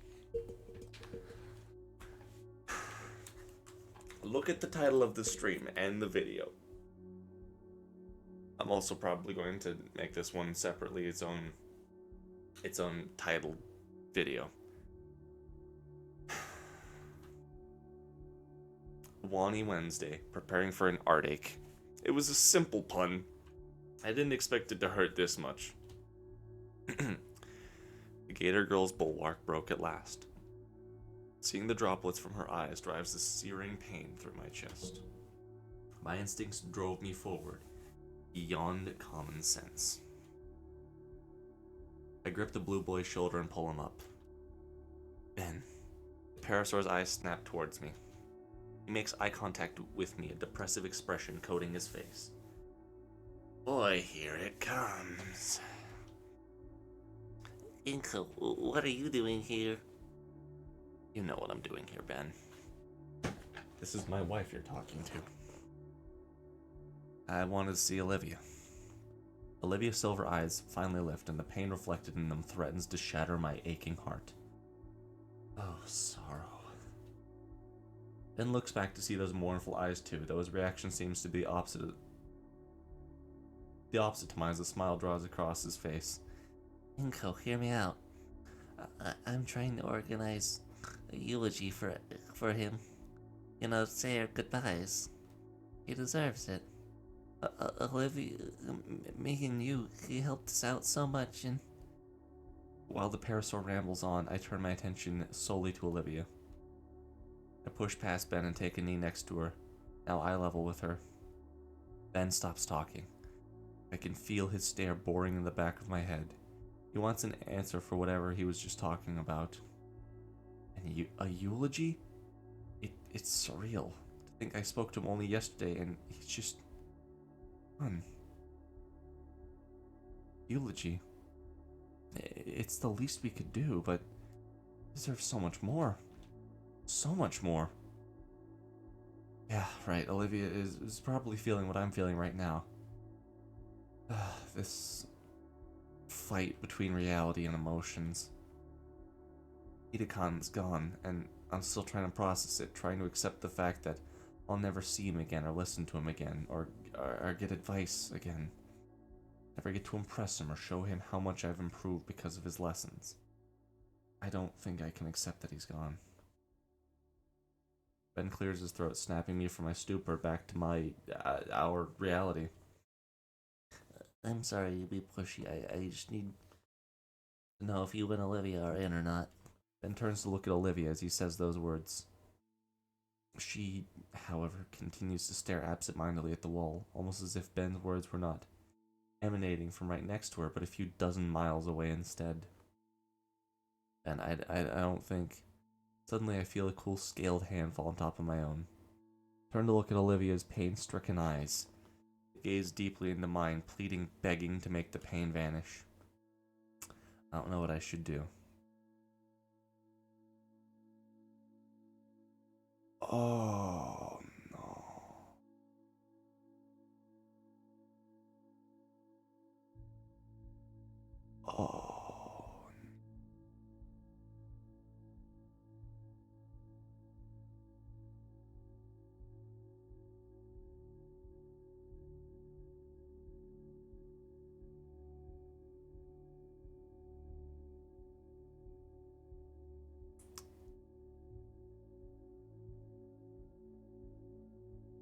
Look at the title of the stream and the video. I'm also probably going to make this one separately its own titled video. Wani Wednesday, preparing for an artache. It was a simple pun. I didn't expect it to hurt this much. The Gator Girl's bulwark broke at last. Seeing the droplets from her eyes drives a searing pain through my chest. My instincts drove me forward, beyond common sense. I grip the blue boy's shoulder and pull him up. Ben. The Parasaur's eyes snap towards me. He makes eye contact with me, a depressive expression coating his face. Boy, here it comes. Inko, what are you doing here? You know what I'm doing here, Ben. This is my wife you're talking to. I wanted to see Olivia. Olivia's silver eyes finally lift, and the pain reflected in them threatens to shatter my aching heart. Oh, sorrow. Ben looks back to see those mournful eyes too, though his reaction seems to be the opposite to mine as a smile draws across his face. Inko, hear me out. I'm trying to organize a eulogy for him. You know, say our goodbyes. He deserves it. Olivia, me and you, he helped us out so much, and... While the Parasaur rambles on, I turn my attention solely to Olivia. I push past Ben and take a knee next to her, now eye level with her. Ben stops talking. I can feel his stare boring in the back of my head. He wants an answer for whatever he was just talking about. And a eulogy? It's surreal. To think I spoke to him only yesterday and he's just... gone. Eulogy. It's the least we could do, but he deserves so much more. So much more. Yeah, right. Olivia is probably feeling what I'm feeling right now. This fight between reality and emotions. Idakon's gone, and I'm still trying to process it, trying to accept the fact that I'll never see him again, or listen to him again, or get advice again. Never get to impress him or show him how much I've improved because of his lessons. I don't think I can accept that he's gone. Ben clears his throat, snapping me from my stupor back to our reality. I'm sorry to be pushy. I just need to know if you and Olivia are in or not. Ben turns to look at Olivia as he says those words. She, however, continues to stare absent-mindedly at the wall, almost as if Ben's words were not emanating from right next to her, but a few dozen miles away instead. And I don't think... Suddenly I feel a cool scaled hand fall on top of my own. Turn to look at Olivia's pain-stricken eyes. Gaze deeply into mine, pleading, begging to make the pain vanish. I don't know what I should do. Oh, no. Oh.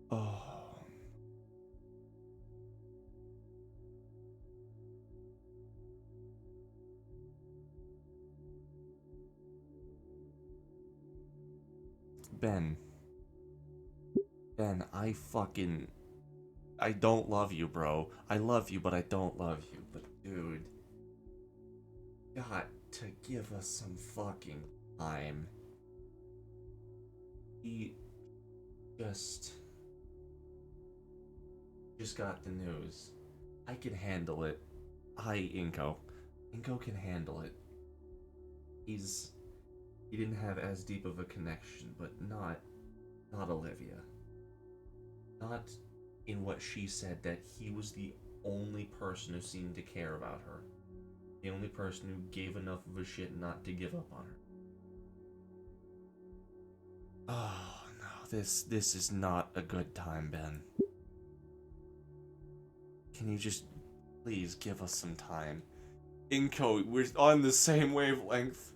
Oh. Ben. Ben, I don't love you, bro. I love you, but I don't love you. But, dude, got to give us some fucking time. He just got the news. I can handle it. Hi, Inko. Inko can handle it. He didn't have as deep of a connection, but not Olivia. Not in what she said that he was the only person who seemed to care about her. The only person who gave enough of a shit not to give up on her. Oh no, this is not a good time, Ben. Can you just please give us some time? Inko, we're on the same wavelength.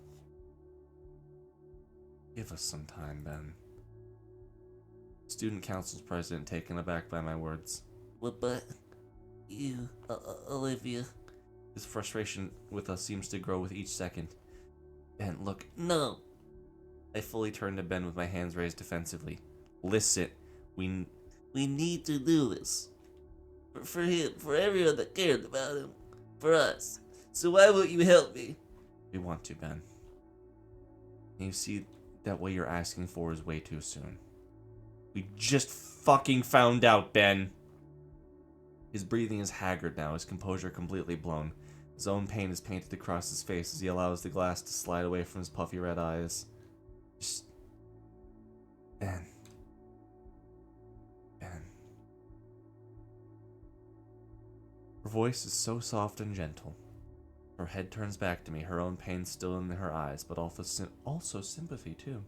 Give us some time, Ben. Student council's president, taken aback by my words. But you, Olivia. His frustration with us seems to grow with each second. Ben, look. No. I fully turned to Ben with my hands raised defensively. Listen, we need to do this. For him, for everyone that cared about him, for us. So why won't you help me? We want to, Ben. And you see that what you're asking for is way too soon. We just fucking found out, Ben. His breathing is haggard now, his composure completely blown. His own pain is painted across his face as he allows the glass to slide away from his puffy red eyes. Just... Ben. Her voice is so soft and gentle. Her head turns back to me, her own pain still in her eyes, but also sympathy too.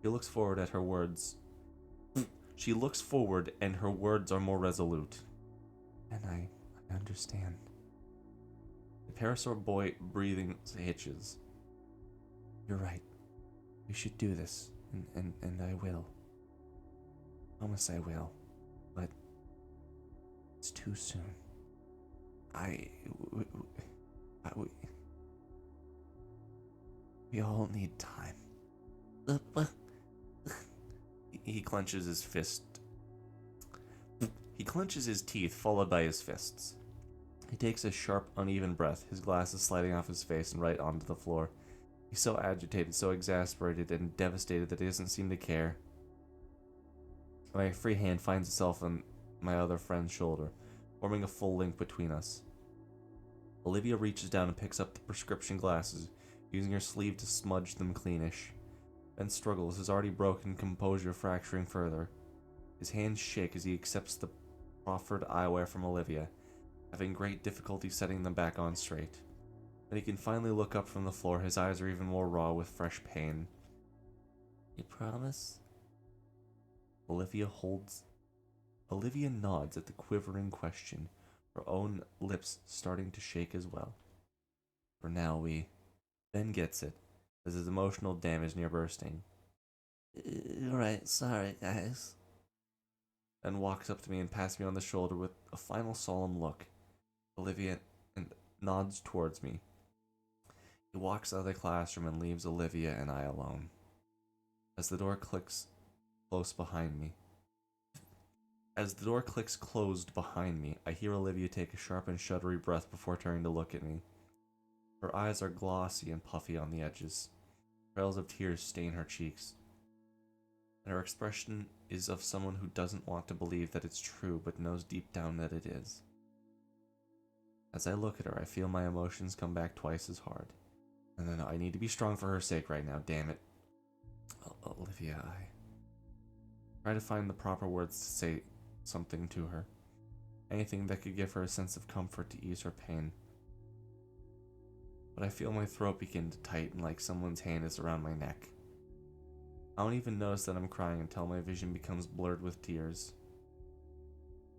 She looks forward at her words. She looks forward and her words are more resolute. And I understand. The Parasaur boy breathing hitches. You're right. We should do this, and I will. Promise I will. But it's too soon. We all need time. He clenches his fist. He clenches his teeth, followed by his fists. He takes a sharp, uneven breath, his glasses sliding off his face and right onto the floor. He's so agitated, so exasperated, and devastated that he doesn't seem to care. My free hand finds itself on my other friend's shoulder, forming a full link between us. Olivia reaches down and picks up the prescription glasses, using her sleeve to smudge them cleanish. Ben struggles, his already broken composure fracturing further. His hands shake as he accepts the proffered eyewear from Olivia, having great difficulty setting them back on straight. When he can finally look up from the floor, his eyes are even more raw with fresh pain. You promise? Olivia nods at the quivering question, her own lips starting to shake as well. For now, Ben gets it, as his emotional damage near bursting. You're right, sorry, guys. Ben walks up to me and passes me on the shoulder with a final solemn look. Olivia and nods towards me. He walks out of the classroom and leaves Olivia and I alone. As the door clicks closed behind me, I hear Olivia take a sharp and shuddery breath before turning to look at me. Her eyes are glossy and puffy on the edges. Trails of tears stain her cheeks. And her expression is of someone who doesn't want to believe that it's true, but knows deep down that it is. As I look at her, I feel my emotions come back twice as hard. No, I need to be strong for her sake right now, damn it. Olivia, I try to find the proper words to say something to her. Anything that could give her a sense of comfort to ease her pain. But I feel my throat begin to tighten like someone's hand is around my neck. I don't even notice that I'm crying until my vision becomes blurred with tears.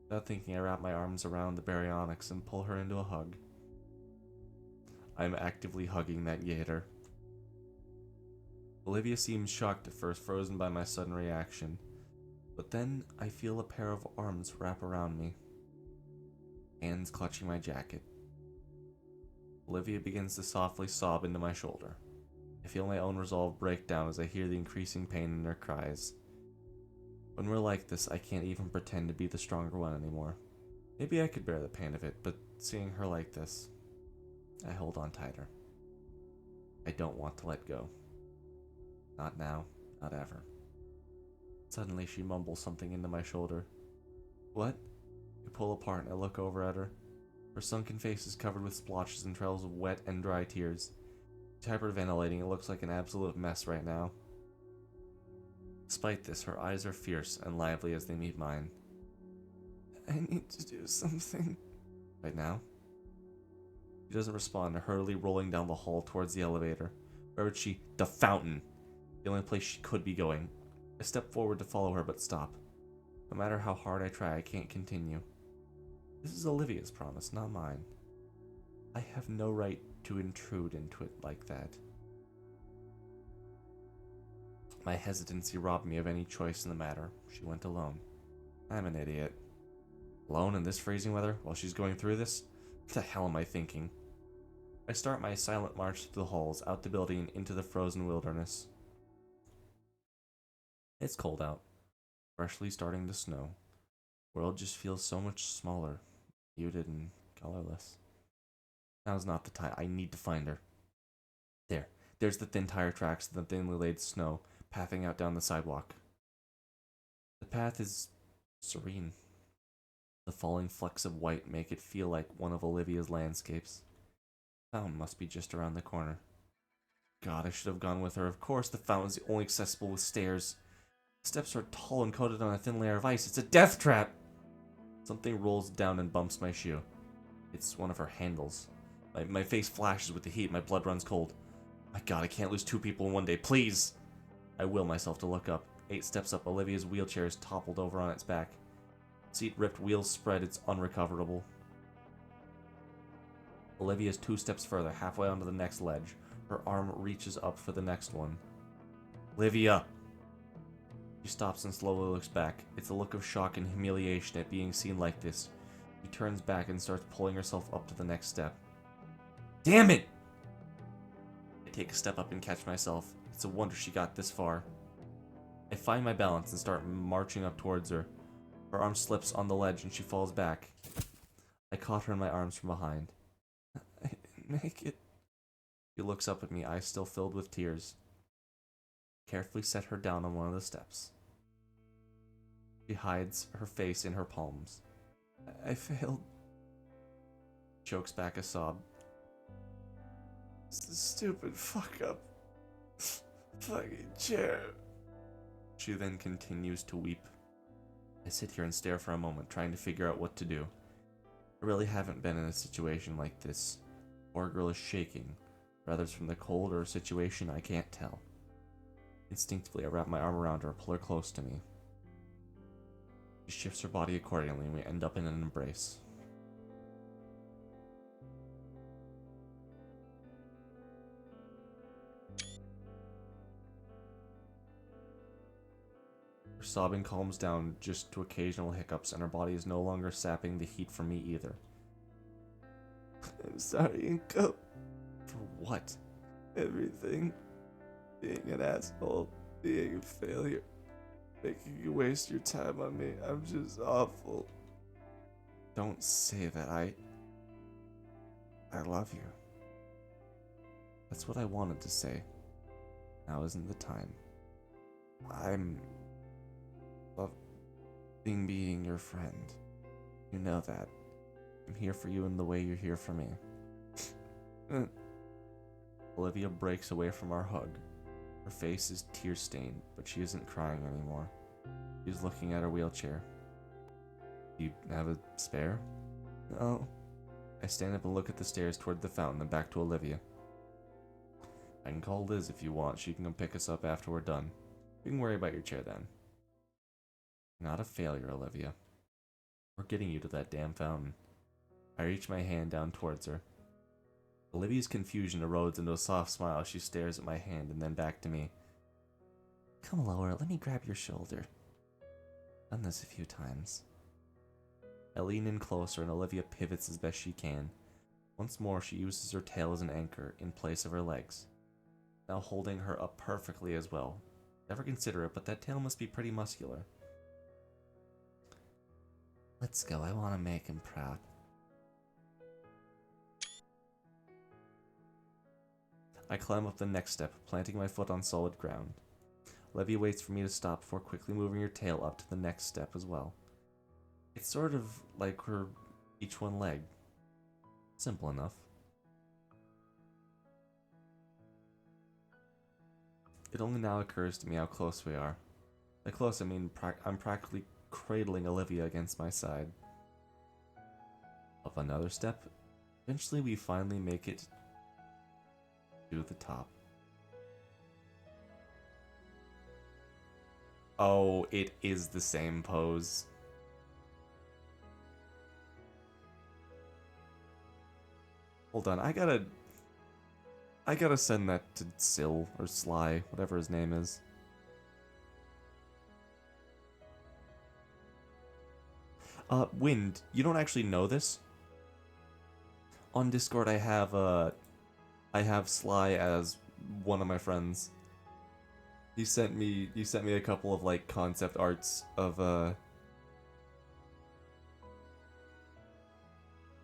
Without thinking, I wrap my arms around the baryonyx and pull her into a hug. I'm actively hugging that gator. Olivia seems shocked at first, frozen by my sudden reaction. But then I feel a pair of arms wrap around me. Hands clutching my jacket. Olivia begins to softly sob into my shoulder. I feel my own resolve break down as I hear the increasing pain in her cries. When we're like this, I can't even pretend to be the stronger one anymore. Maybe I could bear the pain of it, but seeing her like this, I hold on tighter. I don't want to let go. Not now, not ever. Suddenly she mumbles something into my shoulder. What? I pull apart and I look over at her. Her sunken face is covered with splotches and trails of wet and dry tears. She's hyperventilating. It looks like an absolute mess right now. Despite this, her eyes are fierce and lively as they meet mine. I need to do something. Right now? She doesn't respond, hurriedly rolling down the hall towards the elevator. Where would she? The fountain! The only place she could be going. I step forward to follow her, but stop. No matter how hard I try, I can't continue. This is Olivia's promise, not mine. I have no right to intrude into it like that. My hesitancy robbed me of any choice in the matter. She went alone. I'm an idiot. Alone in this freezing weather while she's going through this? What the hell am I thinking? I start my silent march through the halls, out the building, and into the frozen wilderness. It's cold out. Freshly starting to snow. The world just feels so much smaller, muted and colorless. Now's not the time. I need to find her. There's the thin tire tracks and the thinly laid snow, pathing out down the sidewalk. The path is serene. The falling flecks of white make it feel like one of Olivia's landscapes. The fountain must be just around the corner. God, I should have gone with her. Of course, the fountain's the only accessible with stairs. The steps are tall and coated on a thin layer of ice. It's a death trap! Something rolls down and bumps my shoe. It's one of her handles. My face flashes with the heat. My blood runs cold. My God, I can't lose 2 people in one day. Please! I will myself to look up. 8 steps up, Olivia's wheelchair is toppled over on its back. Seat ripped, wheels spread, it's unrecoverable. Olivia's 2 steps further, halfway onto the next ledge. Her arm reaches up for the next one. Olivia! She stops and slowly looks back. It's a look of shock and humiliation at being seen like this. She turns back and starts pulling herself up to the next step. Damn it! I take a step up and catch myself. It's a wonder she got this far. I find my balance and start marching up towards her. Her arm slips on the ledge and she falls back. I caught her in my arms from behind. I didn't make it. She looks up at me, eyes still filled with tears. Carefully set her down on one of the steps. She hides her face in her palms. I failed. Chokes back a sob. It's the stupid fuck up. Fucking chair. She then continues to weep. I sit here and stare for a moment, trying to figure out what to do. I really haven't been in a situation like this. Poor girl is shaking. Whether it's from the cold or a situation, I can't tell. Instinctively, I wrap my arm around her, pull her close to me. She shifts her body accordingly, and we end up in an embrace. Her sobbing calms down just to occasional hiccups, and her body is no longer sapping the heat from me either. I'm sorry, Inko. For what? Everything. Being an asshole. Being a failure. Making you waste your time on me. I'm just awful. Don't say that. I love you. That's what I wanted to say. Now isn't the time. I'm loving being your friend. You know that. I'm here for you in the way you're here for me. Olivia breaks away from our hug. Her face is tear-stained, but she isn't crying anymore. She's looking at her wheelchair. Do you have a spare? No. I stand up and look at the stairs toward the fountain and back to Olivia. I can call Liz if you want. She can come pick us up after we're done. You can worry about your chair then. You're not a failure, Olivia. We're getting you to that damn fountain. I reach my hand down towards her. Olivia's confusion erodes into a soft smile as she stares at my hand and then back to me. Come lower, let me grab your shoulder. Done this a few times. I lean in closer and Olivia pivots as best she can. Once more, she uses her tail as an anchor in place of her legs. now holding her up perfectly as well. Never consider it, but that tail must be pretty muscular. Let's go. I want to make him proud. I climb up the next step, planting my foot on solid ground. Olivia waits for me to stop before quickly moving her tail up to the next step as well. It's sort of like her each one leg. Simple enough. It only now occurs to me how close we are. By close, I mean I'm practically cradling Olivia against my side. Up another step. Eventually, we finally make it to the top. Oh, it is the same pose. Hold on, I gotta send that to Syl, or Sly, whatever his name is. Wind, you don't actually know this? On Discord, I have Sly as one of my friends. He sent me a couple of, like, concept arts of,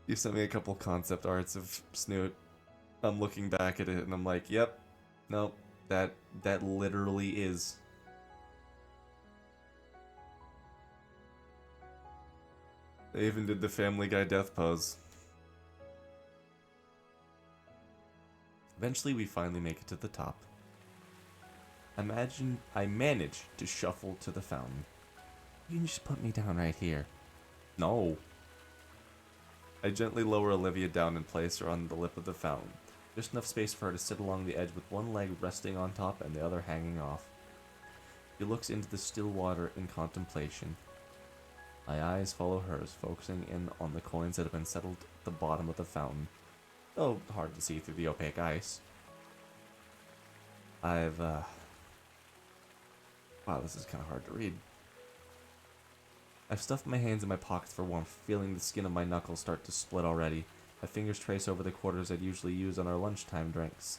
He sent me a couple concept arts of Snoot. I'm looking back at it and I'm like, yep, nope, that literally is. They even did the Family Guy death pose. Eventually, we finally make it to the top. Imagine I manage to shuffle to the fountain. You can just put me down right here. No. I gently lower Olivia down and place her on the lip of the fountain. Just enough space for her to sit along the edge with one leg resting on top and the other hanging off. She looks into the still water in contemplation. My eyes follow hers, focusing in on the coins that have been settled at the bottom of the fountain, though hard to see through the opaque ice. Wow, this is kind of hard to read. I've stuffed my hands in my pockets for warmth, feeling the skin of my knuckles start to split already. My fingers trace over the quarters I'd usually use on our lunchtime drinks.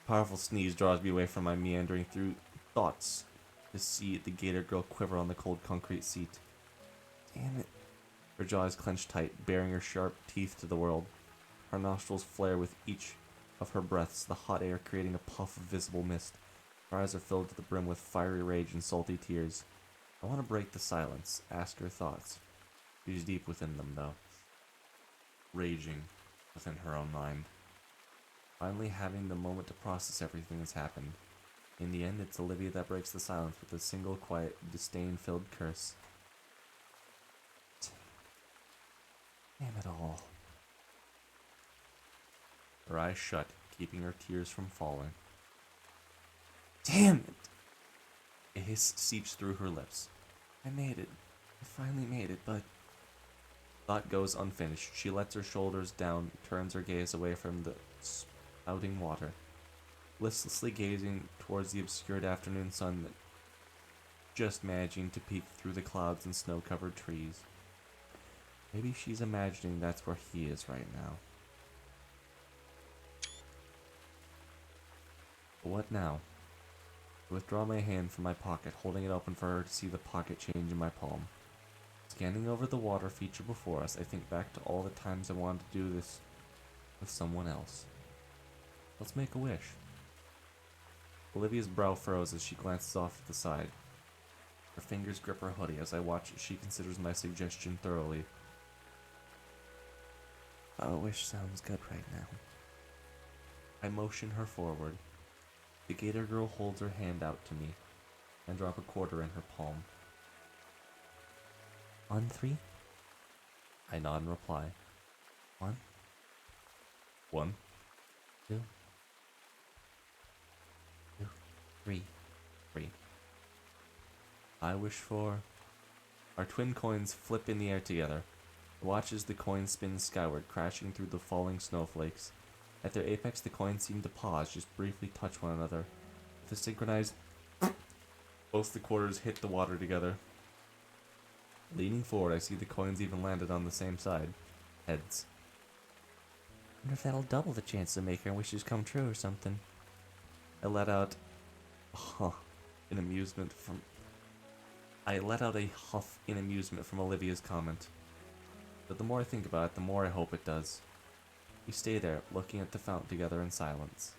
Powerful sneeze draws me away from my meandering through thoughts to see the gator girl quiver on the cold concrete seat. Damn it. Her jaw is clenched tight, baring her sharp teeth to the world. Her nostrils flare with each of her breaths, the hot air creating a puff of visible mist. Her eyes are filled to the brim with fiery rage and salty tears. I want to break the silence, ask her thoughts. She's deep within them, though. Raging within her own mind. Finally having the moment to process everything that's happened. In the end, it's Olivia that breaks the silence with a single quiet, disdain-filled curse. Damn it all. Her eyes shut, keeping her tears from falling. Damn it! A hiss seeps through her lips. I made it. I finally made it, but... Thought goes unfinished. She lets her shoulders down, turns her gaze away from the spouting water, listlessly gazing towards the obscured afternoon sun that just managing to peek through the clouds and snow-covered trees. Maybe she's imagining that's where he is right now. But what now? I withdraw my hand from my pocket, holding it open for her to see the pocket change in my palm. Scanning over the water feature before us, I think back to all the times I wanted to do this with someone else. Let's make a wish. Olivia's brow furrows as she glances off to the side. Her fingers grip her hoodie as I watch as she considers my suggestion thoroughly. A wish sounds good right now. I motion her forward. The gator girl holds her hand out to me and drop a quarter in her palm. On 3? I nod in reply. 1, 1, 2, 3. 3. I wish for... Our twin coins flip in the air together. I watch as the coins spin skyward, crashing through the falling snowflakes. At their apex, the coins seem to pause, just briefly touch one another. With a synchronized... Both the quarters hit the water together. Leaning forward, I see the coins even landed on the same side. Heads. wonder if that'll double the chance to make her wishes come true or something. I let out in amusement from I let out a huff in amusement from Olivia's comment. But the more I think about it, the more I hope it does. We stay there, looking at the fountain together in silence.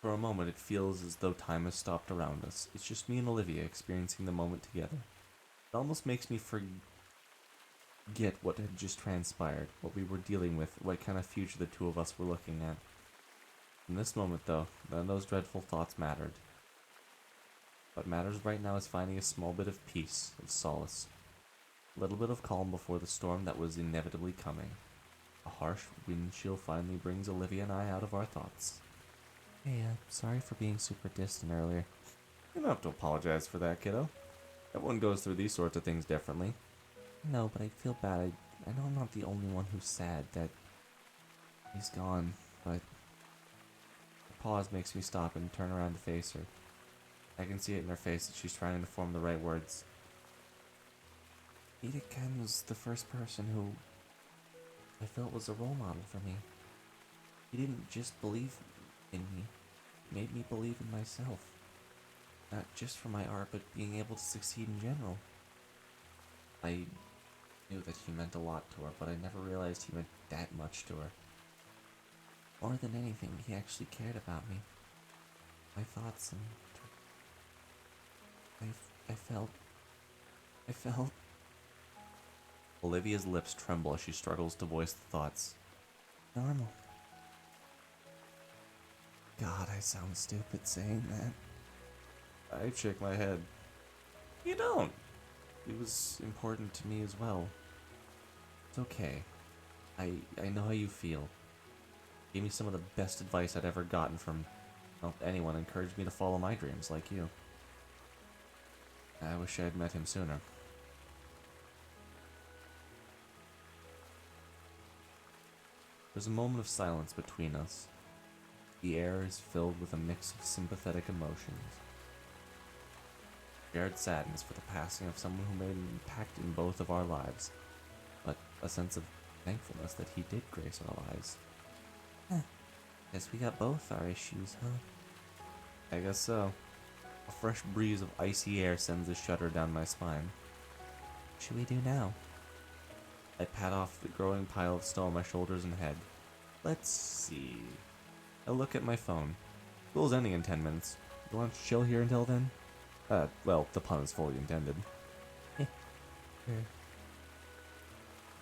For a moment, it feels as though time has stopped around us. It's just me and Olivia experiencing the moment together. It almost makes me forget what had just transpired, what we were dealing with, what kind of future the two of us were looking at. In this moment, though, none of those dreadful thoughts mattered. What matters right now is finding a small bit of peace, of solace. A little bit of calm before the storm that was inevitably coming. A harsh wind chill finally brings Olivia and I out of our thoughts. Hey, sorry for being super distant earlier. You don't have to apologize for that, kiddo. Everyone goes through these sorts of things differently. No, but I feel bad. I know I'm not the only one who's sad that he's gone, but the pause makes me stop and turn around to face her. I can see it in her face that she's trying to form the right words. Edith Ken was the first person who I felt was a role model for me. He didn't just believe in me, he made me believe in myself. Not just for my art, but being able to succeed in general. I knew that he meant a lot to her, but I never realized he meant that much to her. More than anything, he actually cared about me. My thoughts and... I felt... Olivia's lips tremble as she struggles to voice the thoughts. Normal. God, I sound stupid saying that. I shake my head. You don't. It was important to me as well. It's okay. I know how you feel. Gave me some of the best advice I'd ever gotten from, well, anyone. Encouraged me to follow my dreams like you. I wish I had met him sooner. There's a moment of silence between us. The air is filled with a mix of sympathetic emotions. Shared sadness for the passing of someone who made an impact in both of our lives, but a sense of thankfulness that he did grace our lives. Guess we got both our issues, huh? I guess so. A fresh breeze of icy air sends a shudder down my spine. What should we do now? I pat off the growing pile of snow on my shoulders and head. Let's see. I look at my phone. School's ending in 10 minutes. You want to chill here until then? Well, the pun is fully intended. Sure.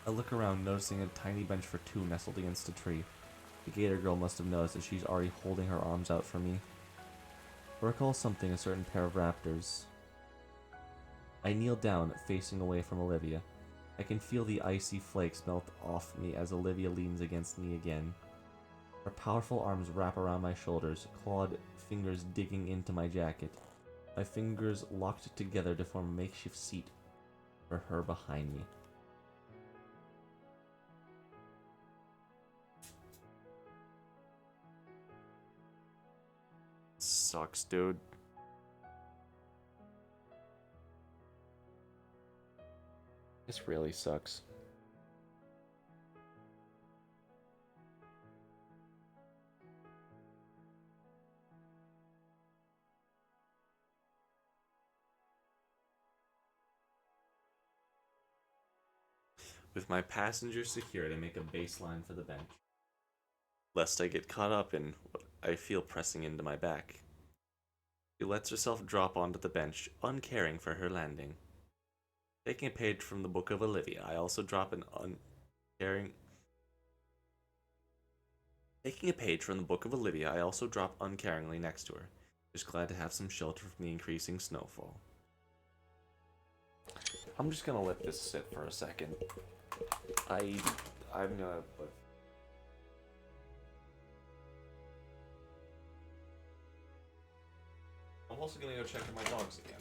I look around, noticing a tiny bench for two nestled against a tree. The gator girl must have noticed that she's already holding her arms out for me. I recall something, a certain pair of raptors. I kneel down, facing away from Olivia. I can feel the icy flakes melt off me as Olivia leans against me again. Her powerful arms wrap around my shoulders, clawed fingers digging into my jacket. My fingers locked together to form a makeshift seat for her behind me. Sucks, dude. This really sucks. With my passengers secured, I make a baseline for the bench, lest I get caught up in what I feel pressing into my back. She lets herself drop onto the bench, uncaring for her landing. Taking a page from the book of Olivia, I also drop an uncaring... Taking a page from the book of Olivia, I also drop uncaringly next to her, just glad to have some shelter from the increasing snowfall. I'm just gonna let this sit for a second. I'm gonna let... I'm also gonna go check on my dogs again.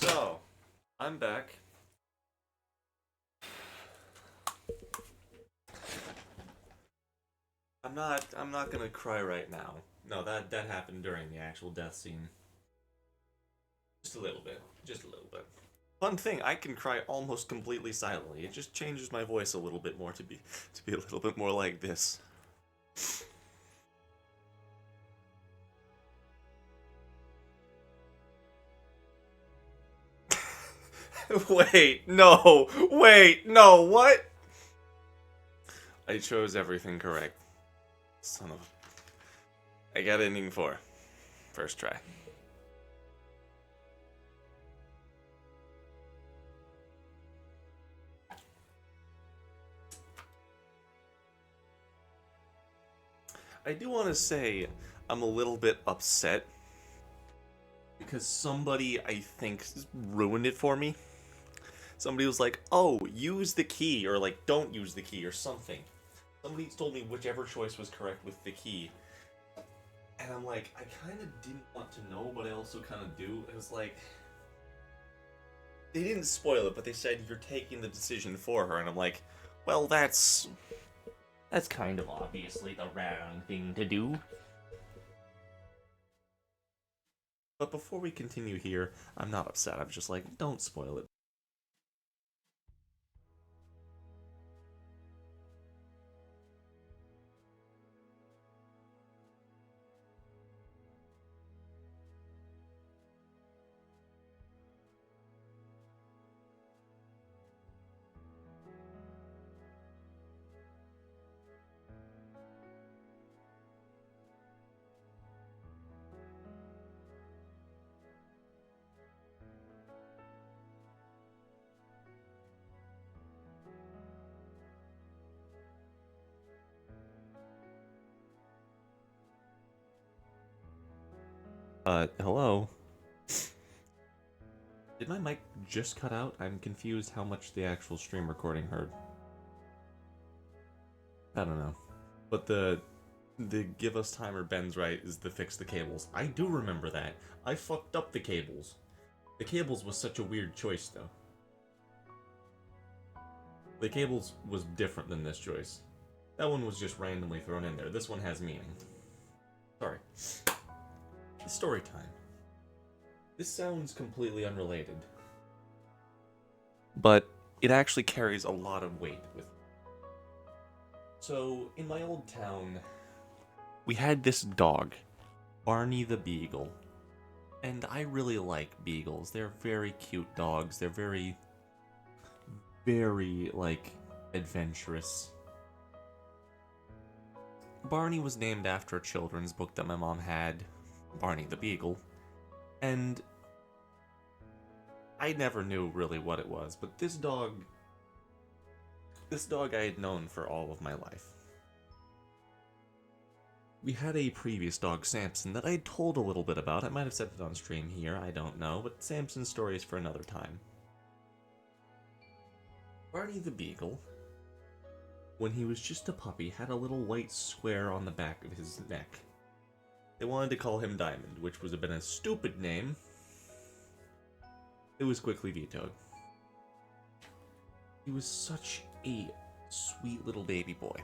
So, I'm back. I'm not gonna cry right now. No, that happened during the actual death scene. Just a little bit. Just a little bit. Fun thing, I can cry almost completely silently. It just changes my voice a little bit more to be a little bit more like this. Wait, no, what? I chose everything correct. Son of... I got ending 4. First try. I do want to say I'm a little bit upset because somebody, I think, ruined it for me. Somebody was like, oh, use the key, or like, don't use the key, or something. Somebody told me whichever choice was correct with the key. And I'm like, I kind of didn't want to know, but I also kind of do. It was like... They didn't spoil it, but they said, you're taking the decision for her. And I'm like, well, that's kind of obviously the wrong thing to do. But before we continue here, I'm not upset. I'm just like, don't spoil it. Hello? Did my mic just cut out? I'm confused how much the actual stream recording heard. I don't know. But the give us timer Ben's right is the fix the cables. I do remember that. I fucked up the cables. The cables was such a weird choice, though. The cables was different than this choice. That one was just randomly thrown in there. This one has meaning. Sorry. Story time. This sounds completely unrelated. But it actually carries a lot of weight with it. So, in my old town, we had this dog, Barney the Beagle. And I really like beagles. They're very cute dogs. They're very, like, adventurous. Barney was named after a children's book that my mom had, Barney the Beagle. And I never knew really what it was, but this dog I had known for all of my life. We had a previous dog, Samson, that I told a little bit about. I might have said it on stream here, I don't know, but Samson's story is for another time. Barney the Beagle, when he was just a puppy, had a little white square on the back of his neck. They wanted to call him Diamond, which would have been a stupid name. It was quickly vetoed. He was such a sweet little baby boy.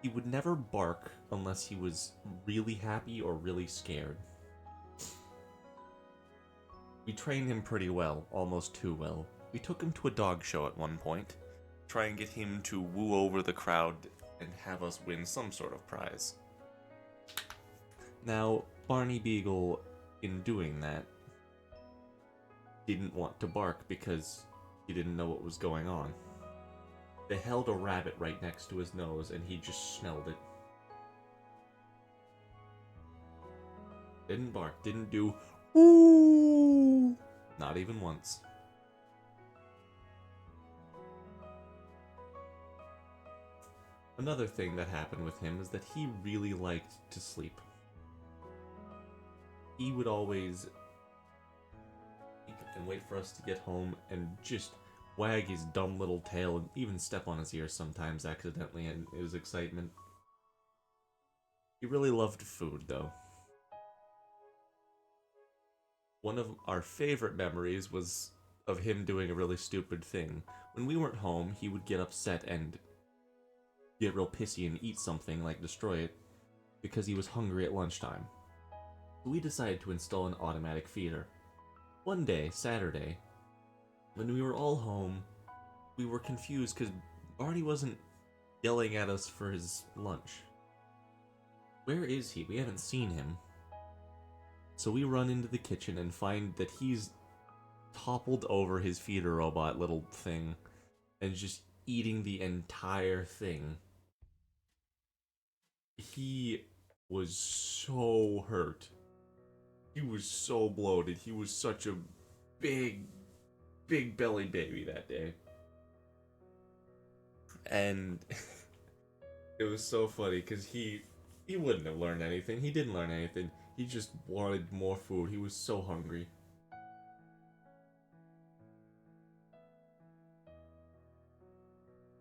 He would never bark unless he was really happy or really scared. We trained him pretty well, almost too well. We took him to a dog show at one point, try and get him to woo over the crowd and have us win some sort of prize. Now, Barney Beagle, in doing that, didn't want to bark because he didn't know what was going on. They held a rabbit right next to his nose and he just smelled it. Didn't bark, didn't do ooh, not even once. Another thing that happened with him is that he really liked to sleep. He would always and wait for us to get home and just wag his dumb little tail and even step on his ear sometimes accidentally in his excitement. He really loved food, though. one of our favorite memories was of him doing a really stupid thing. When we weren't home, he would get upset and get real pissy and eat something, like destroy it, because he was hungry at lunchtime. So we decided to install an automatic feeder. One day, Saturday, when we were all home, we were confused because Barney wasn't yelling at us for his lunch. Where is he? We haven't seen him. So we run into the kitchen and find that he's toppled over his feeder robot little thing and just eating the entire thing. He was so hurt. He was so bloated. He was such a big belly baby that day. And it was so funny because he wouldn't have learned anything. He didn't learn anything. He just wanted more food. He was so hungry.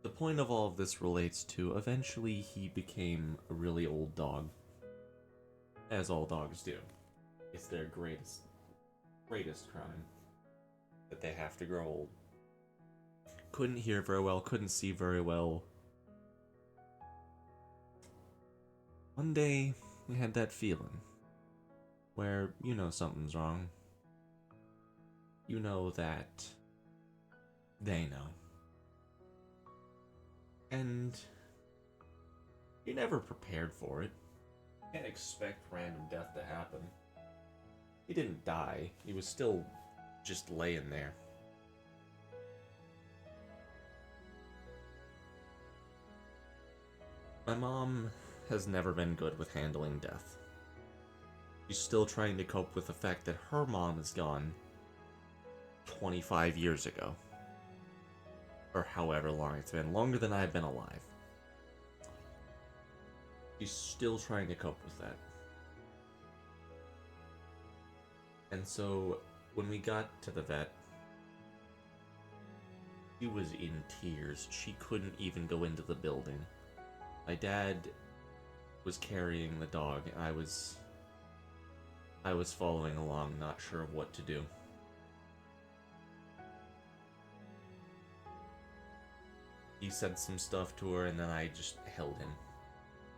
The point of all of this relates to eventually he became a really old dog. As all dogs do. It's their greatest crime. That they have to grow old. Couldn't hear very well, couldn't see very well. One day, we had that feeling. Where you know something's wrong. You know that they know. And you're never prepared for it. You can't expect random death to happen. He didn't die. He was still just laying there. My mom has never been good with handling death. She's still trying to cope with the fact that her mom is gone 25 years ago. Or however long it's been, longer than I've been alive. She's still trying to cope with that. And so, when we got to the vet, she was in tears. She couldn't even go into the building. My dad was carrying the dog, and I was following along, not sure what to do. He said some stuff to her, and then I just held him.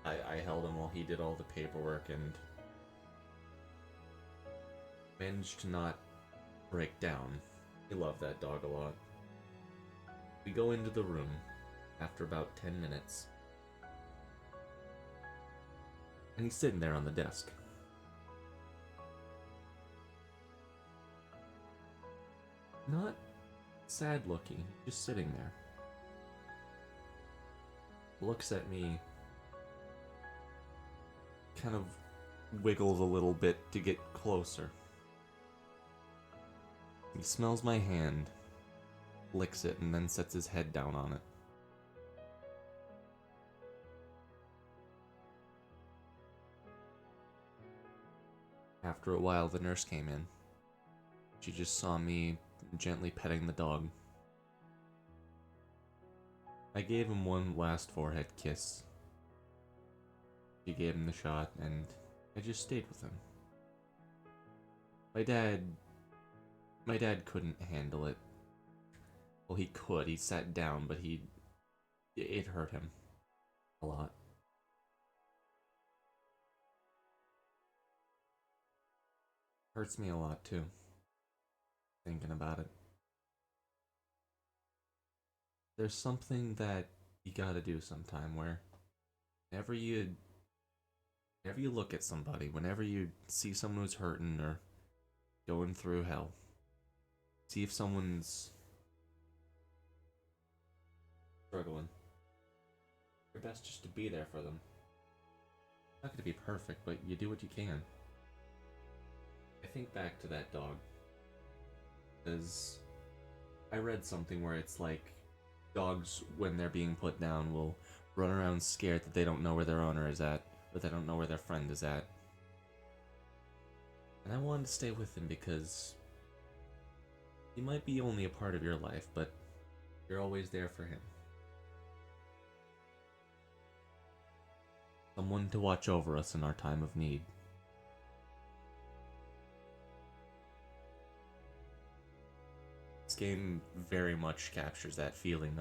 I held him while he did all the paperwork, and managed to not break down. He loved that dog a lot. We go into the room after about 10 minutes. And he's sitting there on the desk. Not sad looking, just sitting there. Looks at me, kind of wiggles a little bit to get closer. He smells my hand, licks it, and then sets his head down on it. After a while, the nurse came in. She just saw me gently petting the dog. I gave him one last forehead kiss. She gave him the shot, and I just stayed with him. My dad couldn't handle it. Well, he could. He sat down, but it hurt him a lot. Hurts me a lot too, thinking about it. There's something that you gotta do sometime where whenever you look at somebody, whenever you see someone who's hurting or going through hell, see if someone's struggling. Your best just to be there for them. Not gonna be perfect, but you do what you can. I think back to that dog, because I read something where it's like dogs, when they're being put down, will run around scared that they don't know where their owner is at, or they don't know where their friend is at. And I wanted to stay with him because he might be only a part of your life, but you're always there for him. Someone to watch over us in our time of need. This game very much captures that feeling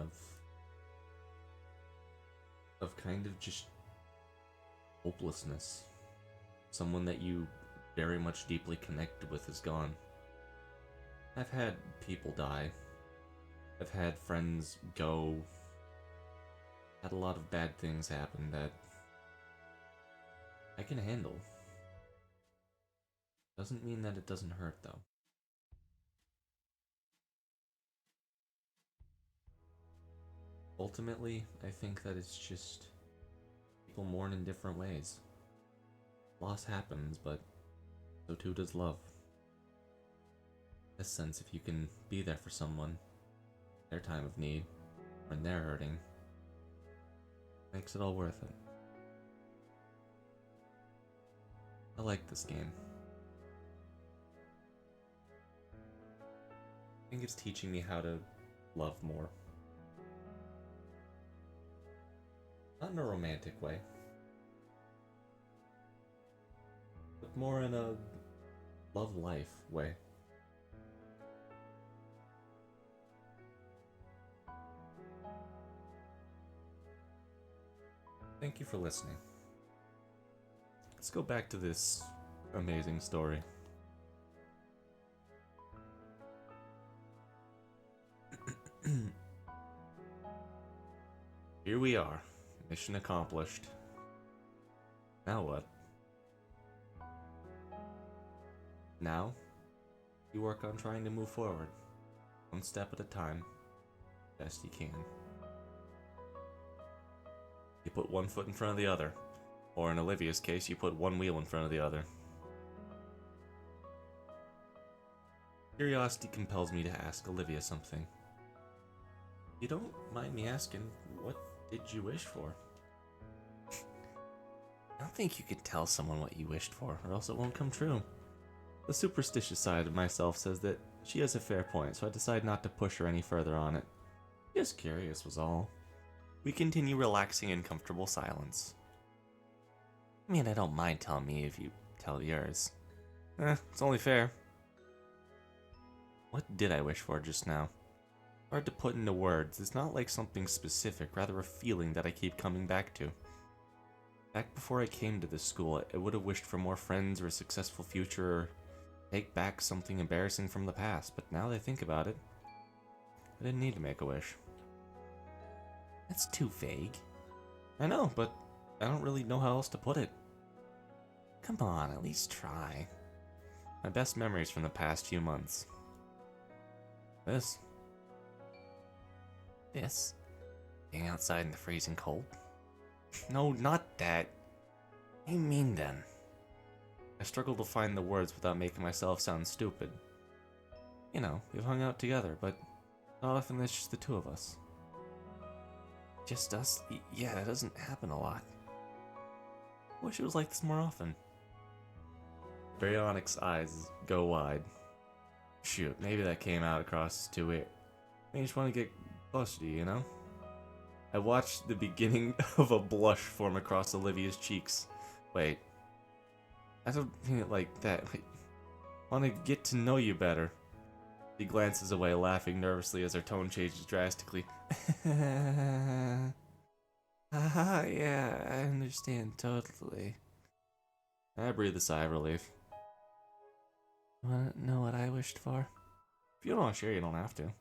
of kind of just hopelessness. Someone that you very much deeply connected with is gone. I've had people die. I've had friends go. Had a lot of bad things happen that I can handle. Doesn't mean that it doesn't hurt, though. Ultimately, I think that it's just people mourn in different ways. Loss happens, but so too does love. In this sense, if you can be there for someone, their time of need, when they're hurting, makes it all worth it. I like this game. I think it's teaching me how to love more. Not in a romantic way, but more in a love life way. Thank you for listening. Let's go back to this amazing story. Here we are. Mission accomplished. Now what? Now, you work on trying to move forward, one step at a time, best you can. You put one foot in front of the other, or in Olivia's case, you put one wheel in front of the other. Curiosity compels me to ask Olivia something. You don't mind me asking, what did you wish for? I don't think you can tell someone what you wished for, or else it won't come true. The superstitious side of myself says that she has a fair point, so I decide not to push her any further on it. Just curious was all. We continue relaxing in comfortable silence. I mean, I don't mind telling me if you tell yours. It's only fair. What did I wish for just now? Hard to put into words. It's not like something specific, rather a feeling that I keep coming back to. Back before I came to this school, I would have wished for more friends or a successful future, or take back something embarrassing from the past, but now that I think about it, I didn't need to make a wish. That's too vague. I know, but I don't really know how else to put it. Come on, at least try. My best memories from the past few months. This. Being outside in the freezing cold? No, not that. What do you mean then? I struggle to find the words without making myself sound stupid. You know, we've hung out together, but not often it's just the two of us. Just us? Yeah, that doesn't happen a lot. I wish it was like this more often. Baryonyx's eyes go wide. Shoot, maybe that came out across too weird. I just want to get close to you, you know? I watched the beginning of a blush form across Olivia's cheeks. Wait. I don't mean it like that. I want to get to know you better. She glances away, laughing nervously as her tone changes drastically. Yeah, I understand totally. I breathe a sigh of relief. You wanna know what I wished for? If you don't want to share, you don't have to.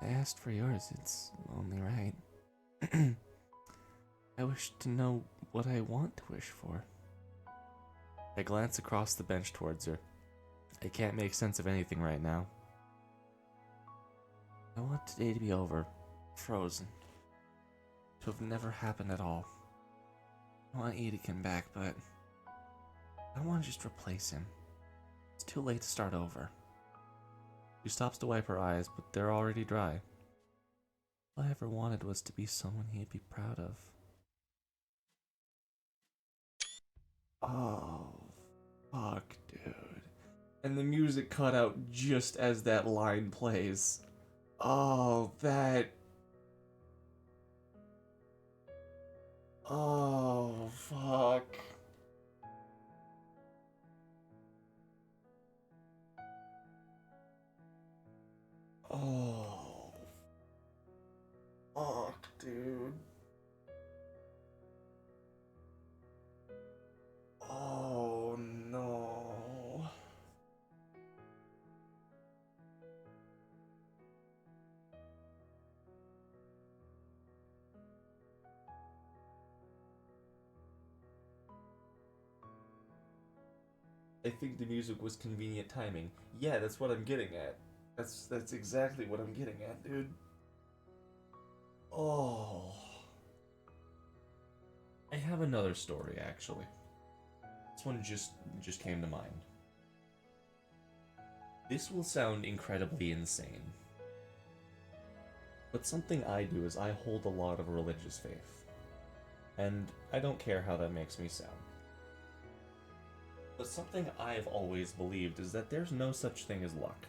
I asked for yours, it's only right. I wish to know what I want to wish for. I glance across the bench towards her. I can't make sense of anything right now. I want today to be over, frozen, to have never happened at all. I want you to come back, but I don't want to just replace him. It's too late to start over. She stops to wipe her eyes, but they're already dry. All I ever wanted was to be someone he'd be proud of. Oh, fuck, dude. And the music cut out just as that line plays. Oh, that... Oh, fuck. I think the music was convenient timing. Yeah, that's what I'm getting at. That's exactly what I'm getting at, dude. Oh. I have another story, actually. This one just came to mind. This will sound incredibly insane. But something I do is I hold a lot of religious faith. And I don't care how that makes me sound. But something I've always believed is that there's no such thing as luck.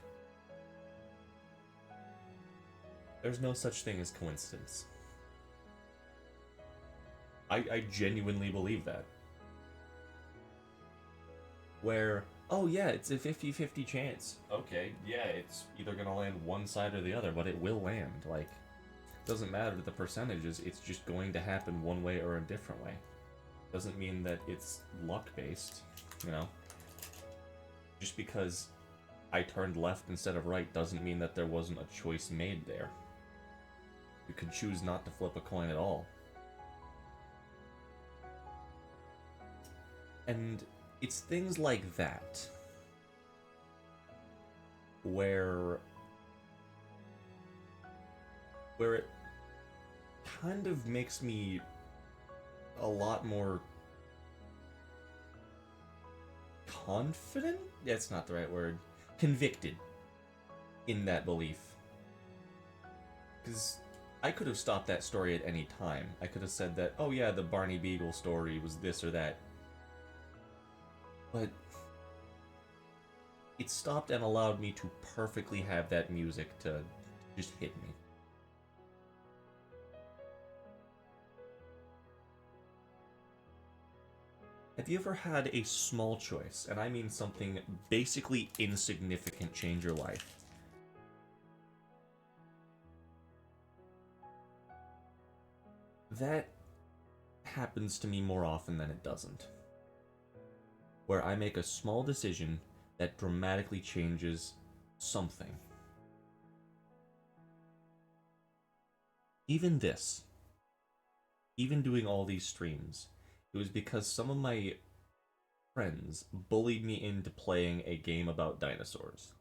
There's no such thing as coincidence. I genuinely believe that. Where, oh yeah, it's a 50-50 chance. Okay, yeah, it's either gonna land one side or the other, but it will land. Like, doesn't matter the percentages, it's just going to happen one way or a different way. Doesn't mean that it's luck-based, you know? Just because I turned left instead of right doesn't mean that there wasn't a choice made there. You could choose not to flip a coin at all. And it's things like that where it kind of makes me a lot more confident? That's not the right word. Convicted in that belief. Because I could have stopped that story at any time. I could have said that, oh yeah, the Barney Beagle story was this or that. But it stopped and allowed me to perfectly have that music to just hit me. Have you ever had a small choice, and I mean something basically insignificant, change your life? That happens to me more often than it doesn't. Where I make a small decision that dramatically changes something. Even this, even doing all these streams, it was because some of my friends bullied me into playing a game about dinosaurs.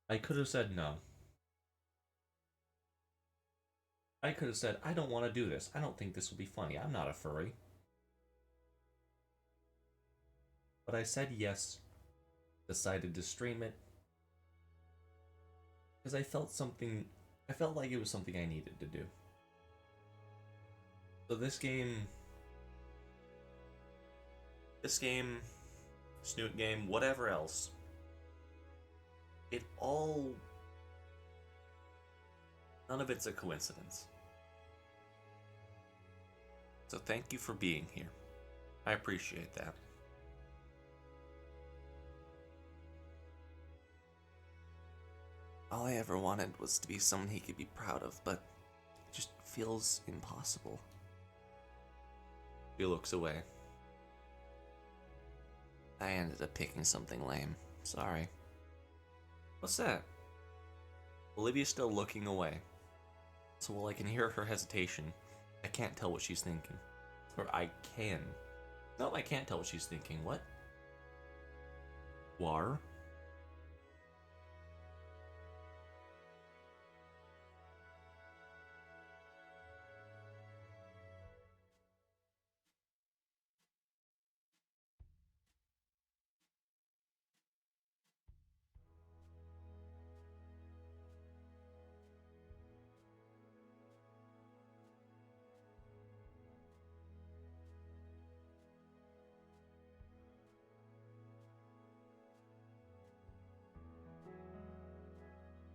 I could have said no. I could have said, I don't want to do this. I don't think this will be funny. I'm not a furry. But I said yes, decided to stream it, because I felt like it was something I needed to do. So this game, Snoot game, whatever else, none of it's a coincidence. So thank you for being here. I appreciate that. All I ever wanted was to be someone he could be proud of, but it just feels impossible. He looks away. I ended up picking something lame. Sorry. What's that? Olivia's still looking away. So while I can hear her hesitation, I can't tell what she's thinking. Or I can. No, I can't tell what she's thinking. What? War?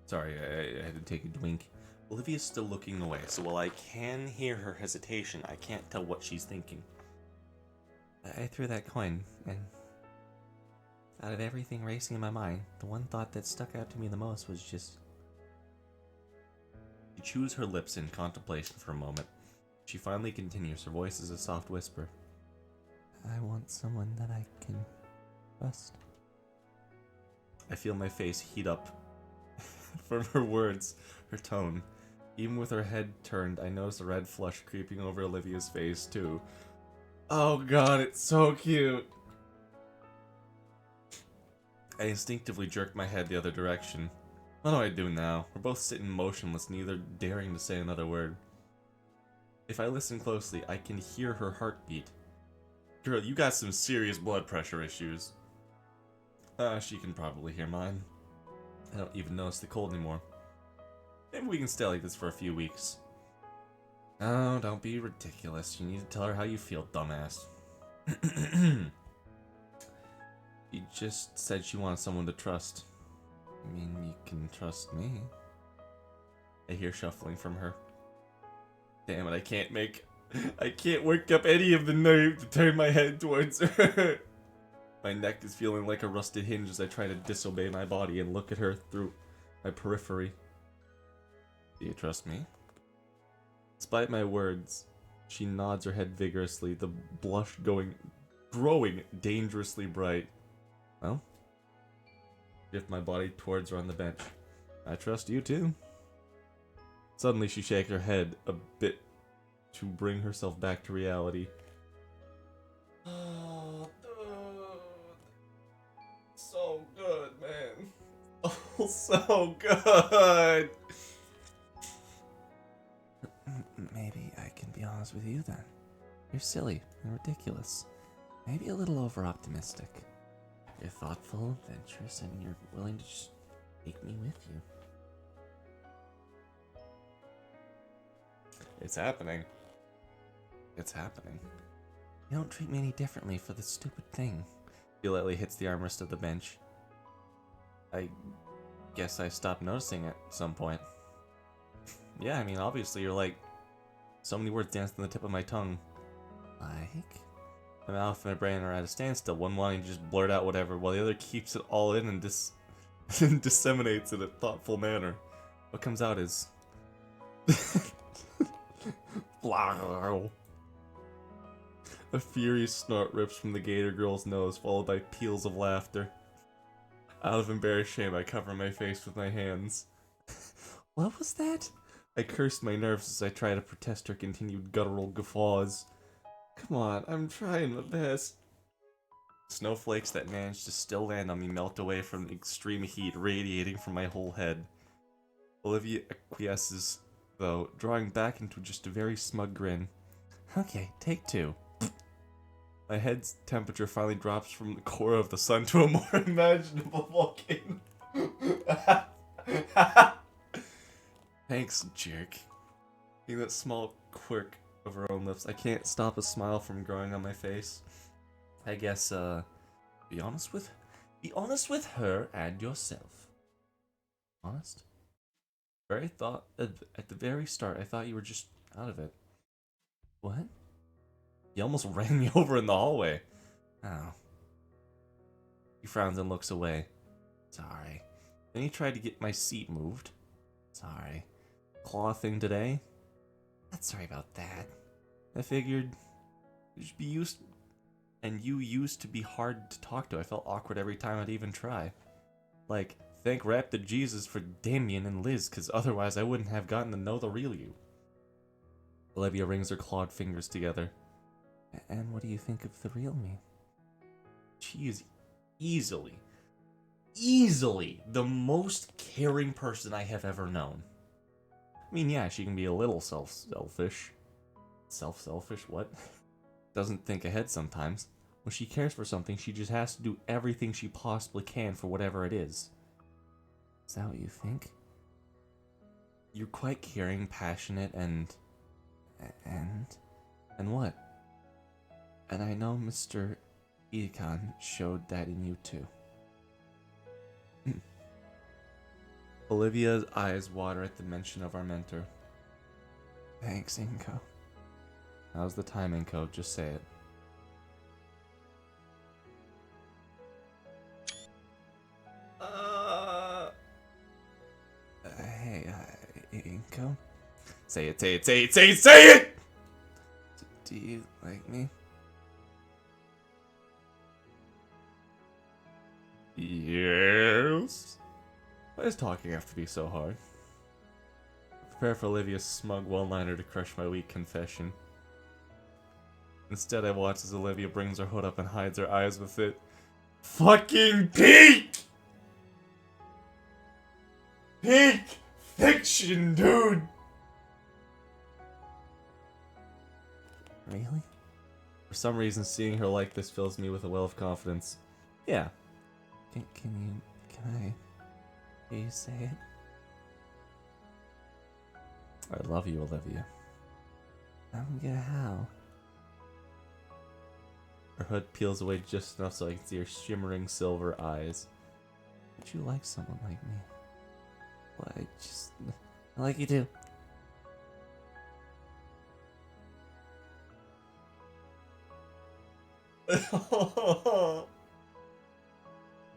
Sorry, I had to take a drink. Olivia's still looking away, so while I can hear her hesitation, I can't tell what she's thinking. I threw that coin, and out of everything racing in my mind, the one thought that stuck out to me the most was just... She chews her lips in contemplation for a moment. She finally continues, her voice is a soft whisper. I want someone that I can trust. I feel my face heat up from her words, her tone. Even with her head turned, I notice a red flush creeping over Olivia's face, too. Oh god, it's so cute. I instinctively jerked my head the other direction. What do I do now? We're both sitting motionless, neither daring to say another word. If I listen closely, I can hear her heartbeat. Girl, you got some serious blood pressure issues. She can probably hear mine. I don't even notice the cold anymore. Maybe we can stay like this for a few weeks. Oh, don't be ridiculous. You need to tell her how you feel, dumbass. You just said she wanted someone to trust. I mean, you can trust me. I hear shuffling from her. Damn it, I can't work up any of the nerve to turn my head towards her. My neck is feeling like a rusted hinge as I try to disobey my body and look at her through my periphery. Do you trust me? Despite my words, she nods her head vigorously, the blush growing dangerously bright. Well, shift my body towards her on the bench. I trust you too. Suddenly she shakes her head a bit to bring herself back to reality. Oh, dude. So good, man. Oh, so good. Maybe I can be honest with you then. You're silly and ridiculous. Maybe a little over-optimistic. You're thoughtful, adventurous, and you're willing to just take me with you. It's happening. It's happening. You don't treat me any differently for this stupid thing. He lightly hits the armrest of the bench. I guess I stopped noticing at some point. Yeah, I mean, obviously you're like, so many words danced on the tip of my tongue. Like? My mouth and my brain are at a standstill, one wanting to just blurt out whatever, while the other keeps it all in and and disseminates in a thoughtful manner. What comes out is... A furious snort rips from the gator girl's nose, followed by peals of laughter. Out of embarrassed shame, I cover my face with my hands. What was that? I cursed my nerves as I try to protest her continued guttural guffaws. Come on, I'm trying my best. Snowflakes that managed to still land on me melt away from the extreme heat radiating from my whole head. Olivia acquiesces, though, drawing back into just a very smug grin. Okay, take two. My head's temperature finally drops from the core of the sun to a more imaginable volcano. Thanks, jerk. Seeing that small quirk of her own lips, I can't stop a smile from growing on my face. I guess, be honest with her and yourself. Honest? At the very start, I thought you were just out of it. What? He almost ran me over in the hallway. Oh. He frowns and looks away. Sorry. Then he tried to get my seat moved. Sorry. Claw thing today? Not sorry about that. I figured you should be used, and you used to be hard to talk to. I felt awkward every time I'd even try. Like, thank rap to Jesus for Damien and Liz, because otherwise I wouldn't have gotten to know the real you. Olivia rings her clawed fingers together. And what do you think of the real me? She is easily the most caring person I have ever known. I mean, yeah, she can be a little selfish. Selfish? What? Doesn't think ahead sometimes. When she cares for something, she just has to do everything she possibly can for whatever it is. Is that what you think? You're quite caring, passionate, and what? And I know Mr. Ikan showed that in you too. Olivia's eyes water at the mention of our mentor. Thanks, Inko. How's the timing, Inko? Just say it. Hey, Inko? Say it! Do you like me? Yes. Why does talking have to be so hard? Prepare for Olivia's smug one-liner to crush my weak confession. Instead, I watch as Olivia brings her hood up and hides her eyes with it. Fucking peak! Peak fiction, dude! Really? For some reason, seeing her like this fills me with a well of confidence. Yeah. Can I hear you say it? I love you, Olivia. I don't get how. Her hood peels away just enough so I can see her shimmering silver eyes. Would you like someone like me? Well, I like you too.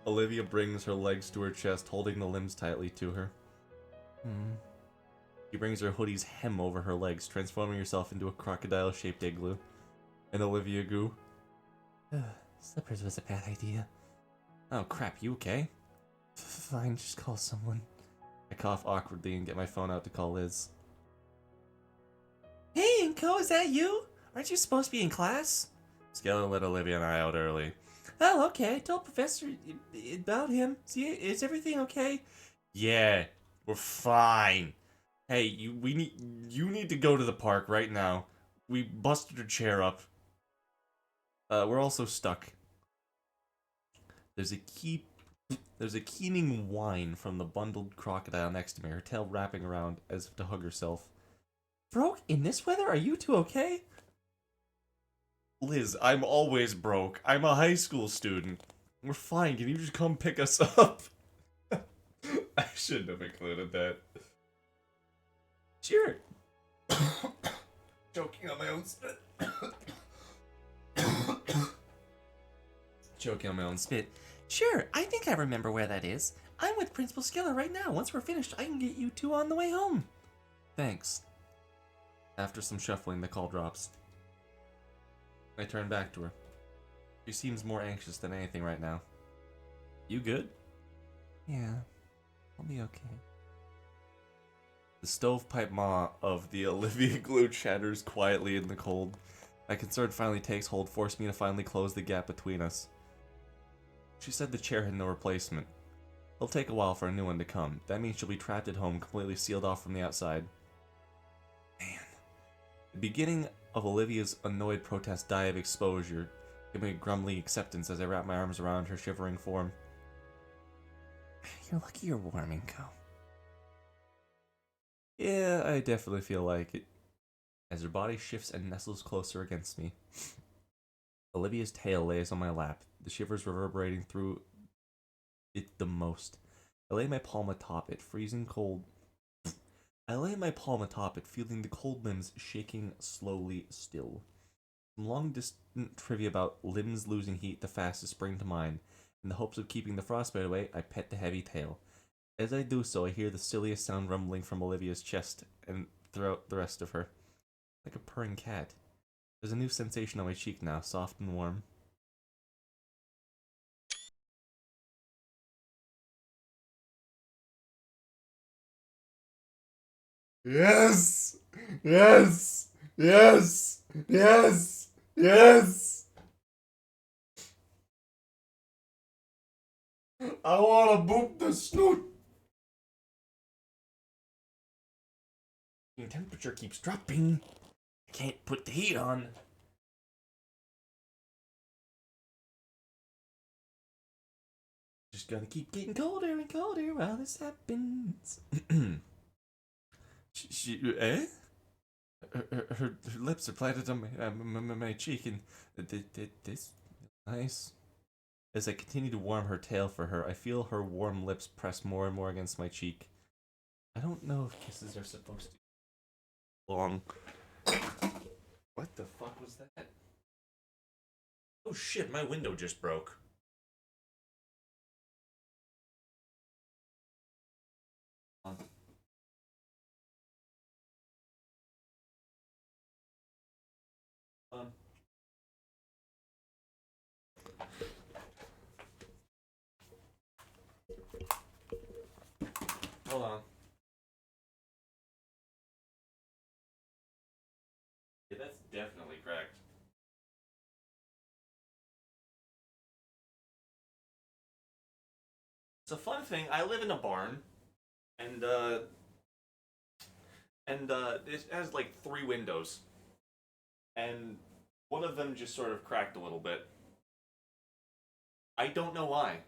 Olivia brings her legs to her chest, holding the limbs tightly to her. She brings her hoodie's hem over her legs, transforming herself into a crocodile-shaped igloo. And Olivia goo. Slippers was a bad idea. Oh crap, you okay? Fine, just call someone. I cough awkwardly and get my phone out to call Liz. Hey, Inko, is that you? Aren't you supposed to be in class? Skeller let Olivia and I out early. Oh, okay. I told Professor about him. See, is everything okay? Yeah, we're fine. Hey, you need to go to the park right now. We busted her chair up. We're also stuck. There's a keening whine from the bundled crocodile next to me, her tail wrapping around as if to hug herself. Broke? In this weather? Are you two okay? Liz, I'm always broke. I'm a high school student. We're fine. Can you just come pick us up? I shouldn't have included that. Sure. Choking on my own spit. Choking on my own spit. Sure, I think I remember where that is. I'm with Principal Skiller right now. Once we're finished, I can get you two on the way home. Thanks. After some shuffling, the call drops. I turn back to her. She seems more anxious than anything right now. You good? Yeah, I'll be okay. The stovepipe maw of the Olivia glue chatters quietly in the cold. My concern finally takes hold, forcing me to finally close the gap between us. She said the chair had no replacement. It'll take a while for a new one to come. That means she'll be trapped at home, completely sealed off from the outside. Man. The beginning of Olivia's annoyed protest die of exposure, giving a grumbling acceptance as I wrap my arms around her shivering form. You're lucky you're warm, Inko. Yeah, I definitely feel like it. As her body shifts and nestles closer against me. Olivia's tail lays on my lap, the shivers reverberating through it the most. I lay my palm atop it, freezing cold. I lay my palm atop it, feeling the cold limbs shaking slowly still. Some long-distant trivia about limbs losing heat the fastest spring to mind. In the hopes of keeping the frostbite away, I pet the heavy tail. As I do so, I hear the silliest sound rumbling from Olivia's chest and throughout the rest of her. Like a purring cat. There's a new sensation on my cheek now, soft and warm. Yes! Yes! Yes! Yes! Yes! I wanna boop the snoot! The temperature keeps dropping. I can't put the heat on. Just gotta keep getting colder and colder while this happens. Eh? Her lips are planted on my cheek, and this nice. As I continue to warm her tail for her, I feel her warm lips press more and more against my cheek. I don't know if kisses are supposed to be long. What the fuck was that? Oh shit, my window just broke. Hold on. Yeah, that's definitely cracked. It's a fun thing. I live in a barn, and it has like 3 windows, and one of them just sort of cracked a little bit. I don't know why.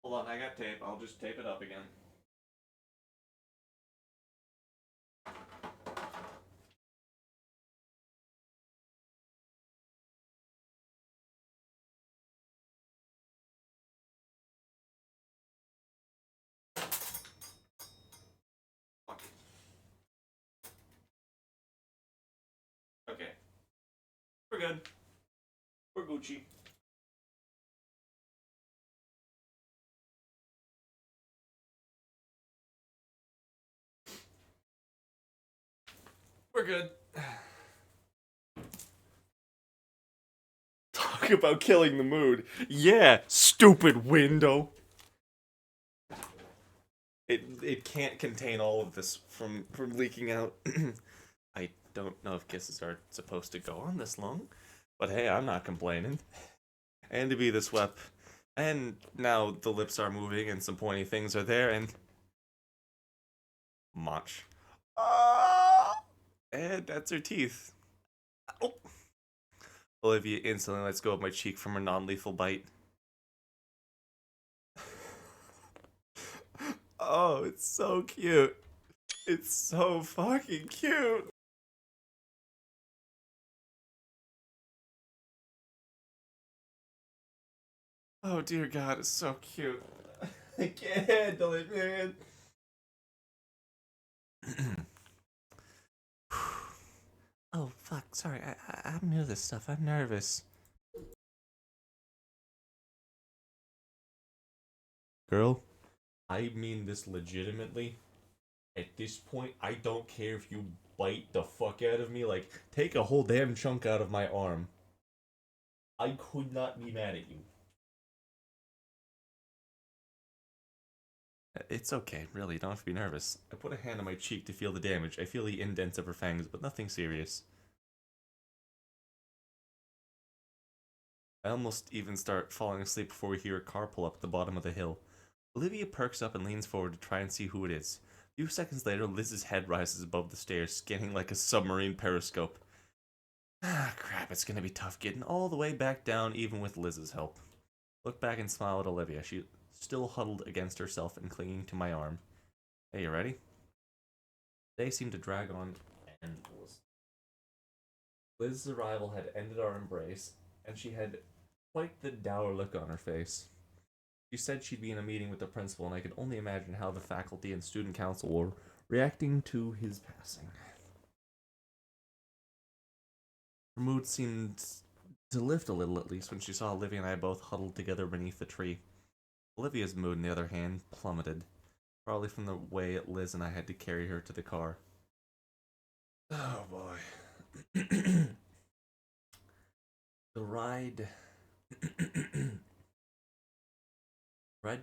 Hold on, I got tape. I'll just tape it up again. Fuck. Okay. We're good. We're Gucci. We're good. Talk about killing the mood. Yeah, stupid window. It can't contain all of this from leaking out. I don't know if kisses are supposed to go on this long, but hey, I'm not complaining. And to be this wep, and now the lips are moving and some pointy things are there, and Mach. And that's her teeth. Oh. Olivia instantly lets go of my cheek from her non-lethal bite. Oh, it's so cute. It's so fucking cute. Oh dear God, it's so cute. I can't handle it, man. Oh, fuck, sorry, I'm new to this stuff, I'm nervous. Girl, I mean this legitimately. At this point, I don't care if you bite the fuck out of me. Like, take a whole damn chunk out of my arm. I could not be mad at you. It's okay, really, you don't have to be nervous. I put a hand on my cheek to feel the damage. I feel the indents of her fangs, but nothing serious. I almost even start falling asleep before we hear a car pull up at the bottom of the hill. Olivia perks up and leans forward to try and see who it is. A few seconds later, Liz's head rises above the stairs, scanning like a submarine periscope. Ah, crap, it's gonna be tough getting all the way back down, even with Liz's help. Look back and smile at Olivia. She still huddled against herself and clinging to my arm. Hey, you ready? They seemed to drag on endlessly. Liz's arrival had ended our embrace, and she had quite the dour look on her face. She said she'd be in a meeting with the principal, and I could only imagine how the faculty and student council were reacting to his passing. Her mood seemed to lift a little, at least, when she saw Olivia and I both huddled together beneath the tree. Olivia's mood, on the other hand, plummeted, probably from the way Liz and I had to carry her to the car. Oh boy. The ride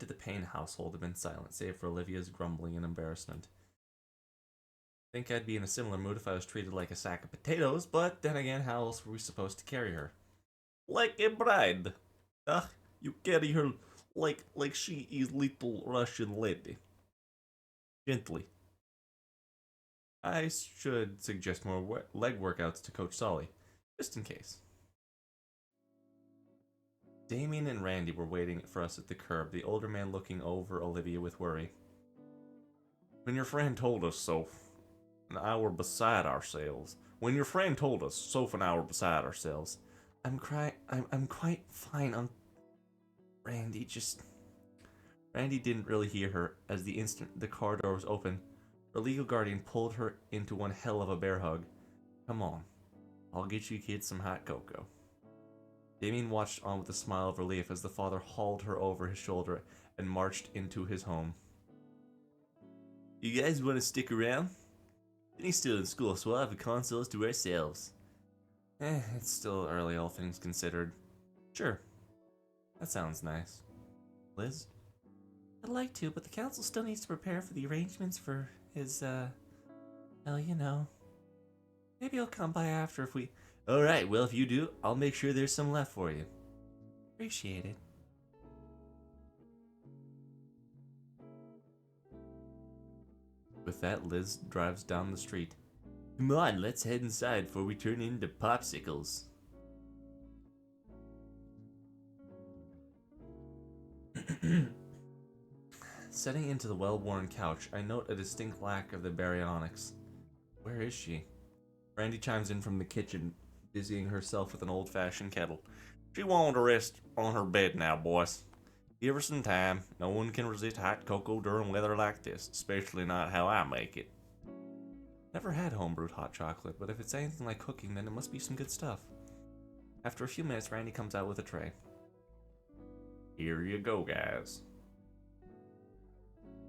to the Payne household had been silent, save for Olivia's grumbling and embarrassment. I think I'd be in a similar mood if I was treated like a sack of potatoes, but then again, how else were we supposed to carry her? Like a bride. You carry her like she is little Russian lady. Gently. I should suggest more leg workouts to Coach Solly, just in case. Damien and Randy were waiting for us at the curb, the older man looking over Olivia with worry. When your friend told us so, an hour beside ourselves. When your friend told us so for an hour beside ourselves. I'm quite fine, Randy didn't really hear her, as the instant the car door was open, her legal guardian pulled her into one hell of a bear hug. Come on, I'll get you kids some hot cocoa. Damien watched on with a smile of relief as the father hauled her over his shoulder and marched into his home. You guys want to stick around? Vinny's still in school, so we'll have the consoles to ourselves. It's still early, all things considered. Sure. That sounds nice. Liz? I'd like to, but the council still needs to prepare for the arrangements for his, well, you know. Maybe I'll come by after if we... Alright, well, if you do, I'll make sure there's some left for you. Appreciate it. With that, Liz drives down the street. Come on, let's head inside before we turn into popsicles. Setting into the well-worn couch, I note a distinct lack of the baryonyx. Where is she? Randy chimes in from the kitchen, busying herself with an old-fashioned kettle. She won't rest on her bed now, boys. Give her some time. No one can resist hot cocoa during weather like this, especially not how I make it. Never had homebrewed hot chocolate, but if it's anything like cooking, then it must be some good stuff. After a few minutes, Randy comes out with a tray. Here you go, guys.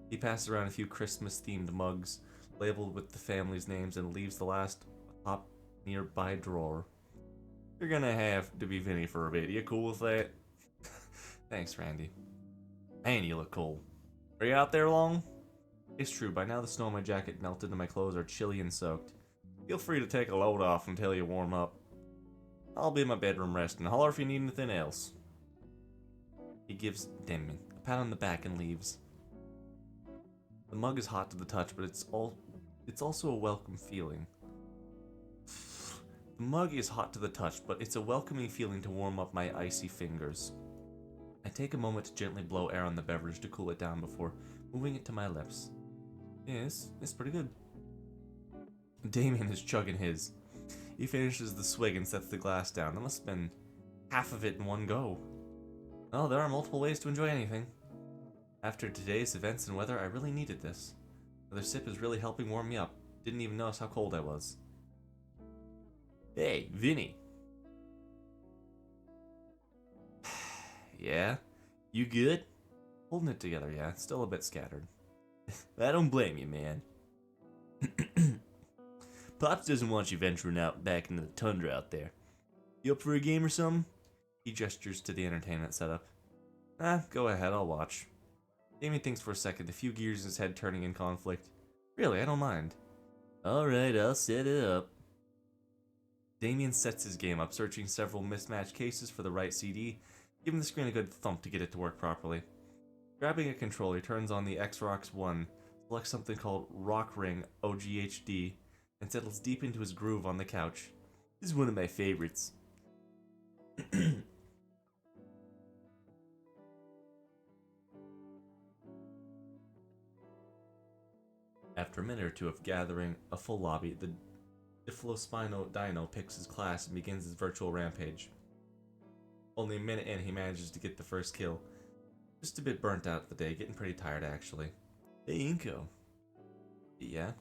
He passes around a few Christmas-themed mugs, labeled with the family's names, and leaves the last top nearby drawer. You're gonna have to be Vinny for a bit. You cool with that? Thanks, Randy. Man, you look cold. Are you out there long? It's true, by now the snow on my jacket melted and my clothes are chilly and soaked. Feel free to take a load off until you warm up. I'll be in my bedroom resting. Holler if you need anything else. He gives Damien a pat on the back and leaves. The mug is hot to the touch, but it's also a welcome feeling. The mug is hot to the touch, but it's a welcoming feeling to warm up my icy fingers. I take a moment to gently blow air on the beverage to cool it down before moving it to my lips. Yes, it's pretty good. Damien is chugging his. He finishes the swig and sets the glass down. That must have been half of it in one go. Well, there are multiple ways to enjoy anything. After today's events and weather, I really needed this. Another sip is really helping warm me up. Didn't even notice how cold I was. Hey, Vinny. Yeah? You good? Holding it together, yeah. Still a bit scattered. I don't blame you, man. Pops doesn't want you venturing out back into the tundra out there. You up for a game or something? He gestures to the entertainment setup. Go ahead, I'll watch. Damien thinks for a second, a few gears in his head turning in conflict. Really, I don't mind. Alright, I'll set it up. Damien sets his game up, searching several mismatched cases for the right CD, giving the screen a good thump to get it to work properly. Grabbing a controller, he turns on the Xbox One, selects something called Rock Ring OGHD, and settles deep into his groove on the couch. This is one of my favorites. After a minute or two of gathering a full lobby, the Diplospino Dino picks his class and begins his virtual rampage. Only a minute in, he manages to get the first kill. Just a bit burnt out the day, getting pretty tired actually. Hey, Inko. Yeah?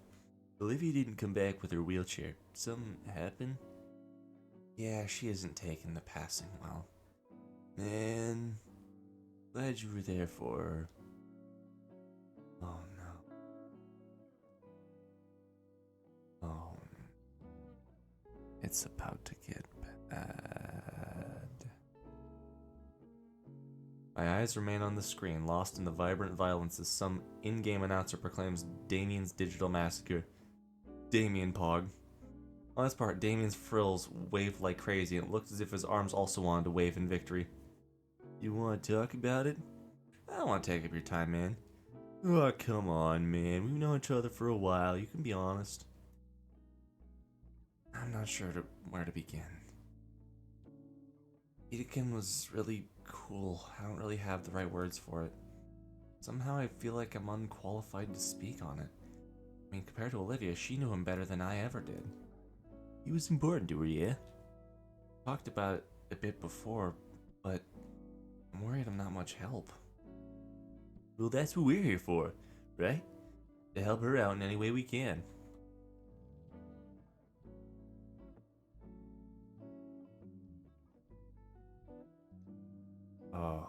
Olivia didn't come back with her wheelchair. Something happened? Yeah, she isn't taking the passing well. Man, glad you were there for her. Oh no. Oh. It's about to get bad. My eyes remain on the screen, lost in the vibrant violence as some in-game announcer proclaims Damien's digital massacre. Damien Pog. On this part, Damien's frills waved like crazy, and it looked as if his arms also wanted to wave in victory. You want to talk about it? I don't want to take up your time, man. Oh, come on, man. We've known each other for a while. You can be honest. I'm not sure where to begin. Edekin was really cool. I don't really have the right words for it. Somehow I feel like I'm unqualified to speak on it. I mean, compared to Olivia, she knew him better than I ever did. He was important to her, yeah? Talked about it a bit before, but I'm worried I'm not much help. Well, that's what we're here for, right? To help her out in any way we can. Oh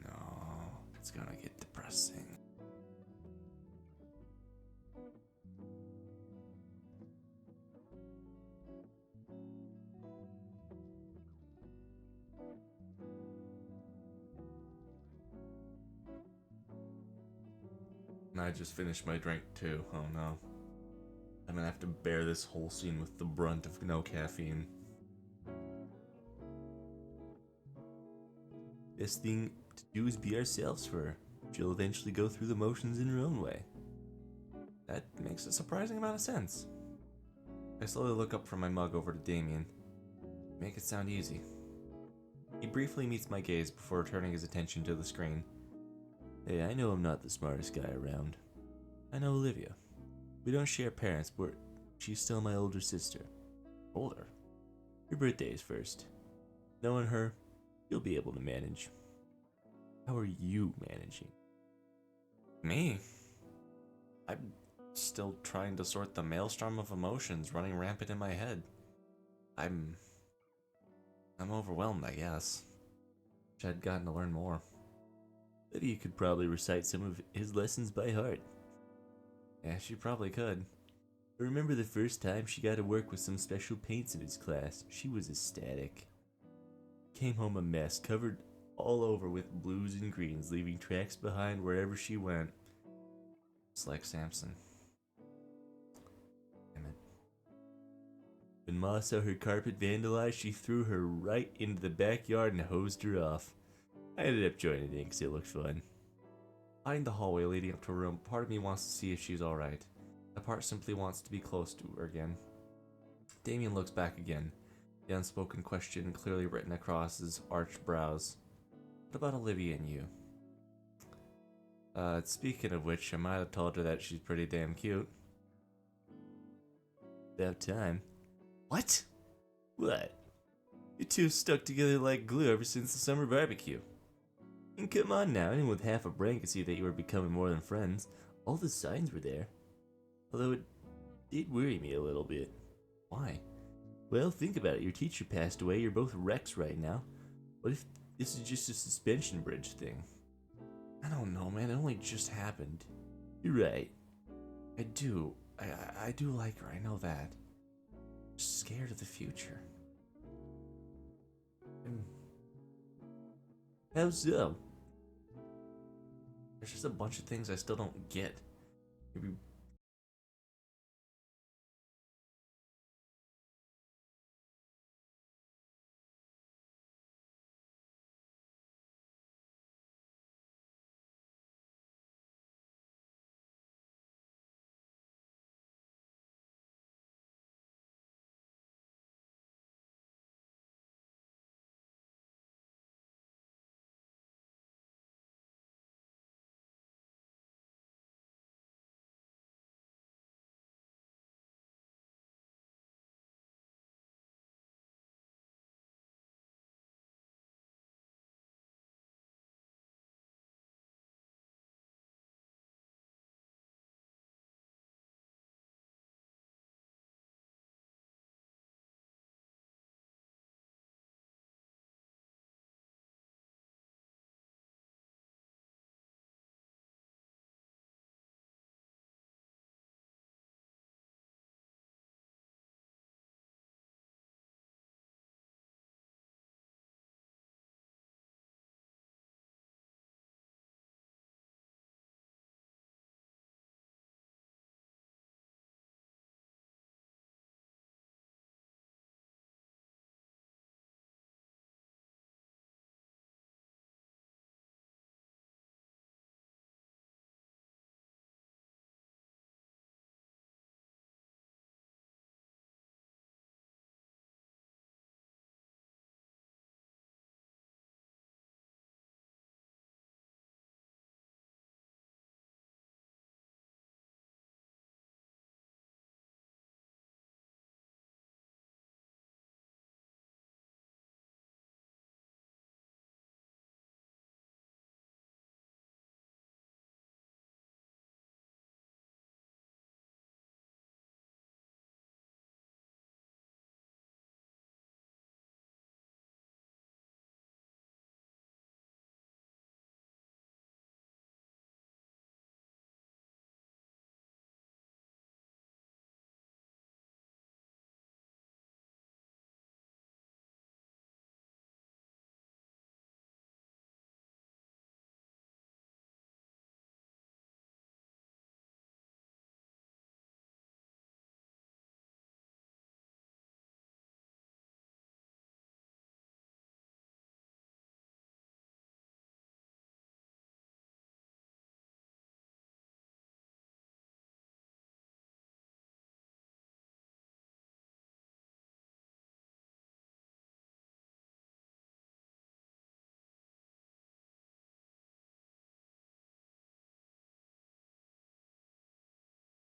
no, it's gonna get depressing. And I just finished my drink too. Oh no. I'm gonna have to bear this whole scene with the brunt of no caffeine. Best thing to do is be ourselves for her. She'll eventually go through the motions in her own way. That makes a surprising amount of sense. I slowly look up from my mug over to Damien. Make it sound easy. He briefly meets my gaze before turning his attention to the screen. Hey, I know I'm not the smartest guy around. I know Olivia. We don't share parents, but she's still my older sister. Older? Her birthday is first. Knowing her, you'll be able to manage. How are you managing? Me? I'm still trying to sort the maelstrom of emotions running rampant in my head. I'm overwhelmed, I guess. Wish I'd gotten to learn more. Lydia could probably recite some of his lessons by heart. Yeah, she probably could. I remember the first time she got to work with some special paints in his class. She was ecstatic. Came home a mess, covered all over with blues and greens, leaving tracks behind wherever she went. It's like Samson. Damn it. When Ma saw her carpet vandalized, she threw her right into the backyard and hosed her off. I ended up joining in because it looked fun. Behind the hallway leading up to her room, part of me wants to see if she's alright. A part simply wants to be close to her again. Damien looks back again, the unspoken question clearly written across his arched brows. What about Olivia and you? Speaking of which, I might have told her that she's pretty damn cute. About time. What? What? You two stuck together like glue ever since the summer barbecue. And come on now, anyone with half a brain could see that you were becoming more than friends. All the signs were there. Although it did worry me a little bit. Why? Well, think about it. Your teacher passed away. You're both wrecks right now. What if this is just a suspension bridge thing? I don't know, man. It only just happened. You're right. I do. I do like her. I know that. Just scared of the future. How so? There's just a bunch of things I still don't get. Maybe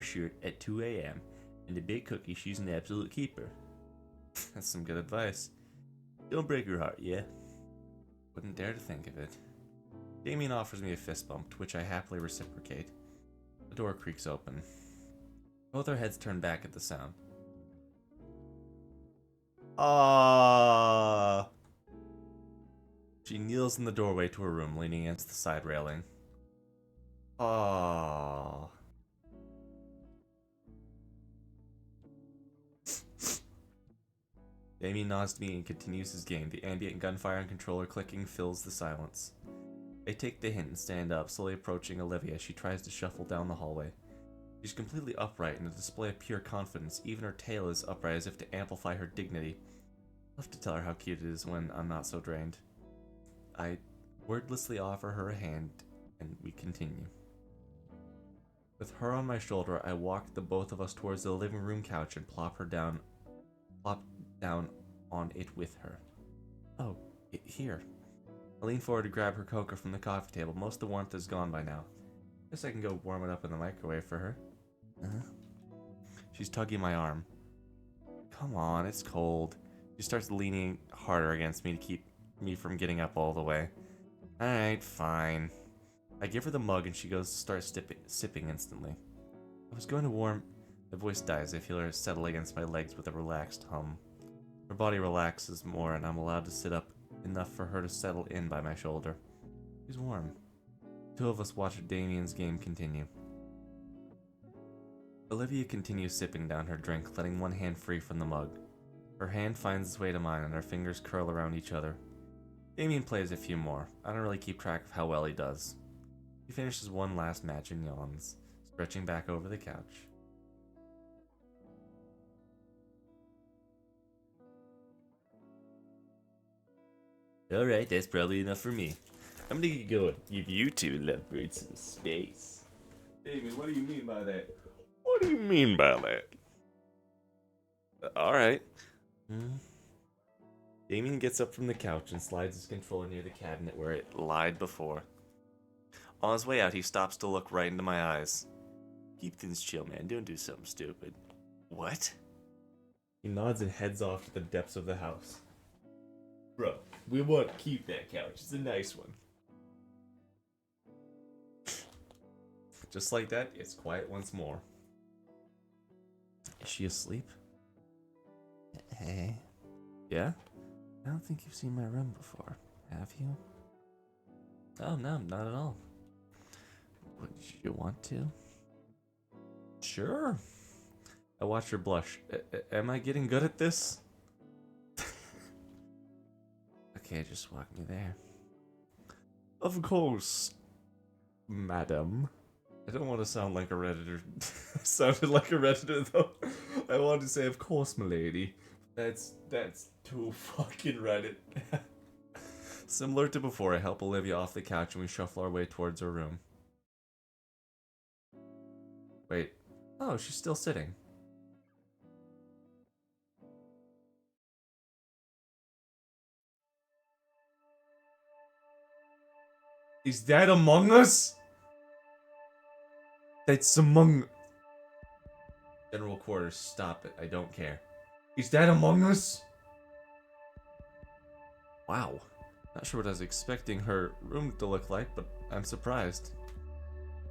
shirt at 2 a.m. and a big cookie, she's an absolute keeper. That's some good advice. Don't break her heart, yeah? Wouldn't dare to think of it. Damien offers me a fist bump, to which I happily reciprocate. The door creaks open. Both our heads turn back at the sound. Ah! She kneels in the doorway to her room, leaning against the side railing. Ah. Damien nods to me and continues his game. The ambient gunfire and controller clicking fills the silence. I take the hint and stand up, slowly approaching Olivia as she tries to shuffle down the hallway. She's completely upright in a display of pure confidence. Even her tail is upright as if to amplify her dignity. I'll have to tell her how cute it is when I'm not so drained. I wordlessly offer her a hand, and we continue. With her on my shoulder, I walk the both of us towards the living room couch and plop down on it with her. Oh, here. I lean forward to grab her cocoa from the coffee table. Most of the warmth is gone by now. Guess I can go warm it up in the microwave for her. She's tugging my arm. Come on, it's cold. She starts leaning harder against me to keep me from getting up all the way. Alright, fine. I give her the mug and she goes to start sipping instantly. I was going to warm... My voice dies. I feel her settle against my legs with a relaxed hum. Her body relaxes more and I'm allowed to sit up enough for her to settle in by my shoulder. She's warm. The two of us watch Damien's game continue. Olivia continues sipping down her drink, letting one hand free from the mug. Her hand finds its way to mine and our fingers curl around each other. Damien plays a few more. I don't really keep track of how well he does. He finishes one last match and yawns, stretching back over the couch. Alright, that's probably enough for me. I'm gonna get going. Give you two lovebirds some space. Damien, what do you mean by that? What do you mean by that? Alright. Damien gets up from the couch and slides his controller near the cabinet where it lied before. On his way out, he stops to look right into my eyes. Keep things chill, man. Don't do something stupid. What? He nods and heads off to the depths of the house. Bro, we want to keep that couch. It's a nice one. Just like that, it's quiet once more. Is she asleep? Hey, Yeah? I don't think you've seen my room before, have you? Oh, no, not at all. Would you want to? Sure. I watch her blush. Am I getting good at this? Okay, just walk me there. Of course, madam. I don't want to sound like a Redditor. Sounded like a Redditor, though. I wanted to say, of course, milady. That's too fucking Reddit. Similar to before, I help Olivia off the couch and we shuffle our way towards her room. Wait. Oh, she's still sitting. Is that Among Us? That's Among... General quarters, stop it. I don't care. Is that Among Us? Wow. Not sure what I was expecting her room to look like, but I'm surprised.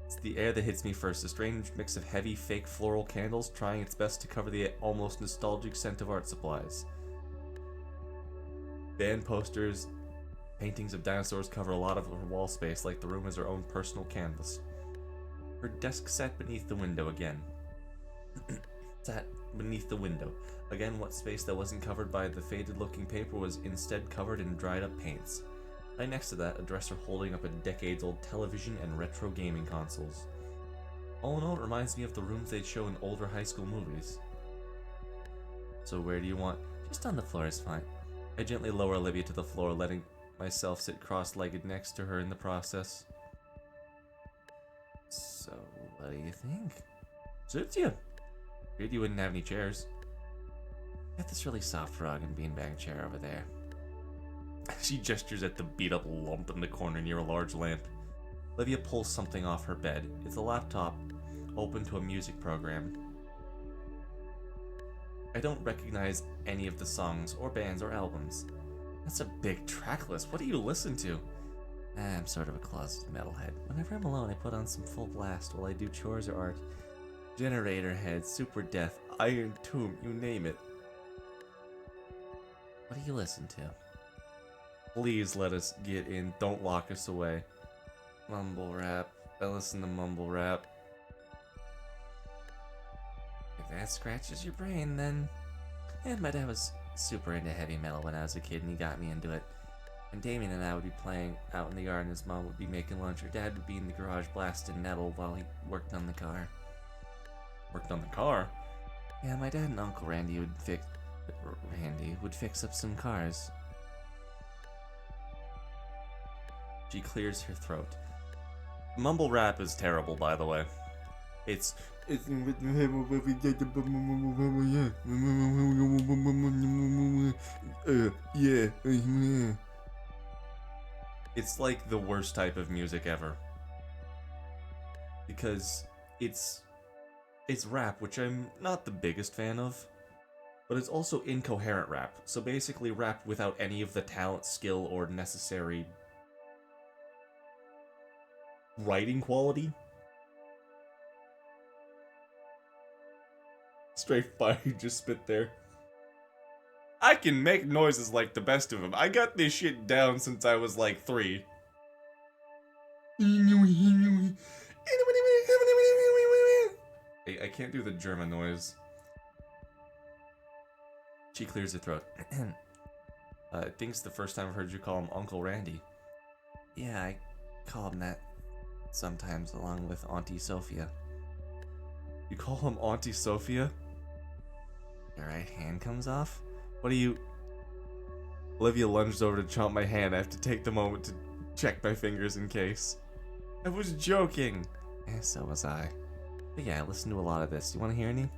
It's the air that hits me first, a strange mix of heavy, fake floral candles trying its best to cover the almost nostalgic scent of art supplies. Band posters, paintings of dinosaurs cover a lot of her wall space like the room is her own personal canvas. Her desk sat beneath the window again. Again, what space that wasn't covered by the faded-looking paper was instead covered in dried-up paints. Right next to that, a dresser holding up a decades-old television and retro gaming consoles. All in all, it reminds me of the rooms they'd show in older high school movies. So where do you want? Just on the floor is fine. I gently lower Olivia to the floor, letting myself sit cross-legged next to her in the process. So, what do you think? Suits you. Figured you wouldn't have any chairs. Got this really soft rug and beanbag chair over there. She gestures at the beat-up lump in the corner near a large lamp. Olivia pulls something off her bed. It's a laptop open to a music program. I don't recognize any of the songs or bands or albums. That's a big track list. What do you listen to? I'm sort of a closeted metalhead. Whenever I'm alone, I put on some full blast while I do chores or art. Generator Head, Super Death, Iron Tomb, you name it. What do you listen to? Please let us get in. Don't lock us away. Mumble rap. I listen to mumble rap. If that scratches your brain, then... And my dad was super into heavy metal when I was a kid, and he got me into it. And Damien and I would be playing out in the yard, and his mom would be making lunch. Or Dad would be in the garage blasting metal while he worked on the car. Worked on the car? Yeah, my dad and Uncle Randy would fix up some cars. She clears her throat. Mumble rap is terrible, by the way. It's It's like the worst type of music ever. Because it's rap, which I'm not the biggest fan of, but it's also incoherent rap. So basically rap without any of the talent, skill, or necessary writing quality. Straight fire, you just spit there. I can make noises like the best of them. I got this shit down since I was like 3. I can't do the German noise. She clears her throat. I think it's the first time I've heard you call him Uncle Randy. Yeah, I call him that sometimes, along with Auntie Sophia. You call him Auntie Sophia? Your right hand comes off? What do you... Olivia lunged over to chomp my hand. I have to take the moment to check my fingers in case. I was joking. Yeah, so was I. But yeah, I listen to a lot of this. You want to hear any?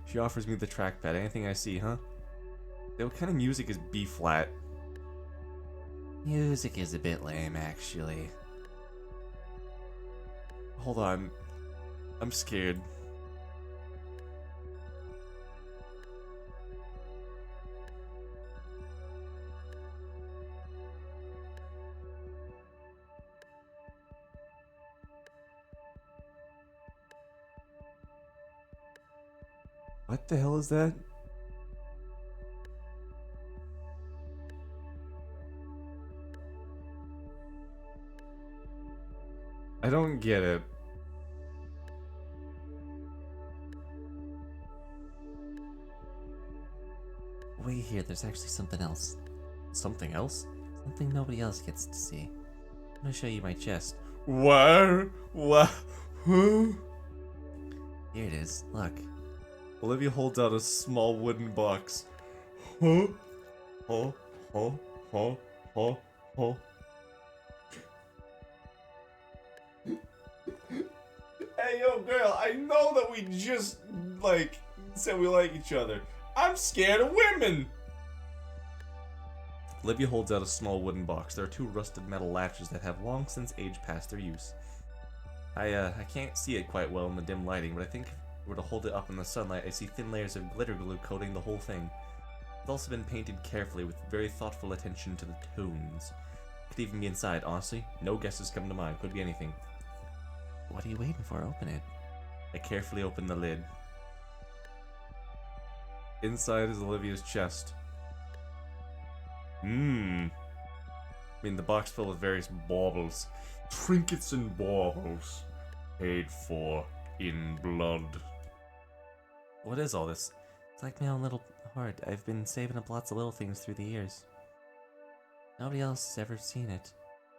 She offers me the trackpad. Anything I see, huh? What kind of music is B flat? Music is a bit lame, actually. Hold on. I'm scared. What the hell is that? I don't get it. Wait here, there's actually something else. Something else? Something nobody else gets to see. I'm gonna show you my chest. What? What? Who? Here it is, look. Olivia holds out a small wooden box. Huh? Huh? Huh? Huh? Huh? Huh? Hey, yo, girl, I know that we just, like, said we like each other. I'm scared of women! Olivia holds out a small wooden box. There are 2 rusted metal latches that have long since aged past their use. I can't see it quite well in the dim lighting, but I think if I were to hold it up in the sunlight, I see thin layers of glitter glue coating the whole thing. It's also been painted carefully with very thoughtful attention to the tones. Could even be inside, honestly. No guesses come to mind. Could be anything. What are you waiting for? Open it. I carefully open the lid. Inside is Olivia's chest. I mean, the box filled with various baubles. Trinkets and baubles. Paid for in blood. What is all this? It's like my own little hoard. I've been saving up lots of little things through the years. Nobody else has ever seen it.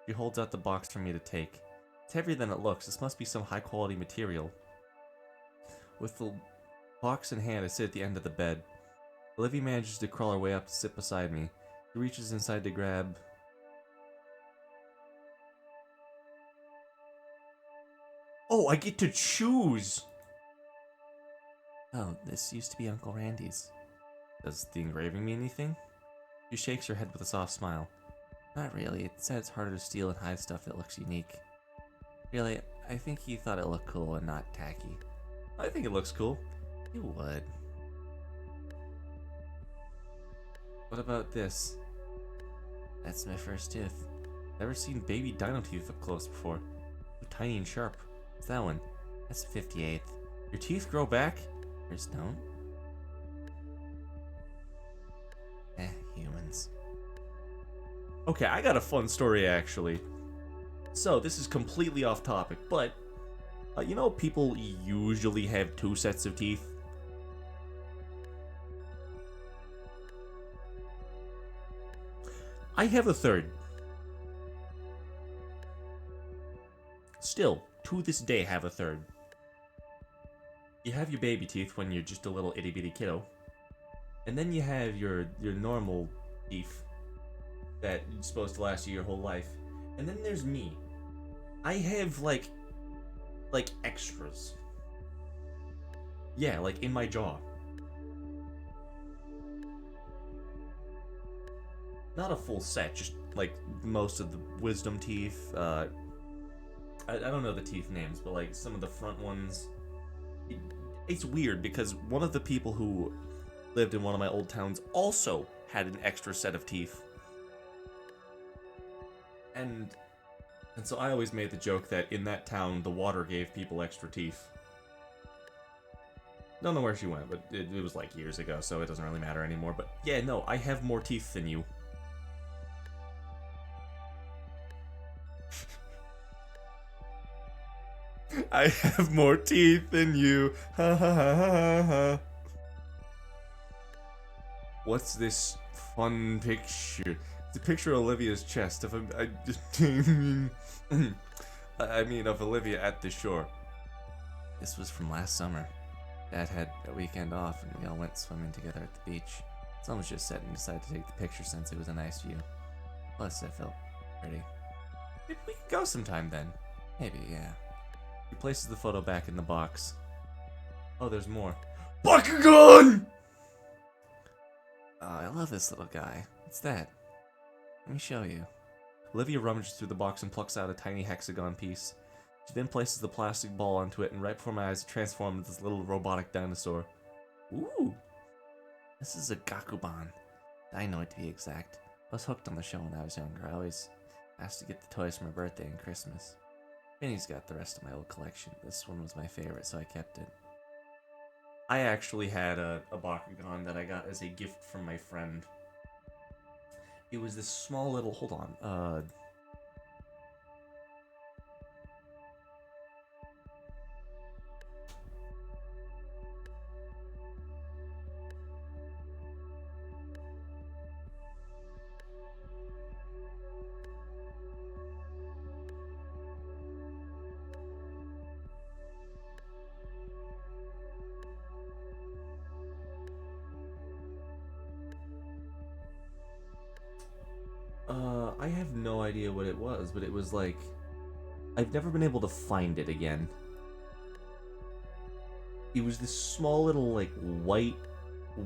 She holds out the box for me to take. It's heavier than it looks. This must be some high quality material. With the box in hand, I sit at the end of the bed. Olivia manages to crawl her way up to sit beside me. She reaches inside to grab... Oh, I get to choose! Oh, this used to be Uncle Randy's. Does the engraving mean anything? She shakes her head with a soft smile. Not really. It said it's harder to steal and hide stuff that looks unique. Really, I think he thought it looked cool and not tacky. I think it looks cool. You would. What about this? That's my first tooth. Never seen baby dino teeth up close before. So tiny and sharp. What's that one? That's 58th. Your teeth grow back? Yours don't? Humans. Okay, I got a fun story actually. So, this is completely off topic, but you know people usually have 2 sets of teeth? I have a third. Still, to this day, have a third. You have your baby teeth when you're just a little itty bitty kiddo. And then you have your normal teeth that you're supposed to last you your whole life. And then there's me. I have like extras. Yeah, like in my jaw. Not a full set, just like most of the wisdom teeth. I don't know the teeth names, but like some of the front ones. It's weird because one of the people who lived in one of my old towns also had an extra set of teeth. And so I always made the joke that in that town, the water gave people extra teeth. Don't know where she went, but it was like years ago, so it doesn't really matter anymore. But yeah, no, I have more teeth than you. I have more teeth than you. Ha ha ha ha ha. What's this fun picture? It's a picture of Olivia's chest. I mean of Olivia at the shore. This was from last summer. Dad had a weekend off and we all went swimming together at the beach. Sun was just setting, decided to take the picture since it was a nice view. Plus, it felt pretty. Maybe we could go sometime then. Maybe, yeah. He places the photo back in the box. Oh, there's more. Bakugan! Oh, I love this little guy. What's that? Let me show you. Olivia rummages through the box and plucks out a tiny hexagon piece. She then places the plastic ball onto it, and right before my eyes, it transforms into this little robotic dinosaur. Ooh! This is a Gakuban. Dinoid to be exact. I was hooked on the show when I was younger. I always asked to get the toys for my birthday and Christmas. Vinny's got the rest of my old collection. This one was my favorite, so I kept it. I actually had a Bakugan that I got as a gift from my friend. It was this small little... Hold on. I have no idea what it was, but it was like... I've never been able to find it again. It was this small little, like, white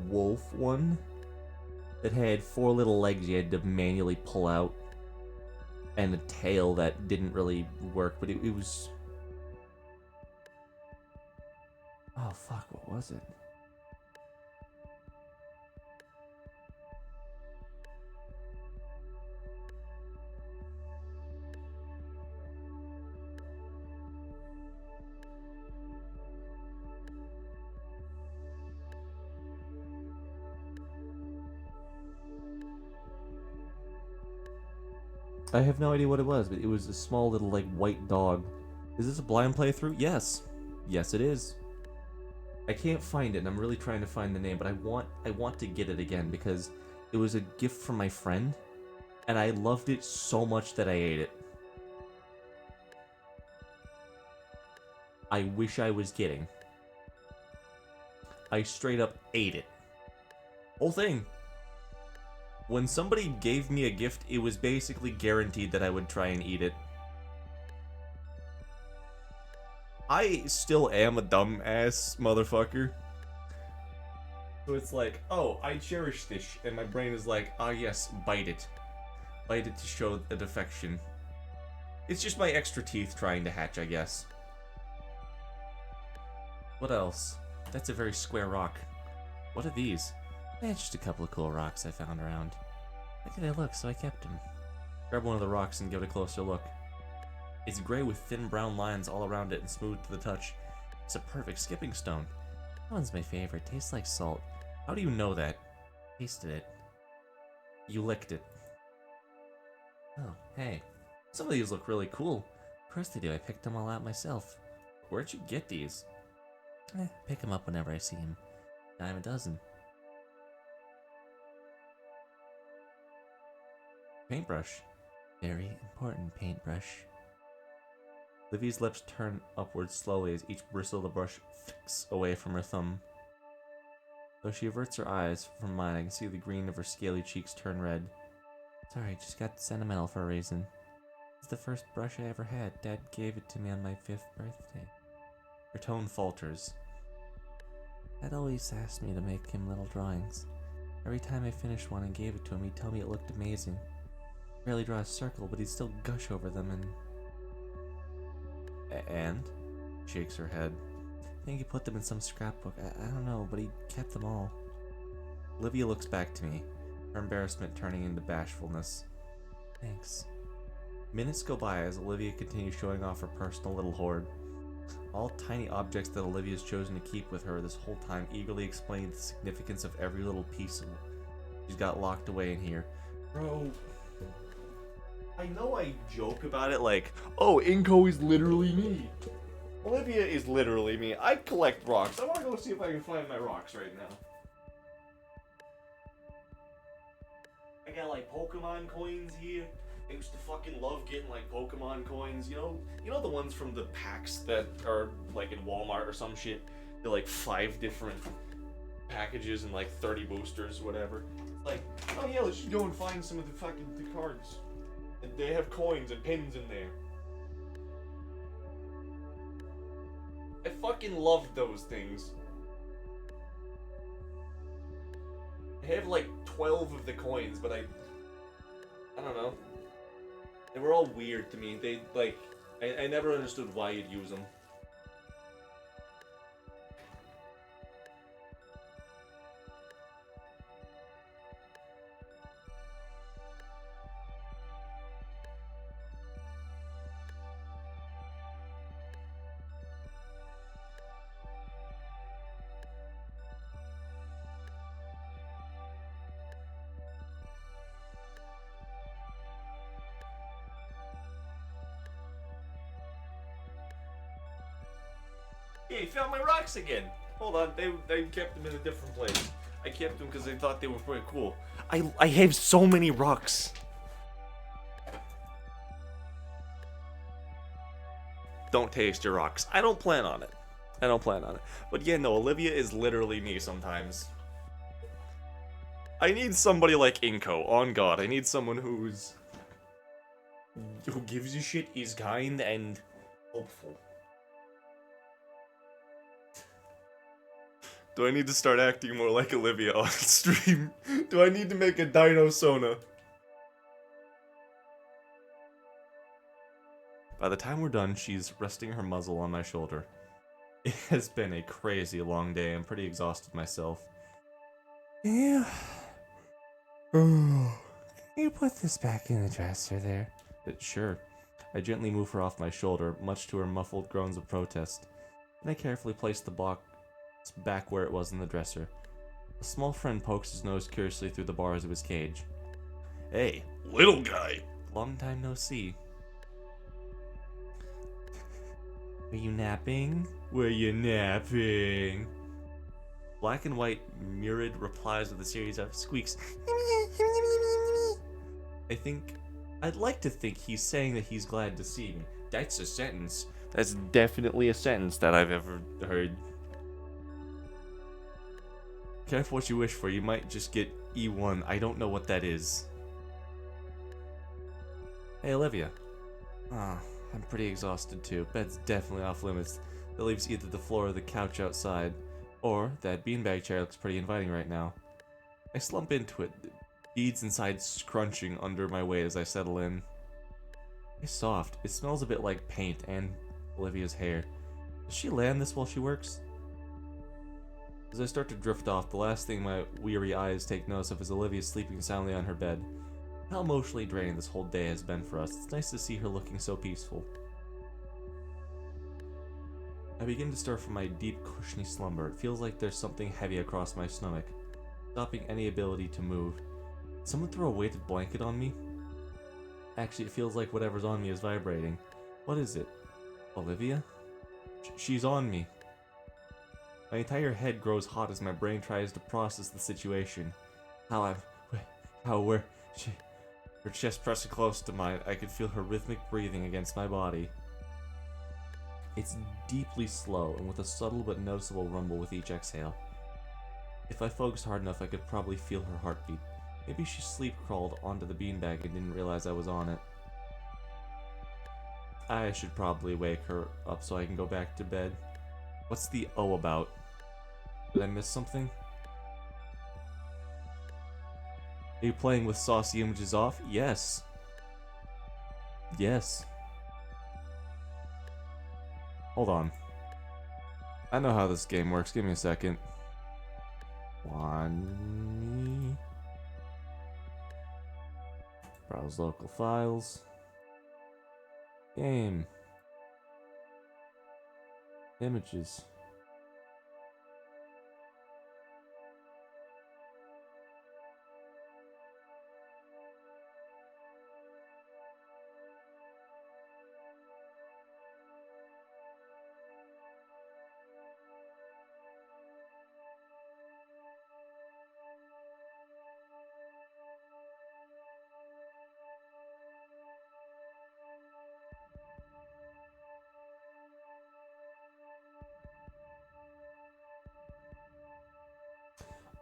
wolf one that had 4 little legs you had to manually pull out, and a tail that didn't really work, but it was... Oh, fuck, what was it? I have no idea what it was, but it was a small little, like, white dog. Is this a blind playthrough? Yes. Yes, it is. I can't find it, and I'm really trying to find the name, but I want to get it again, because it was a gift from my friend, and I loved it so much that I ate it. I wish I was kidding. I straight up ate it. Whole thing. When somebody gave me a gift, it was basically guaranteed that I would try and eat it. I still am a dumbass motherfucker. So it's like, oh, I cherish this, and my brain is like, ah yes, bite it. Bite it to show the affection. It's just my extra teeth trying to hatch, I guess. What else? That's a very square rock. What are these? Just a couple of cool rocks I found around. How could they look, so I kept them. Grab one of the rocks and give it a closer look. It's gray with thin brown lines all around it and smooth to the touch. It's a perfect skipping stone. That one's my favorite. Tastes like salt. How do you know that? Tasted it. You licked it. Oh, hey. Some of these look really cool. Of course they do. I picked them all out myself. Where'd you get these? Pick them up whenever I see them. Dime a dozen. Paintbrush. Very important paintbrush. Livy's lips turn upward slowly as each bristle of the brush flicks away from her thumb. Though she averts her eyes from mine, I can see the green of her scaly cheeks turn red. Sorry, just got sentimental for a reason. It's the first brush I ever had. Dad gave it to me on my 5th birthday. Her tone falters. Dad always asked me to make him little drawings. Every time I finished one and gave it to him, he'd tell me it looked amazing. He'd barely draw a circle, but he'd still gush over them and... Shakes her head. I think he put them in some scrapbook. I don't know, but he kept them all. Olivia looks back to me, her embarrassment turning into bashfulness. Thanks. Minutes go by as Olivia continues showing off her personal little hoard. All tiny objects that Olivia's chosen to keep with her this whole time, eagerly explaining the significance of every little piece of she's got locked away in here. Bro, I know I joke about it like, oh, Inko is literally me. Olivia is literally me. I collect rocks. I want to go see if I can find my rocks right now. I got like Pokemon coins here. I used to fucking love getting like Pokemon coins. You know the ones from the packs that are like in Walmart or some shit. They're like 5 different packages and like 30 boosters, whatever. It's like, oh yeah, let's just go and find some of the fucking cards. And they have coins and pins in there. I fucking loved those things. I have like 12 of the coins, but I don't know. They were all weird to me. They, like, I never understood why you'd use them. Hey, found my rocks again. Hold on, they kept them in a different place. I kept them because they thought they were pretty cool. I have so many rocks. Don't taste your rocks. I don't plan on it. But yeah, no, Olivia is literally me sometimes. I need somebody like Inko, on God. I need someone who gives a shit, is kind, and hopeful. Do I need to start acting more like Olivia on stream? Do I need to make a Dino Sona? By the time we're done, she's resting her muzzle on my shoulder. It has been a crazy long day. I'm pretty exhausted myself. Yeah. Oh. Can you put this back in the dresser there? Sure. I gently move her off my shoulder, much to her muffled groans of protest. Then I carefully place the box back where it was in the dresser. A small friend pokes his nose curiously through the bars of his cage. Hey, little guy! Long time no see. Are you napping? Were you napping? Black and white mirrored replies with a series of squeaks. I'd like to think he's saying that he's glad to see me. That's a sentence. That's definitely a sentence that I've ever heard. Careful what you wish for, you might just get E1. I don't know what that is. Hey, Olivia. I'm pretty exhausted too. Bed's definitely off limits. That leaves either the floor or the couch outside. Or that beanbag chair looks pretty inviting right now. I slump into it, beads inside scrunching under my weight as I settle in. It's soft. It smells a bit like paint and Olivia's hair. Does she lay on this while she works? As I start to drift off, the last thing my weary eyes take notice of is Olivia sleeping soundly on her bed. How emotionally draining this whole day has been for us. It's nice to see her looking so peaceful. I begin to stir from my deep, cushiony slumber. It feels like there's something heavy across my stomach, stopping any ability to move. Did someone throw a weighted blanket on me? Actually, it feels like whatever's on me is vibrating. What is it? Olivia? She's on me. My entire head grows hot as my brain tries to process the situation. Her chest pressing close to mine, I could feel her rhythmic breathing against my body. It's deeply slow and with a subtle but noticeable rumble with each exhale. If I focused hard enough, I could probably feel her heartbeat. Maybe she sleep crawled onto the beanbag and didn't realize I was on it. I should probably wake her up so I can go back to bed. What's the O about? Did I miss something? Are you playing with saucy images off? Yes. Yes. Hold on. I know how this game works. Give me a second. Wani. Browse local files. Game. Images.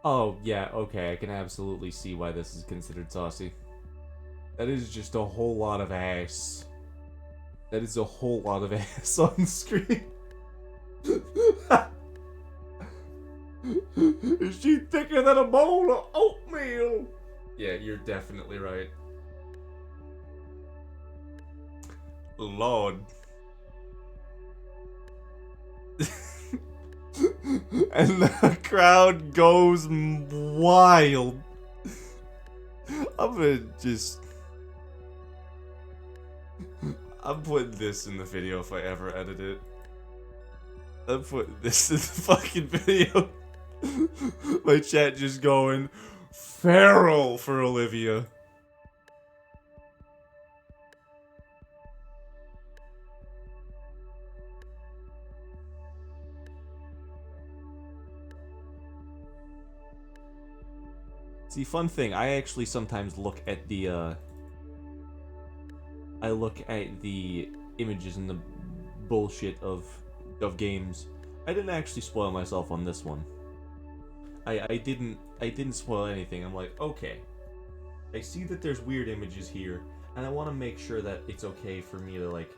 Oh, yeah, okay, I can absolutely see why this is considered saucy. That is just a whole lot of ass. That is a whole lot of ass on screen. Is she thicker than a bowl of oatmeal? Yeah, you're definitely right. Lord. And the crowd goes wild. I'm putting this in the video if I ever edit it. I'm putting this in the fucking video. My chat just going feral for Olivia. See, fun thing, I actually sometimes look at the, images and the bullshit of games. I didn't actually spoil myself on this one. I didn't spoil anything. I'm like, okay, I see that there's weird images here, and I want to make sure that it's okay for me to, like,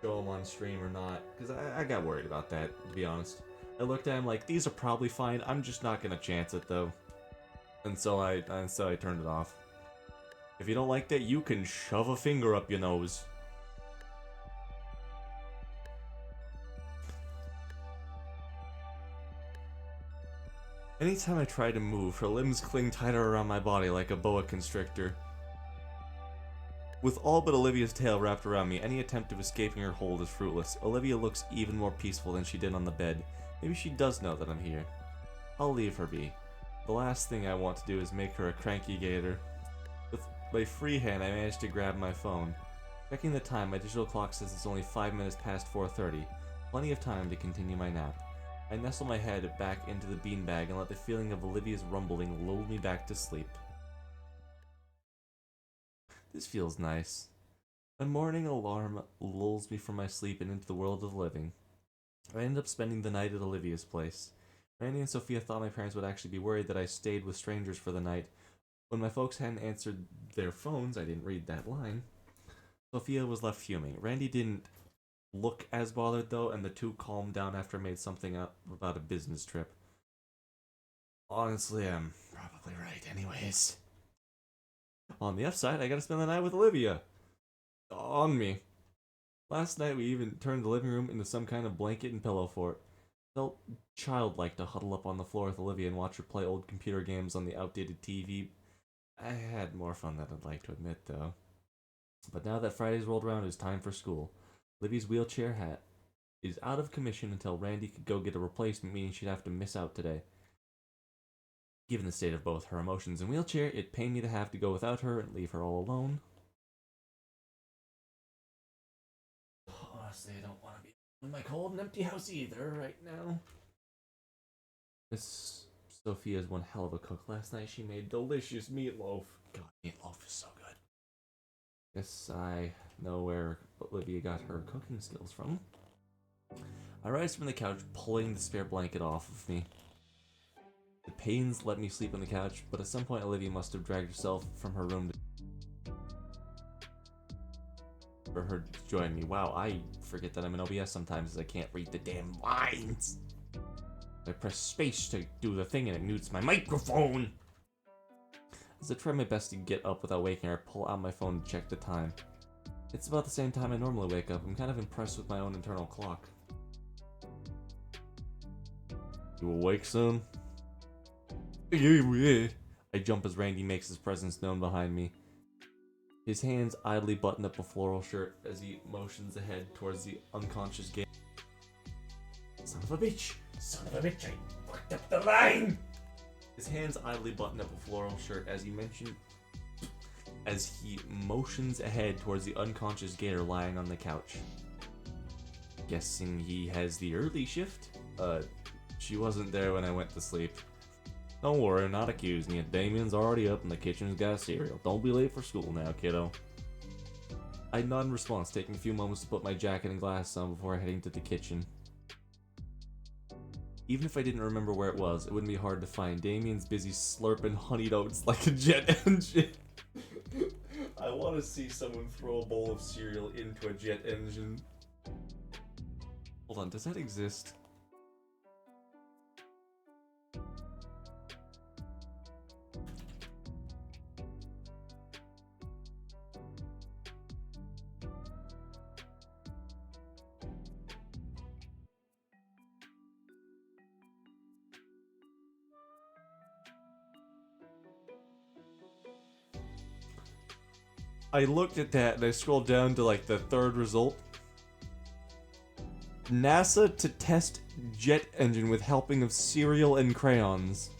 show them on stream or not, because I got worried about that, to be honest. I looked at them like, these are probably fine, I'm just not gonna chance it, though. And so I turned it off. If you don't like that, you can shove a finger up your nose. Anytime I try to move, her limbs cling tighter around my body like a boa constrictor. With all but Olivia's tail wrapped around me, any attempt of escaping her hold is fruitless. Olivia looks even more peaceful than she did on the bed. Maybe she does know that I'm here. I'll leave her be. The last thing I want to do is make her a cranky gator. With my free hand, I managed to grab my phone. Checking the time, my digital clock says it's only 5 minutes past 4:30. Plenty of time to continue my nap. I nestle my head back into the beanbag and let the feeling of Olivia's rumbling lull me back to sleep. This feels nice. My morning alarm lulls me from my sleep and into the world of the living. I end up spending the night at Olivia's place. Randy and Sophia thought my parents would actually be worried that I stayed with strangers for the night. When my folks hadn't answered their phones, I didn't read that line, Sophia was left fuming. Randy didn't look as bothered, though, and the two calmed down after I made something up about a business trip. Honestly, I'm probably right anyways. On the upside, I gotta spend the night with Olivia. On me. Last night, we even turned the living room into some kind of blanket and pillow fort. Felt childlike to huddle up on the floor with Olivia and watch her play old computer games on the outdated TV. I had more fun than I'd like to admit, though. But now that Friday's rolled around, it was time for school. Livy's wheelchair hat is out of commission until Randy could go get a replacement, meaning she'd have to miss out today. Given the state of both her emotions and wheelchair, it pained me to have to go without her and leave her all alone. Honestly, I don't want to be in my cold and empty house either right now. Miss Sophia's one hell of a cook. Last night she made delicious meatloaf. God, meatloaf is so good. Guess I know where Olivia got her cooking skills from. I rise from the couch, pulling the spare blanket off of me. The pains let me sleep on the couch, but at some point Olivia must have dragged herself from her room for her to join me. Wow, I forget that I'm in OBS sometimes as I can't read the damn lines. I press space to do the thing and it mutes my microphone. As I try my best to get up without waking her, I pull out my phone to check the time. It's about the same time I normally wake up. I'm kind of impressed with my own internal clock. You awake, son? Yeah. I jump as Randy makes his presence known behind me. His hands idly button up a floral shirt as he motions ahead towards the unconscious Gator. Son of a bitch! Son of a bitch, I fucked up the line! His hands idly button up a floral shirt as he motions ahead towards the unconscious Gator lying on the couch. Guessing he has the early shift? She wasn't there when I went to sleep. Don't worry, I'm not accusing you. Damien's already up and the kitchen's got cereal. Don't be late for school now, kiddo. I nod in response, taking a few moments to put my jacket and glasses on before heading to the kitchen. Even if I didn't remember where it was, it wouldn't be hard to find. Damien's busy slurping honeyed oats like a jet engine. I want to see someone throw a bowl of cereal into a jet engine. Hold on, does that exist? I looked at that and I scrolled down to like the third result. NASA to test jet engine with helping of cereal and crayons.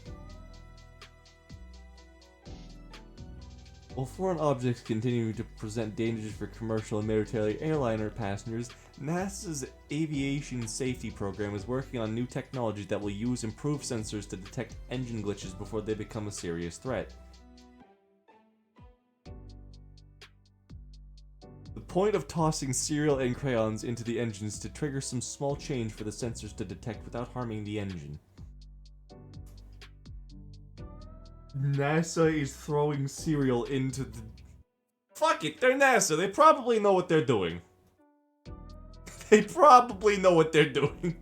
While foreign objects continue to present dangers for commercial and military airliner passengers, NASA's aviation safety program is working on new technology that will use improved sensors to detect engine glitches before they become a serious threat. The point of tossing cereal and crayons into the engines to trigger some small change for the sensors to detect without harming the engine. NASA is throwing cereal into the... Fuck it, they're NASA. They probably know what they're doing. They probably know what they're doing.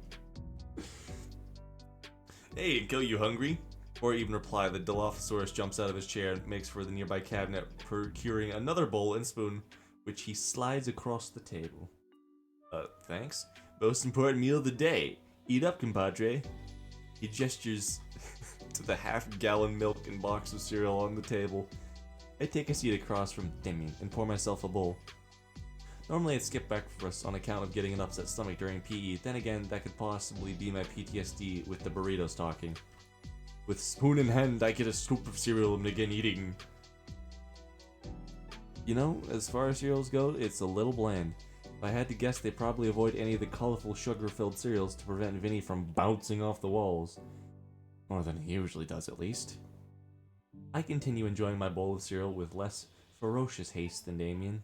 Hey, Uncle, you hungry? Or even reply, the Dilophosaurus jumps out of his chair and makes for the nearby cabinet, procuring another bowl and spoon, which he slides across the table. Thanks. Most important meal of the day. Eat up, compadre. He gestures to the half-gallon milk and box of cereal on the table. I take a seat across from Damien and pour myself a bowl. Normally I'd skip breakfast on account of getting an upset stomach during PE, then again that could possibly be my PTSD with the burritos talking. With spoon in hand, I get a scoop of cereal and begin eating. You know, as far as cereals go, it's a little bland. If I had to guess, they probably avoid any of the colorful sugar-filled cereals to prevent Vinny from bouncing off the walls. More than he usually does, at least. I continue enjoying my bowl of cereal with less ferocious haste than Damien.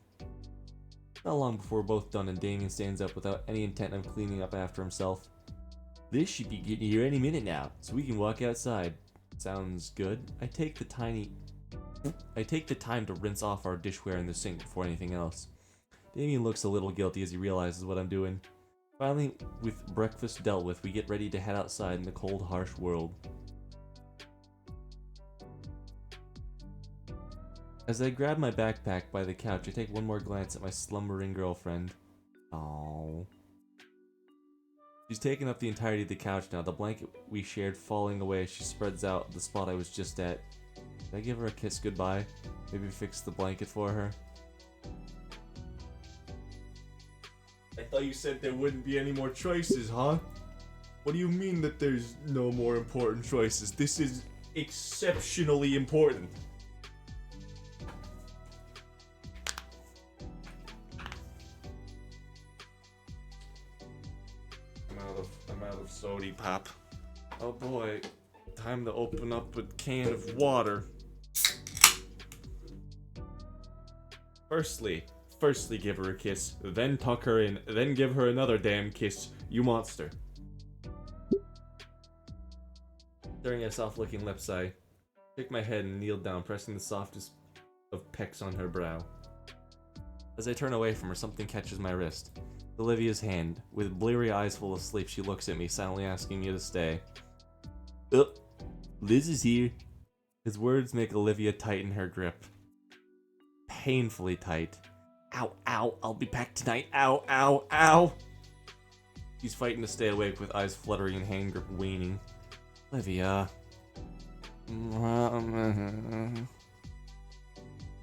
Not long before we're both done and Damien stands up without any intent of cleaning up after himself. This should be getting here any minute now, so we can walk outside. Sounds good. I take the time to rinse off our dishware in the sink before anything else. Damien looks a little guilty as he realizes what I'm doing. Finally, with breakfast dealt with, we get ready to head outside in the cold, harsh world. As I grab my backpack by the couch, I take one more glance at my slumbering girlfriend. Aww. She's taken up the entirety of the couch now, the blanket we shared falling away as she spreads out the spot I was just at. Did I give her a kiss goodbye? Maybe fix the blanket for her? I thought you said there wouldn't be any more choices, huh? What do you mean that there's no more important choices? This is exceptionally important. I'm out of sody pop. Oh boy, time to open up a can of water. Firstly give her a kiss, then tuck her in, then give her another damn kiss, you monster. Staring at soft-looking lips, I shake my head and kneel down, pressing the softest of pecks on her brow. As I turn away from her, something catches my wrist. Olivia's hand. With bleary eyes full of sleep, she looks at me, silently asking me to stay. Oh, Liz is here. His words make Olivia tighten her grip. Painfully tight. Ow, ow, I'll be back tonight. Ow, ow, ow! She's fighting to stay awake with eyes fluttering and hand grip waning. Olivia.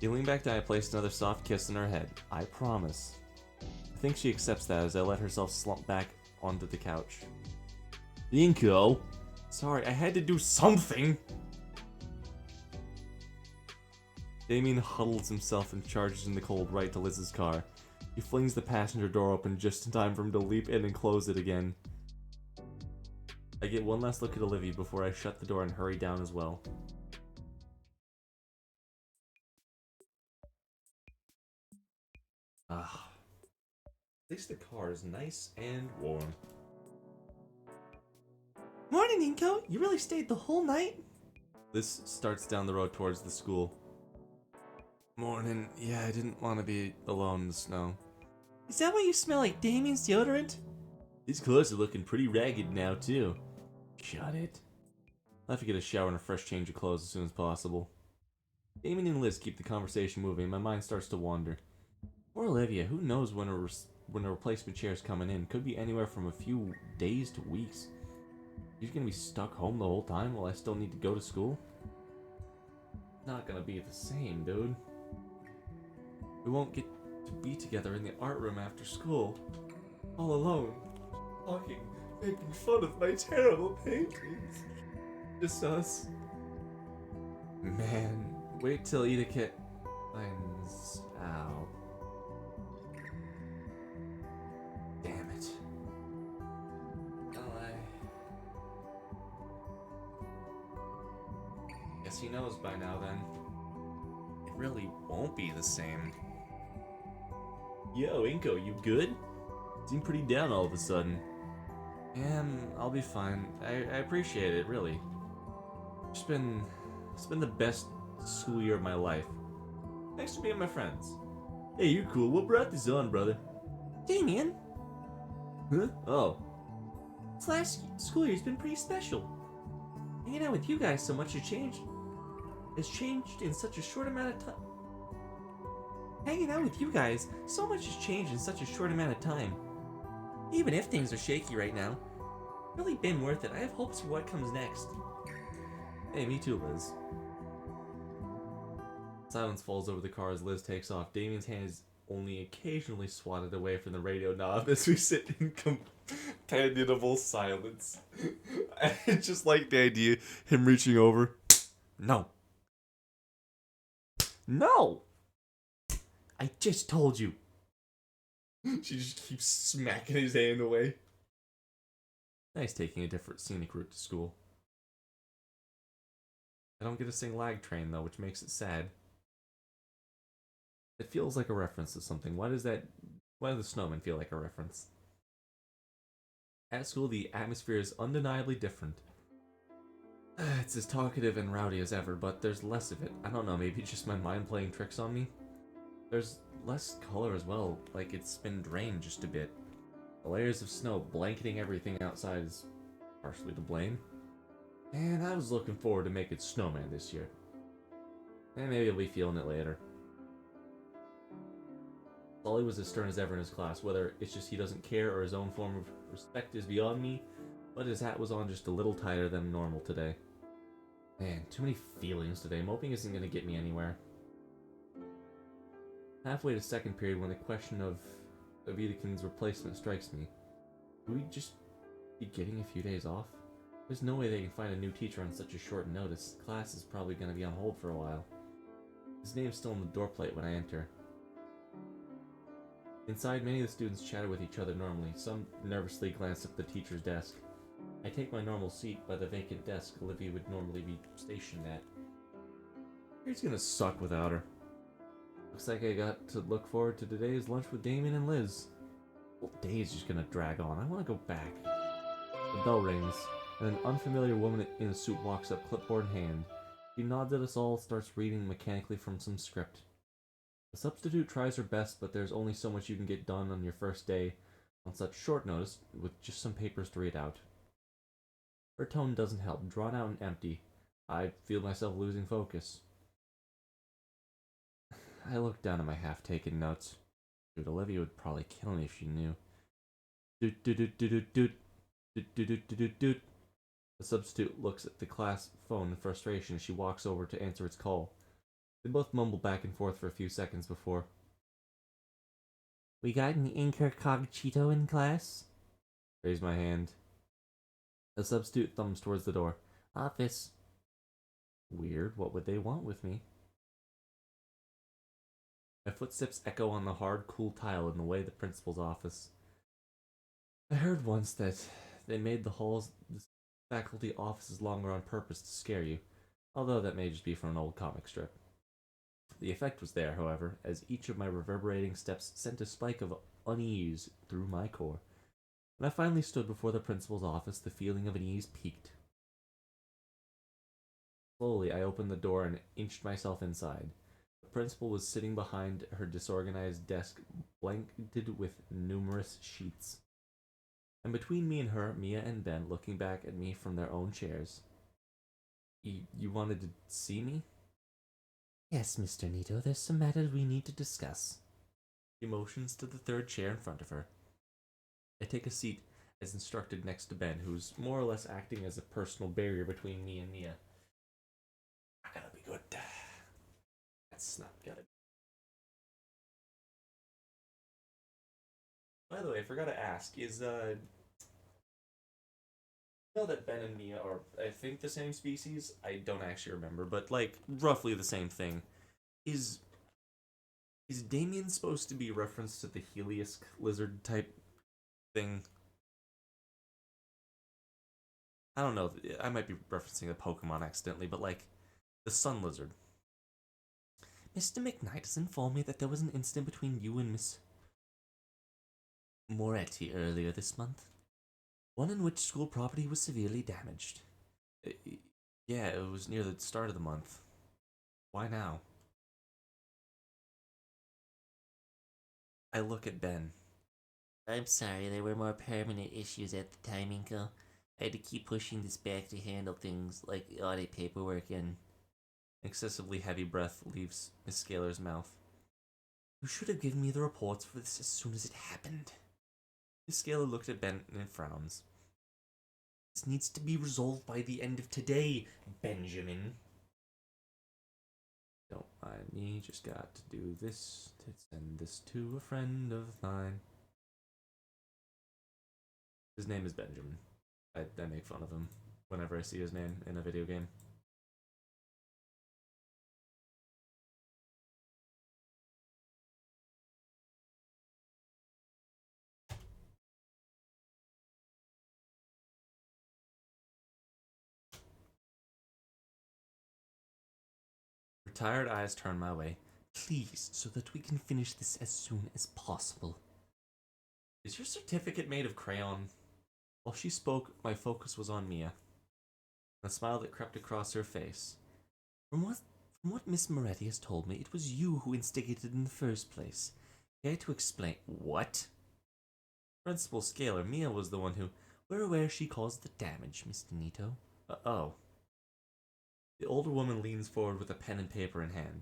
Kneeling back down, I placed another soft kiss on her head. I promise. I think she accepts that as I let herself slump back onto the couch. Inko! Sorry, I had to do something! Damien huddles himself and charges in the cold right to Liz's car. He flings the passenger door open just in time for him to leap in and close it again. I get one last look at Olivia before I shut the door and hurry down as well. Ah. At least the car is nice and warm. Morning, Inko. You really stayed the whole night? Liz starts down the road towards the school. Morning. Yeah, I didn't want to be alone in the snow. Is that why you smell like Damien's deodorant? These clothes are looking pretty ragged now, too. Shut it. I'll have to get a shower and a fresh change of clothes as soon as possible. Damien and Liz keep the conversation moving, and my mind starts to wander. Poor Olivia, who knows when a replacement chair is coming in? Could be anywhere from a few days to weeks. She's gonna be stuck home the whole time while I still need to go to school? Not gonna be the same, dude. We won't get to be together in the art room after school. All alone. Talking, making fun of my terrible paintings. Just us. Man, wait till Edith finds out. Damn it. Well, guess he knows by now then. It really won't be the same. Yo, Inko, you good? Seem pretty down all of a sudden. Yeah, I'll be fine. I appreciate it, really. It's been the best school year of my life. Thanks for being my friends. Hey, you're cool. What brought this on, brother? Damien, Huh? Oh. this last school year's been pretty special. Hanging out with you guys so much has changed. Has changed in such a short amount of time. Hanging out with you guys, so much has changed in such a short amount of time. Even if things are shaky right now, it's really been worth it. I have hopes for what comes next. Hey, me too, Liz. Silence falls over the car as Liz takes off. Damien's hand is only occasionally swatted away from the radio knob as we sit in companionable silence. I just like the idea, him reaching over. No. No! I just told you. She just keeps smacking his hand away. Nice taking a different scenic route to school. I don't get to sing Lag Train though, which makes it sad. It feels like a reference to something. Why does the snowman feel like a reference? At school, the atmosphere is undeniably different. It's as talkative and rowdy as ever, but there's less of it. I don't know, maybe just my mind playing tricks on me? There's less color as well, like it's been drained just a bit. The layers of snow blanketing everything outside is partially to blame. And I was looking forward to making snowman this year. And maybe I'll be feeling it later. Solly was as stern as ever in his class, whether it's just he doesn't care or his own form of respect is beyond me, but his hat was on just a little tighter than normal today. Man, too many feelings today. Moping isn't going to get me anywhere. Halfway to second period when the question of Evitakin's replacement strikes me. Would we just be getting a few days off? There's no way they can find a new teacher on such a short notice. Class is probably going to be on hold for a while. His name's still on the door plate when I enter. Inside, many of the students chatter with each other normally. Some nervously glance at the teacher's desk. I take my normal seat by the vacant desk Olivia would normally be stationed at. Here's gonna suck without her. Looks like I got to look forward to today's lunch with Damien and Liz. The whole day is just gonna drag on. I want to go back. The bell rings, and an unfamiliar woman in a suit walks up, clipboard in hand. She nods at us all, starts reading mechanically from some script. The substitute tries her best, but there's only so much you can get done on your first day on such short notice with just some papers to read out. Her tone doesn't help, drawn out and empty. I feel myself losing focus. I look down at my half-taken notes. Dude, Olivia would probably kill me if she knew. Doot doot doot doot doot doot doot doot doot doot. The substitute looks at the class phone in frustration as she walks over to answer its call. They both mumble back and forth for a few seconds before. We got an incogito in class? Raise my hand. The substitute thumbs towards the door. Office. Weird, what would they want with me? My footsteps echo on the hard, cool tile in the way of the principal's office. I heard once that they made the halls, the faculty offices longer on purpose to scare you, although that may just be from an old comic strip. The effect was there, however, as each of my reverberating steps sent a spike of unease through my core. When I finally stood before the principal's office, the feeling of unease peaked. Slowly, I opened the door and inched myself inside. The principal was sitting behind her disorganized desk, blanketed with numerous sheets. And between me and her, Mia and Ben looking back at me from their own chairs. You wanted to see me? Yes, Mr. Nito, there's some matters we need to discuss. She motions to the third chair in front of her. I take a seat as instructed next to Ben, who's more or less acting as a personal barrier between me and Mia. That'll be good. That's not good. By the way, I forgot to ask, is, I know that Ben and Mia are, I think, the same species. I don't actually remember, but, like, roughly the same thing. Is Damien supposed to be a reference to the Helios lizard type thing? I don't know. I might be referencing a Pokemon accidentally, but, like, the sun lizard. Mr. McKnight has informed me that there was an incident between you and Miss Moretti earlier this month. One in which school property was severely damaged. Yeah, it was near the start of the month. Why now? I look at Ben. I'm sorry, there were more permanent issues at the time, Inko. I had to keep pushing this back to handle things like audit paperwork and... Excessively heavy breath leaves Miss Scalar's mouth. You should have given me the reports for this as soon as it happened. Miss Scalar looked at Ben and frowns. This needs to be resolved by the end of today, Benjamin. Don't mind me, just got to do this to send this to a friend of mine. His name is Benjamin. I make fun of him whenever I see his name in a video game. Her tired eyes turn my way. Please, so that we can finish this as soon as possible. Is your certificate made of crayon? While she spoke, my focus was on Mia. The smile that crept across her face. From what Miss Moretti has told me, it was you who instigated in the first place. Care to explain? What? Principal Scalar, Mia was the one who... We're aware she caused the damage, Mr. Nito. Oh. The older woman leans forward with a pen and paper in hand.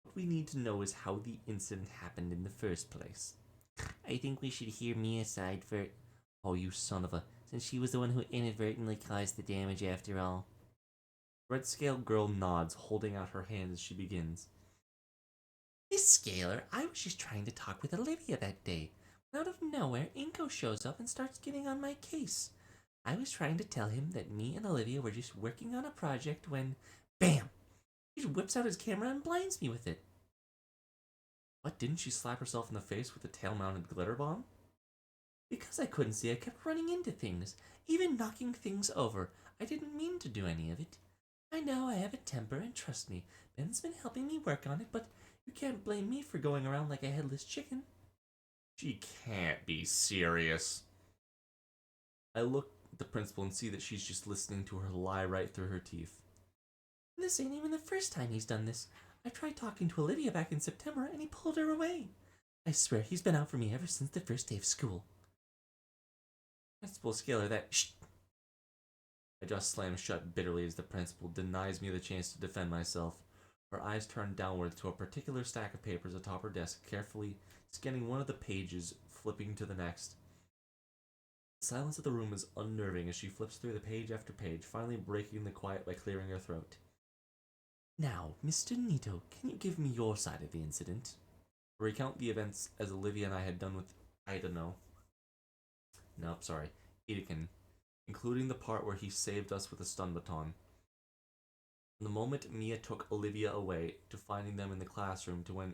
What we need to know is how the incident happened in the first place. I think we should hear Mia's side for. Oh, you son of a... Since she was the one who inadvertently caused the damage after all. Red Scale Girl nods, holding out her hand as she begins. Miss Scalar, I was just trying to talk with Olivia that day. Out of nowhere, Inko shows up and starts getting on my case. I was trying to tell him that me and Olivia were just working on a project when, BAM! He just whips out his camera and blinds me with it. What, didn't she slap herself in the face with a tail-mounted glitter bomb? Because I couldn't see, I kept running into things, even knocking things over. I didn't mean to do any of it. I know I have a temper, and trust me, Ben's been helping me work on it, but you can't blame me for going around like a headless chicken. She can't be serious. I look at the principal and see that she's just listening to her lie right through her teeth. This ain't even the first time he's done this. I tried talking to Olivia back in September, and he pulled her away. I swear he's been out for me ever since the first day of school. Principal Scalar, that... Shh! My jaw slams shut bitterly as the principal denies me the chance to defend myself. Her eyes turn downward to a particular stack of papers atop her desk, carefully scanning one of the pages, flipping to the next. The silence of the room is unnerving as she flips through the page after page, finally breaking the quiet by clearing her throat. Now, Mr. Nito, can you give me your side of the incident? Recount the events as Olivia and I had done with... I don't know. Nope, sorry. Edekin, including the part where he saved us with a stun baton. From the moment Mia took Olivia away, to finding them in the classroom, to when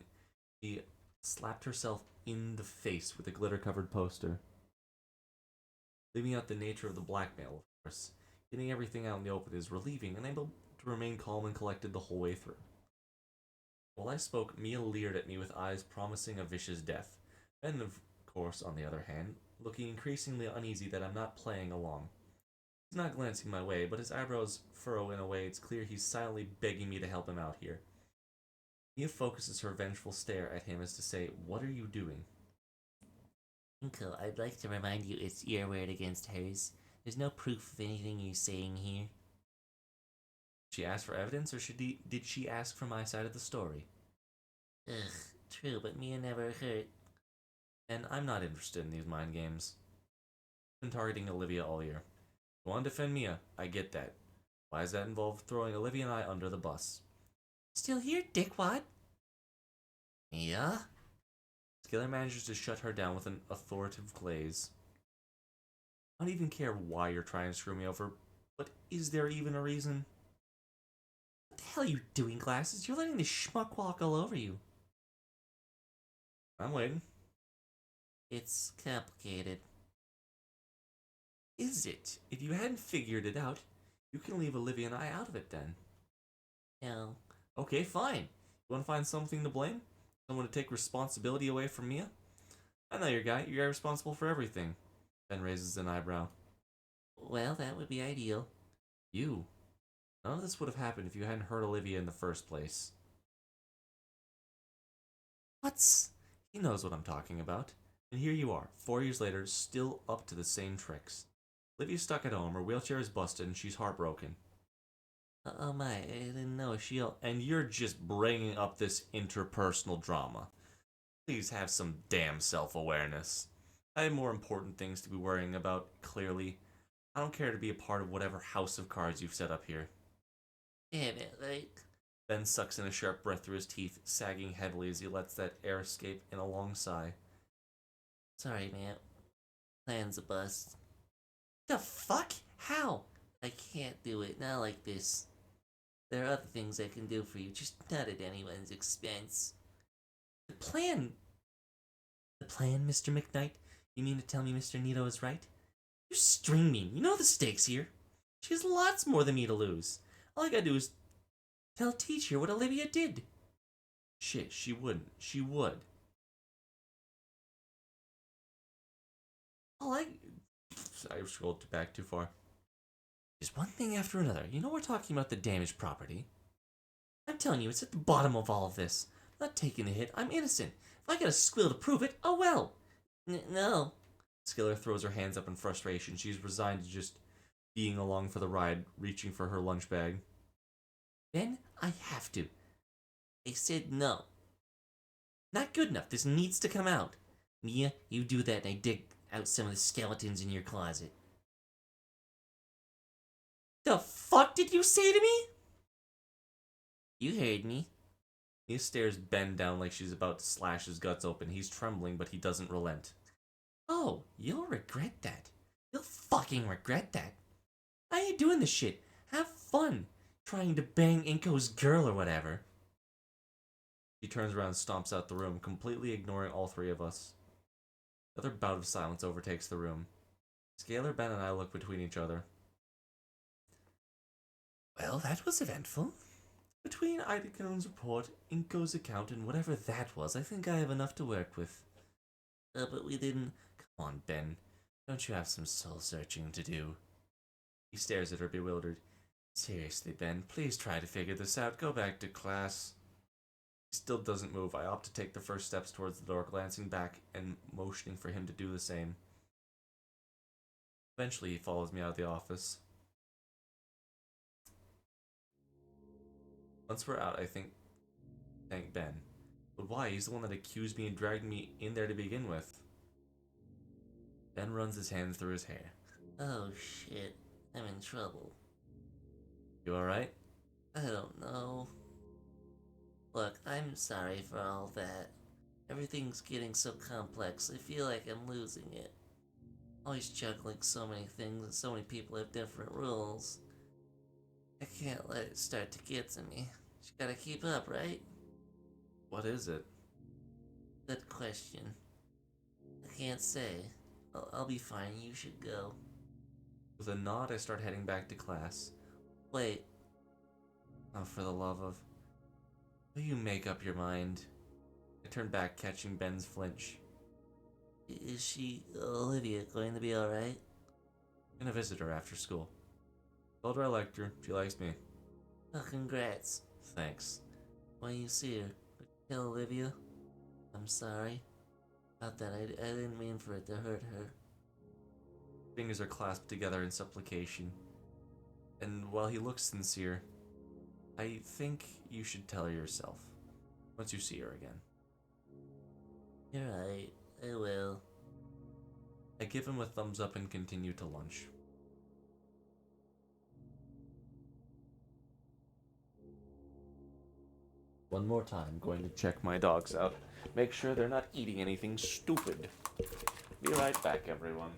she slapped herself in the face with a glitter-covered poster. Leaving out the nature of the blackmail, of course. Getting everything out in the open is relieving, and able to remain calm and collected the whole way through. While I spoke, Mia leered at me with eyes promising a vicious death. Ben, of course, on the other hand, looking increasingly uneasy that I'm not playing along. He's not glancing my way, but his eyebrows furrow in a way it's clear he's silently begging me to help him out here. Mia focuses her vengeful stare at him as to say, "What are you doing?" Inko, I'd like to remind you it's your word against hers. There's no proof of anything you're saying here. Did she ask for evidence, or did she ask for my side of the story? Ugh, true, but Mia never hurt. And I'm not interested in these mind games. I've been targeting Olivia all year. You want to defend Mia, I get that. Why does that involve throwing Olivia and I under the bus? Still here, dickwad? Mia? Scalar manages to shut her down with an authoritative glaze. I don't even care why you're trying to screw me over, but is there even a reason? What the hell are you doing, Glasses? You're letting this schmuck walk all over you. I'm waiting. It's complicated. Is it? If you hadn't figured it out, you can leave Olivia and I out of it then. No. Okay, fine. You want to find something to blame? Someone to take responsibility away from Mia? I know your guy. You're responsible for everything. Ben raises an eyebrow. Well, that would be ideal. You? None of this would have happened if you hadn't hurt Olivia in the first place. What's... He knows what I'm talking about. And here you are, 4 years later, still up to the same tricks. Olivia's stuck at home, her wheelchair is busted, and she's heartbroken. Oh my, I didn't know And you're just bringing up this interpersonal drama. Please have some damn self-awareness. I have more important things to be worrying about, clearly. I don't care to be a part of whatever house of cards you've set up here. Damn it, like... Ben sucks in a sharp breath through his teeth, sagging heavily as he lets that air escape in a long sigh. Sorry, man. Plan's a bust. The fuck? How? I can't do it, not like this. There are other things I can do for you, just not at anyone's expense. The plan? The plan, Mr. McKnight? You mean to tell me Mr. Nito is right? You string me. You know the stakes here. She has lots more than me to lose. All I gotta do is tell teacher what Olivia did. Shit, she wouldn't. She would. I scrolled back too far. Just one thing after another. You know we're talking about the damaged property. I'm telling you, it's at the bottom of all of this. I'm not taking the hit. I'm innocent. If I gotta squeal to prove it, oh well. No. Scalar throws her hands up in frustration. She's resigned to just being along for the ride, reaching for her lunch bag. Then I have to. I said no. Not good enough. This needs to come out. Mia, you do that and I dig out some of the skeletons in your closet. The fuck did you say to me? You heard me. Mia stares Ben down like she's about to slash his guts open. He's trembling, but he doesn't relent. Oh, you'll regret that. You'll fucking regret that. How you doing this shit? Have fun trying to bang Inko's girl or whatever. He turns around and stomps out the room, completely ignoring all three of us. Another bout of silence overtakes the room. Scalar, Ben, and I look between each other. Well, that was eventful. Between Idacon's report, Inko's account, and whatever that was, I think I have enough to work with. But we didn't... Come on, Ben. Don't you have some soul-searching to do? He stares at her, bewildered. Seriously, Ben, please try to figure this out. Go back to class. He still doesn't move. I opt to take the first steps towards the door, glancing back and motioning for him to do the same. Eventually, he follows me out of the office. Once we're out, I thank Ben. But why? He's the one that accused me and dragged me in there to begin with. Ben runs his hands through his hair. Oh shit, I'm in trouble. You alright? I don't know. Look, I'm sorry for all that. Everything's getting so complex, I feel like I'm losing it. Always juggling so many things and so many people have different rules. I can't let it start to get to me. You gotta keep up, right? What is it? Good question. I can't say. I'll be fine, you should go. With a nod, I start heading back to class. Wait, Oh, for the love of... Will you make up your mind? I turn back, catching Ben's flinch. is she, Olivia, going to be alright? I'm gonna visit her after school. Told her I liked her. She likes me. Oh, congrats. Thanks. When you see her, tell Olivia I'm sorry about that. I didn't mean for it to hurt her. Fingers are clasped together in supplication. And while he looks sincere, I think you should tell her yourself. Once you see her again. You're right. I will. I give him a thumbs up and continue to lunch. One more time, going to check my dogs out. Make sure they're not eating anything stupid. Be right back, everyone.